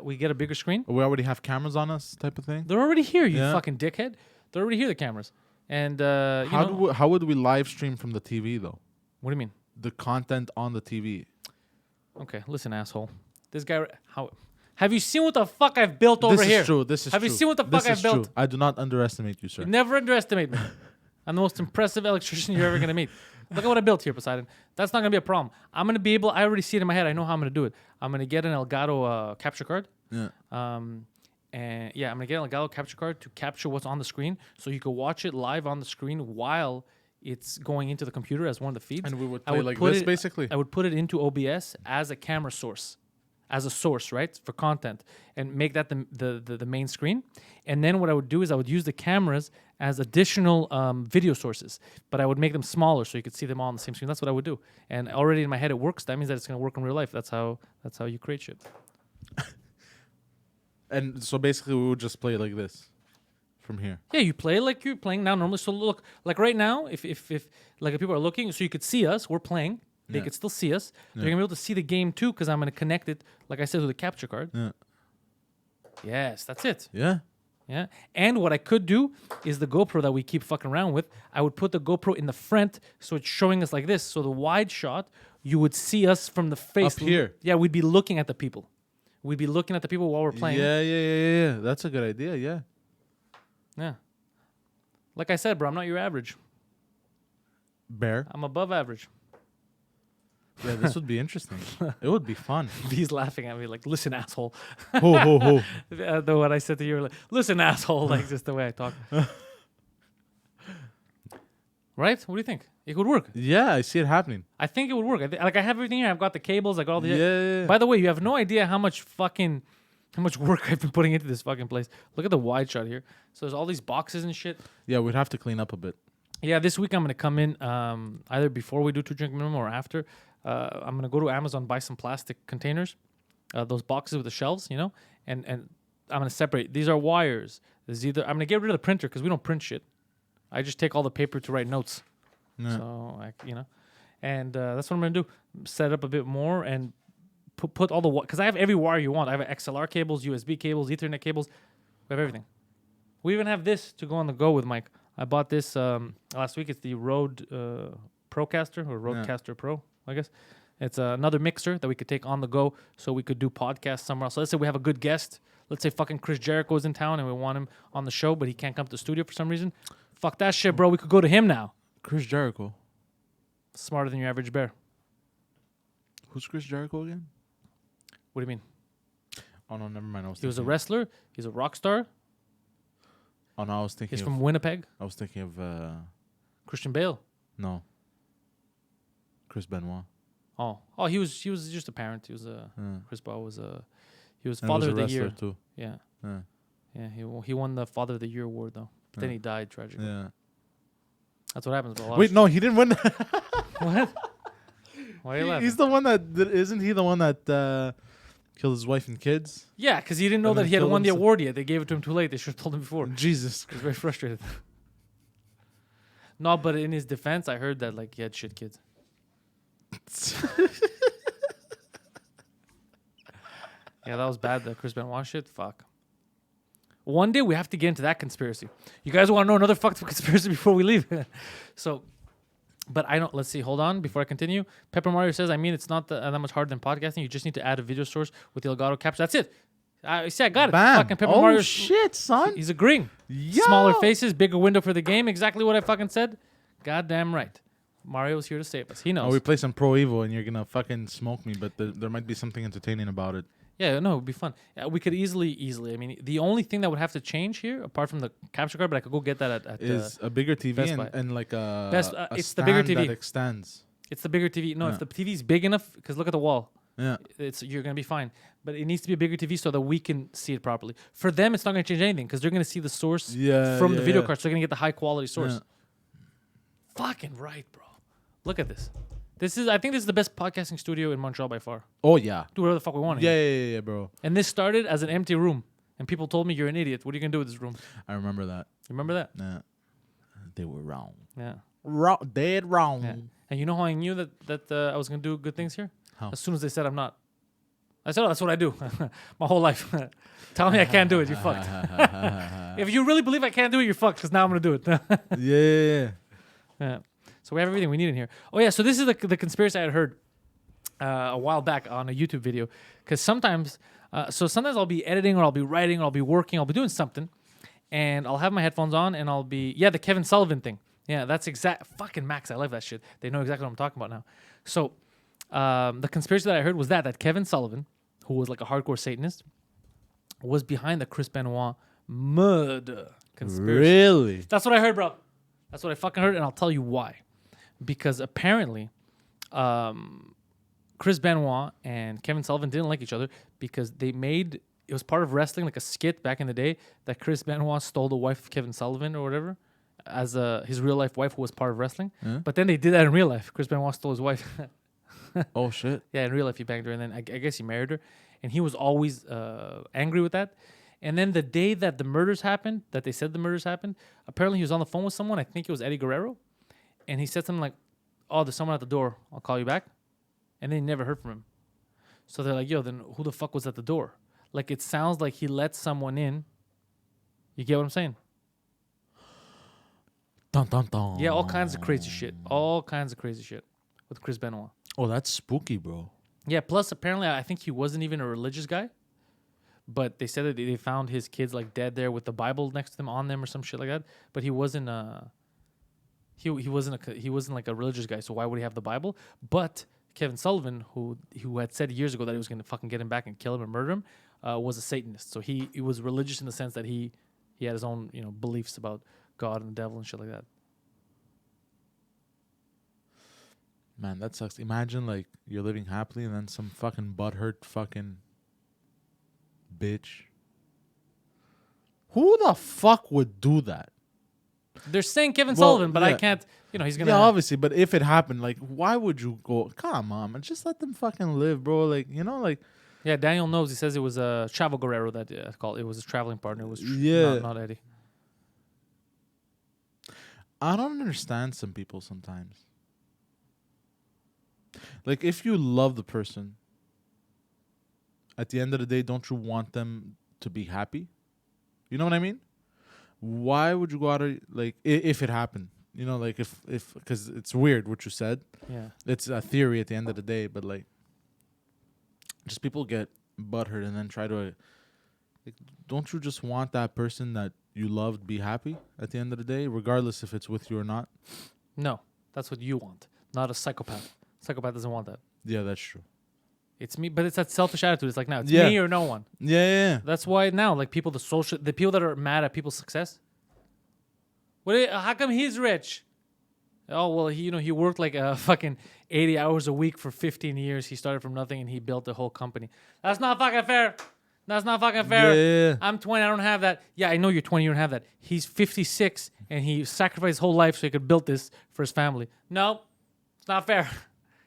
We get a bigger screen. we already have cameras on us, type of thing. They're already here, you Yeah. fucking dickhead. They're already here, the cameras. And, How would we live stream from the TV though? what do you mean? The content on the TV. Okay, listen, asshole. This guy, have you seen what the fuck I've built over here? This is true. This is Have true. you seen what the This fuck is I've built? true. I do not underestimate you, sir. You never underestimate me. I'm the most impressive electrician you're ever gonna meet. Look at what I built here, Poseidon. That's not gonna be a problem. I'm gonna be able. I already see it in my head. I know how I'm gonna do it. I'm gonna get an Elgato capture card. Yeah. I'm gonna get an Elgato capture card to capture what's on the screen, so you can watch it live on the screen while it's going into the computer as one of the feeds. And we would I play would like put this, it- basically. I would put it into OBS as a camera source, as a source, right, for content, and make that the main screen. And then what I would do is I would use the cameras as additional video sources, but I would make them smaller so you could see them all on the same screen. That's what I would do. And already in my head it works. That means that it's gonna work in real life. That's how you create shit. And so basically, we would just play like this from here. Yeah, you play like you're playing now normally. So look, like right now, if people are looking, so you could see us, we're playing. They Yeah. could still see us. They're Yeah. gonna be able to see the game too, because I'm gonna connect it, like I said, to the capture card. Yeah. Yes, that's it. Yeah. Yeah. And what I could do is the GoPro that we keep fucking around with, I would put the GoPro in the front so it's showing us like this. So the wide shot, you would see us from the face. Up here. Yeah, we'd be looking at the people. We'd be looking at the people while we're playing. Yeah. That's a good idea. Yeah. Yeah. Like I said, bro, I'm not your average. Bear. I'm above average. Yeah, this would be interesting. It would be fun. He's laughing at me like, listen, asshole. Ho ho ho. What I said to you, like, listen, asshole, like just the way I talk. Right? What do you think? It could work. Yeah, I see it happening. I think it would work. I have everything here. I've got the cables. I got all the. Yeah. By the way, you have no idea how much work I've been putting into this fucking place. Look at the wide shot here. So there's all these boxes and shit. Yeah, we'd have to clean up a bit. Yeah, this week I'm gonna come in either before we do 2 Drink Minimum or after. I'm gonna go to Amazon, buy some plastic containers, those boxes with the shelves, and I'm gonna separate. These are wires. I'm gonna get rid of the printer because we don't print shit. I just take all the paper to write notes. Yeah. So and that's what I'm gonna do. Set up a bit more and put all the because I have every wire you want. I have XLR cables, USB cables, Ethernet cables. We have everything. We even have this to go on the go with Mike. I bought this last week. It's the Rode Procaster or Rodecaster Pro, I guess. It's another mixer that we could take on the go so we could do podcasts somewhere else. So let's say we have a good guest. Let's say fucking Chris Jericho is in town and we want him on the show, but he can't come to the studio for some reason. Fuck that shit, bro. We could go to him now. Chris Jericho. Smarter than your average bear. Who's Chris Jericho again? What do you mean? Oh no, never mind. He was a wrestler. He's a rock star. Oh no, I was thinking. He's from Winnipeg. I was thinking of. Christian Bale. No. Chris Benoit. Oh, he was just a parent. He was Chris Benoit was he was And Father was of a the wrestler Year. too. Yeah, Yeah. yeah. He won the Father of the Year award though. But then Yeah. he died tragically. Yeah. That's what happens. With a lot Wait, of no, he didn't win. what? Why are you laughing? He's the one that isn't he the one that killed his wife and kids? Yeah, because he didn't know And that then he had killed won the himself. award yet. They gave it to him too late. They should have told him before. Jesus. He was very frustrated. No, but in his defense, I heard that like he had shit kids. Yeah, that was bad. The Chris Benoit shit. Fuck. One day we have to get into that conspiracy. You guys want to know another fucked up conspiracy before we leave? So, but I don't. Let's see. Hold on before I continue. Pepper Mario says, I mean, it's not that much harder than podcasting. You just need to add a video source with the Elgato capture. That's it. See, I got it. Bam. Fucking Pepper Oh Mario. shit, son. He's agreeing. Yo. Smaller faces, bigger window for the game. Exactly what I fucking said. Goddamn right. Mario's here to save us. He knows. Oh, we play some Pro Evo and you're gonna fucking smoke me, but there might be something entertaining about it. Yeah, no, it'd be fun. We could easily. I mean, the only thing that would have to change here, apart from the capture card, but I could go get that at Is a bigger TV Best Buy. and like a it's the bigger stand TV. that extends. It's the bigger TV. No, Yeah. if the TV's big enough, because look at the wall. Yeah. You're gonna be fine. But it needs to be a bigger TV so that we can see it properly. For them, it's not gonna change anything because they're gonna see the source from the video card, so they're gonna get the high quality source. Yeah. Fucking right, bro. Look at this. I think this is the best podcasting studio in Montreal by far. Oh yeah. Do whatever the fuck we want. Yeah, bro. And this started as an empty room, and people told me you're an idiot. What are you gonna do with this room? I remember that. Remember that? Yeah. They were wrong. Yeah. Dead wrong. Yeah. And you know how I knew that I was gonna do good things here? How? As soon as they said I'm not. I said, oh, that's what I do. My whole life. Tell me I can't do it, you're fucked. If you really believe I can't do it, you're fucked, because now I'm gonna do it. Yeah. Yeah. So we have everything we need in here. Oh yeah, so this is the conspiracy I had heard a while back on a YouTube video. Because sometimes I'll be editing or I'll be writing or I'll be working, I'll be doing something, and I'll have my headphones on and I'll be the Kevin Sullivan thing. Yeah, that's fucking Max. I love that shit. They know exactly what I'm talking about now. So the conspiracy that I heard was that Kevin Sullivan, who was like a hardcore Satanist, was behind the Chris Benoit murder conspiracy. Really? That's what I heard, bro. That's what I fucking heard, and I'll tell you why. Because apparently, Chris Benoit and Kevin Sullivan didn't like each other because it was part of wrestling, like a skit back in the day, that Chris Benoit stole the wife of Kevin Sullivan or whatever as his real life wife who was part of wrestling. Yeah. But then they did that in real life. Chris Benoit stole his wife. Oh shit. Yeah, in real life he banged her, and then I guess he married her, and he was always angry with that. And then the day that the murders happened, that they said the murders happened, apparently he was on the phone with someone. I think it was Eddie Guerrero, and he said something like, "Oh, there's someone at the door. I'll call you back." And they never heard from him. So they're like, "Yo, then who the fuck was at the door?" Like it sounds like he let someone in. You get what I'm saying? Dun, dun, dun. Yeah, all kinds of crazy shit. All kinds of crazy shit with Chris Benoit. Oh, that's spooky, bro. Yeah, plus apparently I think he wasn't even a religious guy. But they said that they found his kids like dead there with the Bible next to them on them or some shit like that. But he wasn't he wasn't like a religious guy, so why would he have the Bible? But Kevin Sullivan, who had said years ago that he was gonna fucking get him back and kill him and murder him, was a Satanist. So he was religious in the sense that he had his own, beliefs about God and the devil and shit like that. Man, that sucks. Imagine like you're living happily and then some fucking butthurt fucking bitch. Who the fuck would do that? They're saying Kevin Well, Sullivan, but I yeah. can't. He's gonna. Yeah, obviously, but if it happened, like, why would you go? Come on, man, just let them fucking live, bro. Like, like. Yeah, Daniel knows. He says it was Travel Guerrero that called. It was his traveling partner. It was not Eddie. I don't understand some people sometimes. Like, if you love the person, at the end of the day, don't you want them to be happy? You know what I mean? Why would you go out of, like, if it happened? Like, if because it's weird what you said. Yeah. It's a theory at the end of the day, but, like, just people get butthurt and then try to, like, don't you just want that person that you loved be happy at the end of the day, regardless if it's with you or not? No, that's what you want, not a psychopath. Psychopath doesn't want that. Yeah, that's true. It's me, but it's that selfish attitude. It's like, now it's Yeah. me or no one. Yeah. That's why now, like, the people that are mad at people's success. How come he's rich? Oh, well, he worked like a fucking 80 hours a week for 15 years. He started from nothing and he built a whole company. That's not fucking fair. That's not fucking fair. Yeah. I'm 20. I don't have that. Yeah, I know you're 20. You don't have that. He's 56 and he sacrificed his whole life so he could build this for his family. No, it's not fair.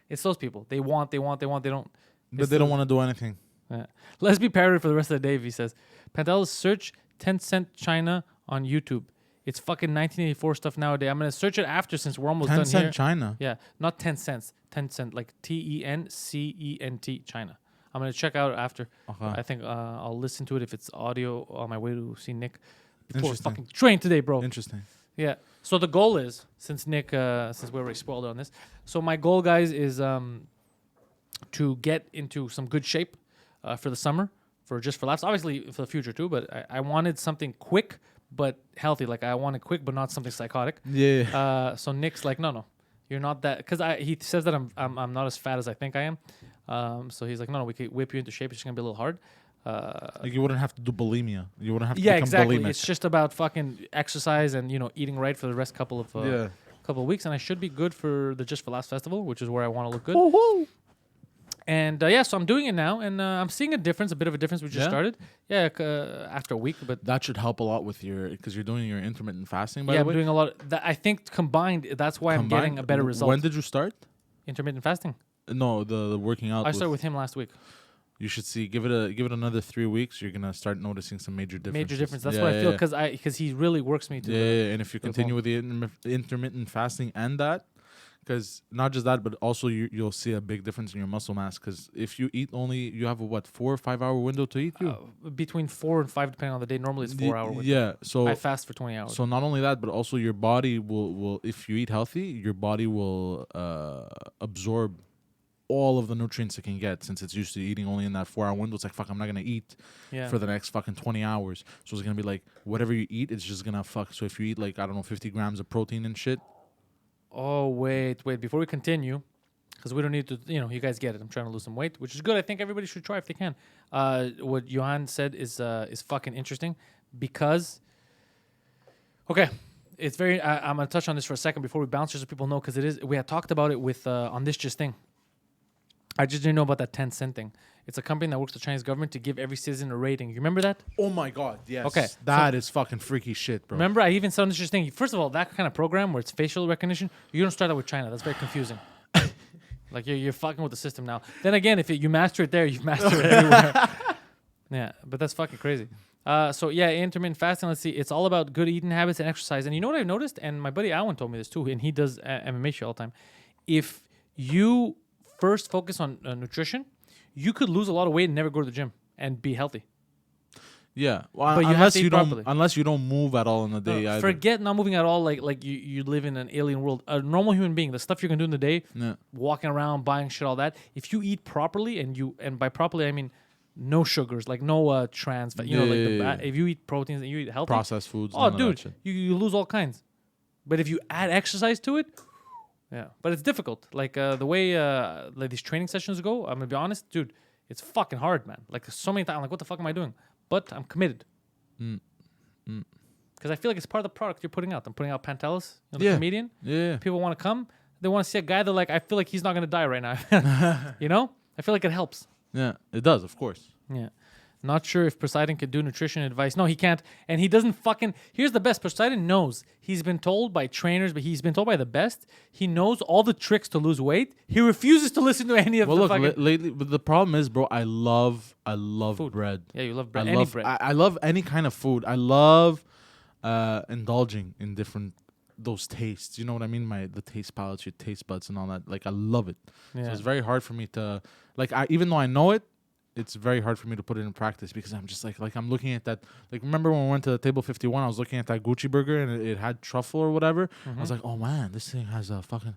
It's those people. They want. They don't. But they don't want to do anything. Yeah. Let's be paranoid for the rest of the day, if he says. Pantelis, search 10-cent China on YouTube. It's fucking 1984 stuff nowadays. I'm going to search it after since we're almost 10 done here. cent China. Yeah, not 10 cents. 10 cent, like TENCENT China. I'm gonna check out after. Okay. I think I'll listen to it if it's audio on my way to see Nick. Before Interesting. fucking train today, bro. Interesting. Yeah. So the goal is, since Nick, since we already spoiled on this, so my goal, guys, is to get into some good shape for the summer, for laughs. Obviously for the future too, but I wanted something quick but healthy. Like I wanted quick but not something psychotic. Yeah. So Nick's like, no, you're not that, because he says that I'm not as fat as I think I am. So he's like, no, we could whip you into shape. It's just gonna be a little hard. Like you wouldn't have to do bulimia. You wouldn't have to Yeah, become exactly. bulimic. It's just about fucking exercise and eating right for the rest couple of weeks, and I should be good for the Just for Laughs festival, which is where I want to look good. Woo-hoo. And so I'm doing it now, and I'm seeing a bit of a difference. We just started, after a week, but That should help a lot with because you're doing your intermittent fasting. By yeah, the I'm way, doing a lot. I think combined, that's why I'm getting a better result. When did you start? Intermittent fasting. No, the working out. I started with him last week. You should see. Give it another 3 weeks. You're gonna start noticing some major differences. Major difference. That's what I feel, because he really works me to. Yeah, and if you continue with the intermittent fasting and that, because not just that, but also you'll see a big difference in your muscle mass. Because if you eat you have a 4 or 5 hour window to eat. Between 4 and 5, depending on the day. Normally it's 4 hours. Yeah, so I fast for 20 hours. So not only that, but also your body will if you eat healthy, your body will absorb all of the nutrients it can get, since it's used to eating only in that 4 hour window. It's like, fuck, I'm not gonna eat for the next fucking 20 hours. So it's gonna be like whatever you eat, it's just gonna fuck. So if you eat 50 grams of protein and shit. Oh wait, before we continue, because we don't need to, you guys get it. I'm trying to lose some weight, which is good. I think everybody should try if they can. What Johan said is fucking interesting, because it's very. I'm gonna touch on this for a second before we bounce, just so people know, because we had talked about it with on this just thing. I just didn't know about that 10-cent thing. It's a company that works with the Chinese government to give every citizen a rating. You remember that? Oh my god, yes. Okay, that is fucking freaky shit, bro. Remember, I even said on this just thing. First of all, that kind of program where it's facial recognition, you don't start that with China. That's very confusing. Like you're fucking with the system now. Then again, if you master it there, you've mastered it everywhere. Yeah, but that's fucking crazy. Intermittent fasting. Let's see. It's all about good eating habits and exercise. And you know what I've noticed? And my buddy Alan told me this too. And he does MMA shit all the time. If you first focus on nutrition, you could lose a lot of weight and never go to the gym and be healthy. Yeah, well, but unless you don't move at all in the day. Either. Forget not moving at all. Like you live in an alien world. A normal human being, the stuff you're gonna do in the day, walking around, buying shit, all that. If you eat properly, and by properly I mean no sugars, like no trans fat. If you eat proteins and you eat healthy, processed foods. Oh, dude, you lose all kinds. But if you add exercise to it. Yeah, but it's difficult. Like the way these training sessions go, I'm gonna be honest, dude, it's fucking hard, man. Like so many times, I'm like, what the fuck am I doing? But I'm committed. Because I feel like it's part of the product you're putting out. I'm putting out Pantelis, the comedian. Yeah. People want to come. They want to see a guy that I feel like he's not gonna die right now. I feel like it helps. Yeah, it does, of course. Yeah. Not sure if Poseidon could do nutrition advice. No, he can't. And he doesn't fucking... Here's the best. Poseidon knows. He's been told by trainers, but he's been told by the best. He knows all the tricks to lose weight. He refuses to listen to any of the fucking... lately, but the problem is, bro, I love food. bread. Yeah, you love bread. Bread. I love any kind of food. I love indulging in different... those tastes. You know what I mean? The taste palates, your taste buds and all that. Like, I love it. Yeah. So it's very hard for me to... even though I know it, it's very hard for me to put it in practice, because I'm just like I'm looking at that. Like, remember when we went to the table 51, I was looking at that Gucci burger and it had truffle or whatever. Mm-hmm. I was like, oh man, this thing has a fucking...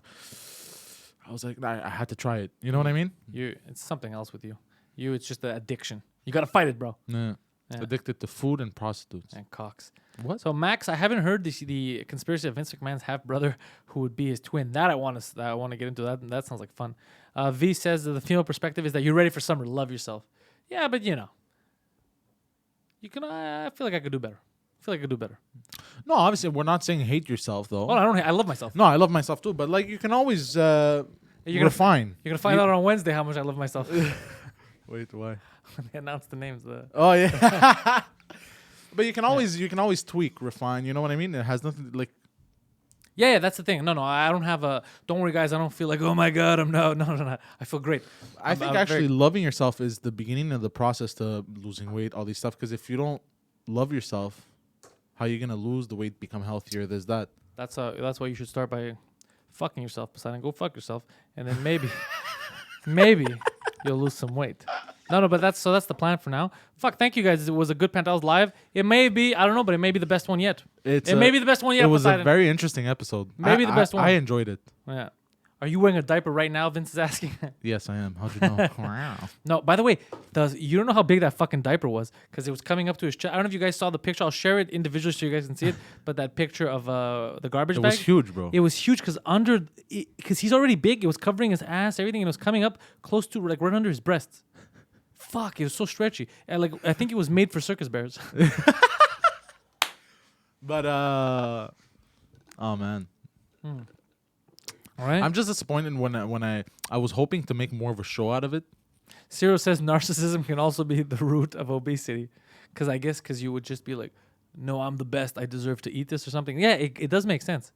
I was like, I had to try it. You know what I mean? It's something else with you. It's just the addiction. You got to fight it, bro. Yeah. Addicted to food and prostitutes. And cocks. What? So Max, I haven't heard the conspiracy of Vince McMahon's half brother who would be his twin. That I want to get into that. That sounds like fun. V says that the female perspective is that you're ready for summer. Love yourself. Yeah, but you can. I feel like I could do better. No, obviously we're not saying hate yourself though. Well, I love myself. No, I love myself too. But you can always refine. You're gonna find out on Wednesday how much I love myself. Wait, why? When they announce the names. Oh yeah. But you can always tweak, refine. You know what I mean? It has nothing like. Yeah, that's the thing. No, I don't have a... Don't worry, guys. I don't feel like, oh, my God, I'm no. I feel great. I think actually loving yourself is the beginning of the process to losing weight, all these stuff. Because if you don't love yourself, how are you going to lose the weight, become healthier? There's that. That's why you should start by fucking yourself, Poseidon. Go fuck yourself. And then maybe you'll lose some weight. No, but that's the plan for now. Fuck, thank you guys. It was a good Pantelis live. It may be, I don't know, but it may be the best one yet. It may be the best one yet. It was Poseidon. a very interesting episode. Maybe the best one. I enjoyed it. Yeah. Are you wearing a diaper right now? Vince is asking. Yes, I am. How'd you know? Wow. No, by the way, you don't know how big that fucking diaper was because it was coming up to his chest. I don't know if you guys saw the picture. I'll share it individually so you guys can see it. But that picture of the garbage bag. It was huge, bro. It was huge because he's already big. It was covering his ass, everything, and it was coming up close to like right under his breasts. Fuck, it was so stretchy. And like I think it was made for circus bears. But oh man. All right. I'm just disappointed when I was hoping to make more of a show out of it. Ciro says narcissism can also be the root of obesity. Because you would just be like, no, I'm the best. I deserve to eat this or something. Yeah, it does make sense.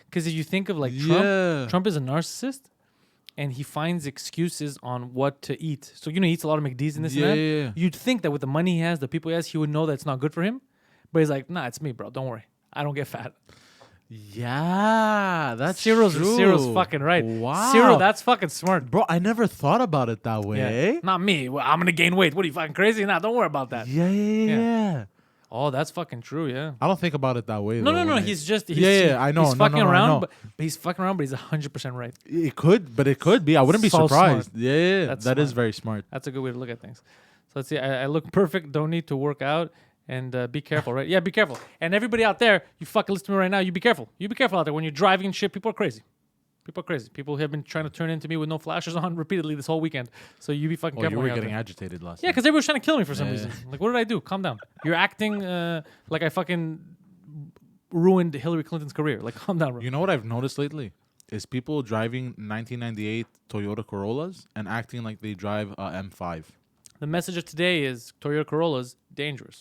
Because if you think of like Trump is a narcissist and he finds excuses on what to eat. So, he eats a lot of McD's and this and that. Yeah. You'd think that with the money he has, the people he has, he would know that it's not good for him. But he's like, nah, it's me, bro. Don't worry. I don't get fat. Yeah, that's true. Ciro's fucking right. Wow. Ciro, that's fucking smart. Bro, I never thought about it that way. Yeah. Not me. Well, I'm going to gain weight. What are you, fucking crazy? Nah, don't worry about that. Yeah. Oh, that's fucking true, yeah. I don't think about it that way. No. I know. He's He's fucking around, but he's fucking around, but he's 100% right. it could be. I wouldn't be So surprised. smart. Yeah, That's that is smart. very smart. That's a good way to look at things. So let's see. I look perfect. Don't need to work out. And be careful, right? Yeah, be careful. And everybody out there, you fucking listen to me right now. You be careful. You be careful out there when you're driving and shit. People are crazy. People have been trying to turn into me with no flashers on repeatedly this whole weekend. So you be fucking careful. You were out getting there. agitated last Yeah, night. because everyone's trying to kill me for some reason. Like, what did I do? Calm down. You're acting like I fucking ruined Hillary Clinton's career. Like, calm down, bro. You know what I've noticed lately? Is people driving 1998 Toyota Corollas and acting like they drive a M5. The message of today is Toyota Corolla's dangerous.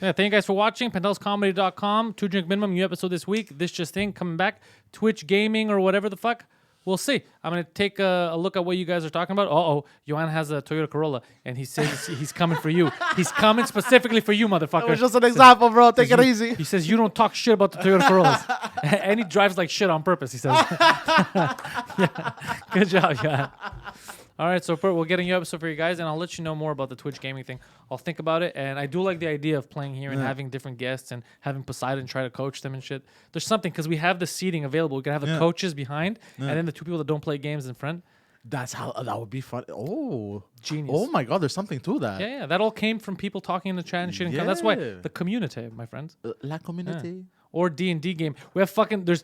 Yeah, thank you guys for watching. PantelisComedy.com. 2 drink minimum. New episode this week. This just thing coming back. Twitch gaming or whatever the fuck. We'll see. I'm going to take a look at what you guys are talking about. Johan has a Toyota Corolla, and he says he's coming for you. He's coming specifically for you, motherfucker. That was just an example, bro. Take it easy. He says you don't talk shit about the Toyota Corollas. And he drives like shit on purpose, he says. Yeah. Good job, Johan. All right, so we'll get a new episode for you guys, and I'll let you know more about the Twitch gaming thing. I'll think about it, and I do like the idea of playing here and having different guests and having Poseidon try to coach them and shit. There's something, because we have the seating available. We can have the coaches behind, and then the 2 people that don't play games in front. That would be fun. Oh, genius. Oh my God, there's something to that. Yeah. That all came from people talking in the chat and shit. And that's why the community, my friends. La community. Yeah. Or D&D game. We have fucking... There's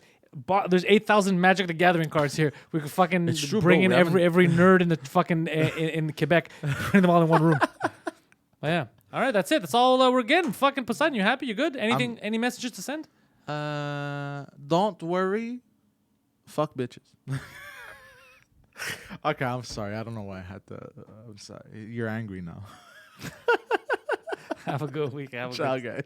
8,000 Magic the Gathering cards here. We could fucking bring in every nerd in the fucking in Quebec, bring them all in one room. Yeah. All right, that's it. That's all we're getting. Fucking Poseidon, you happy? You good? Anything? Any messages to send? Don't worry. Fuck bitches. Okay, I'm sorry. I don't know why I had to. I'm sorry. You're angry now. Have a good week. Ciao, guys.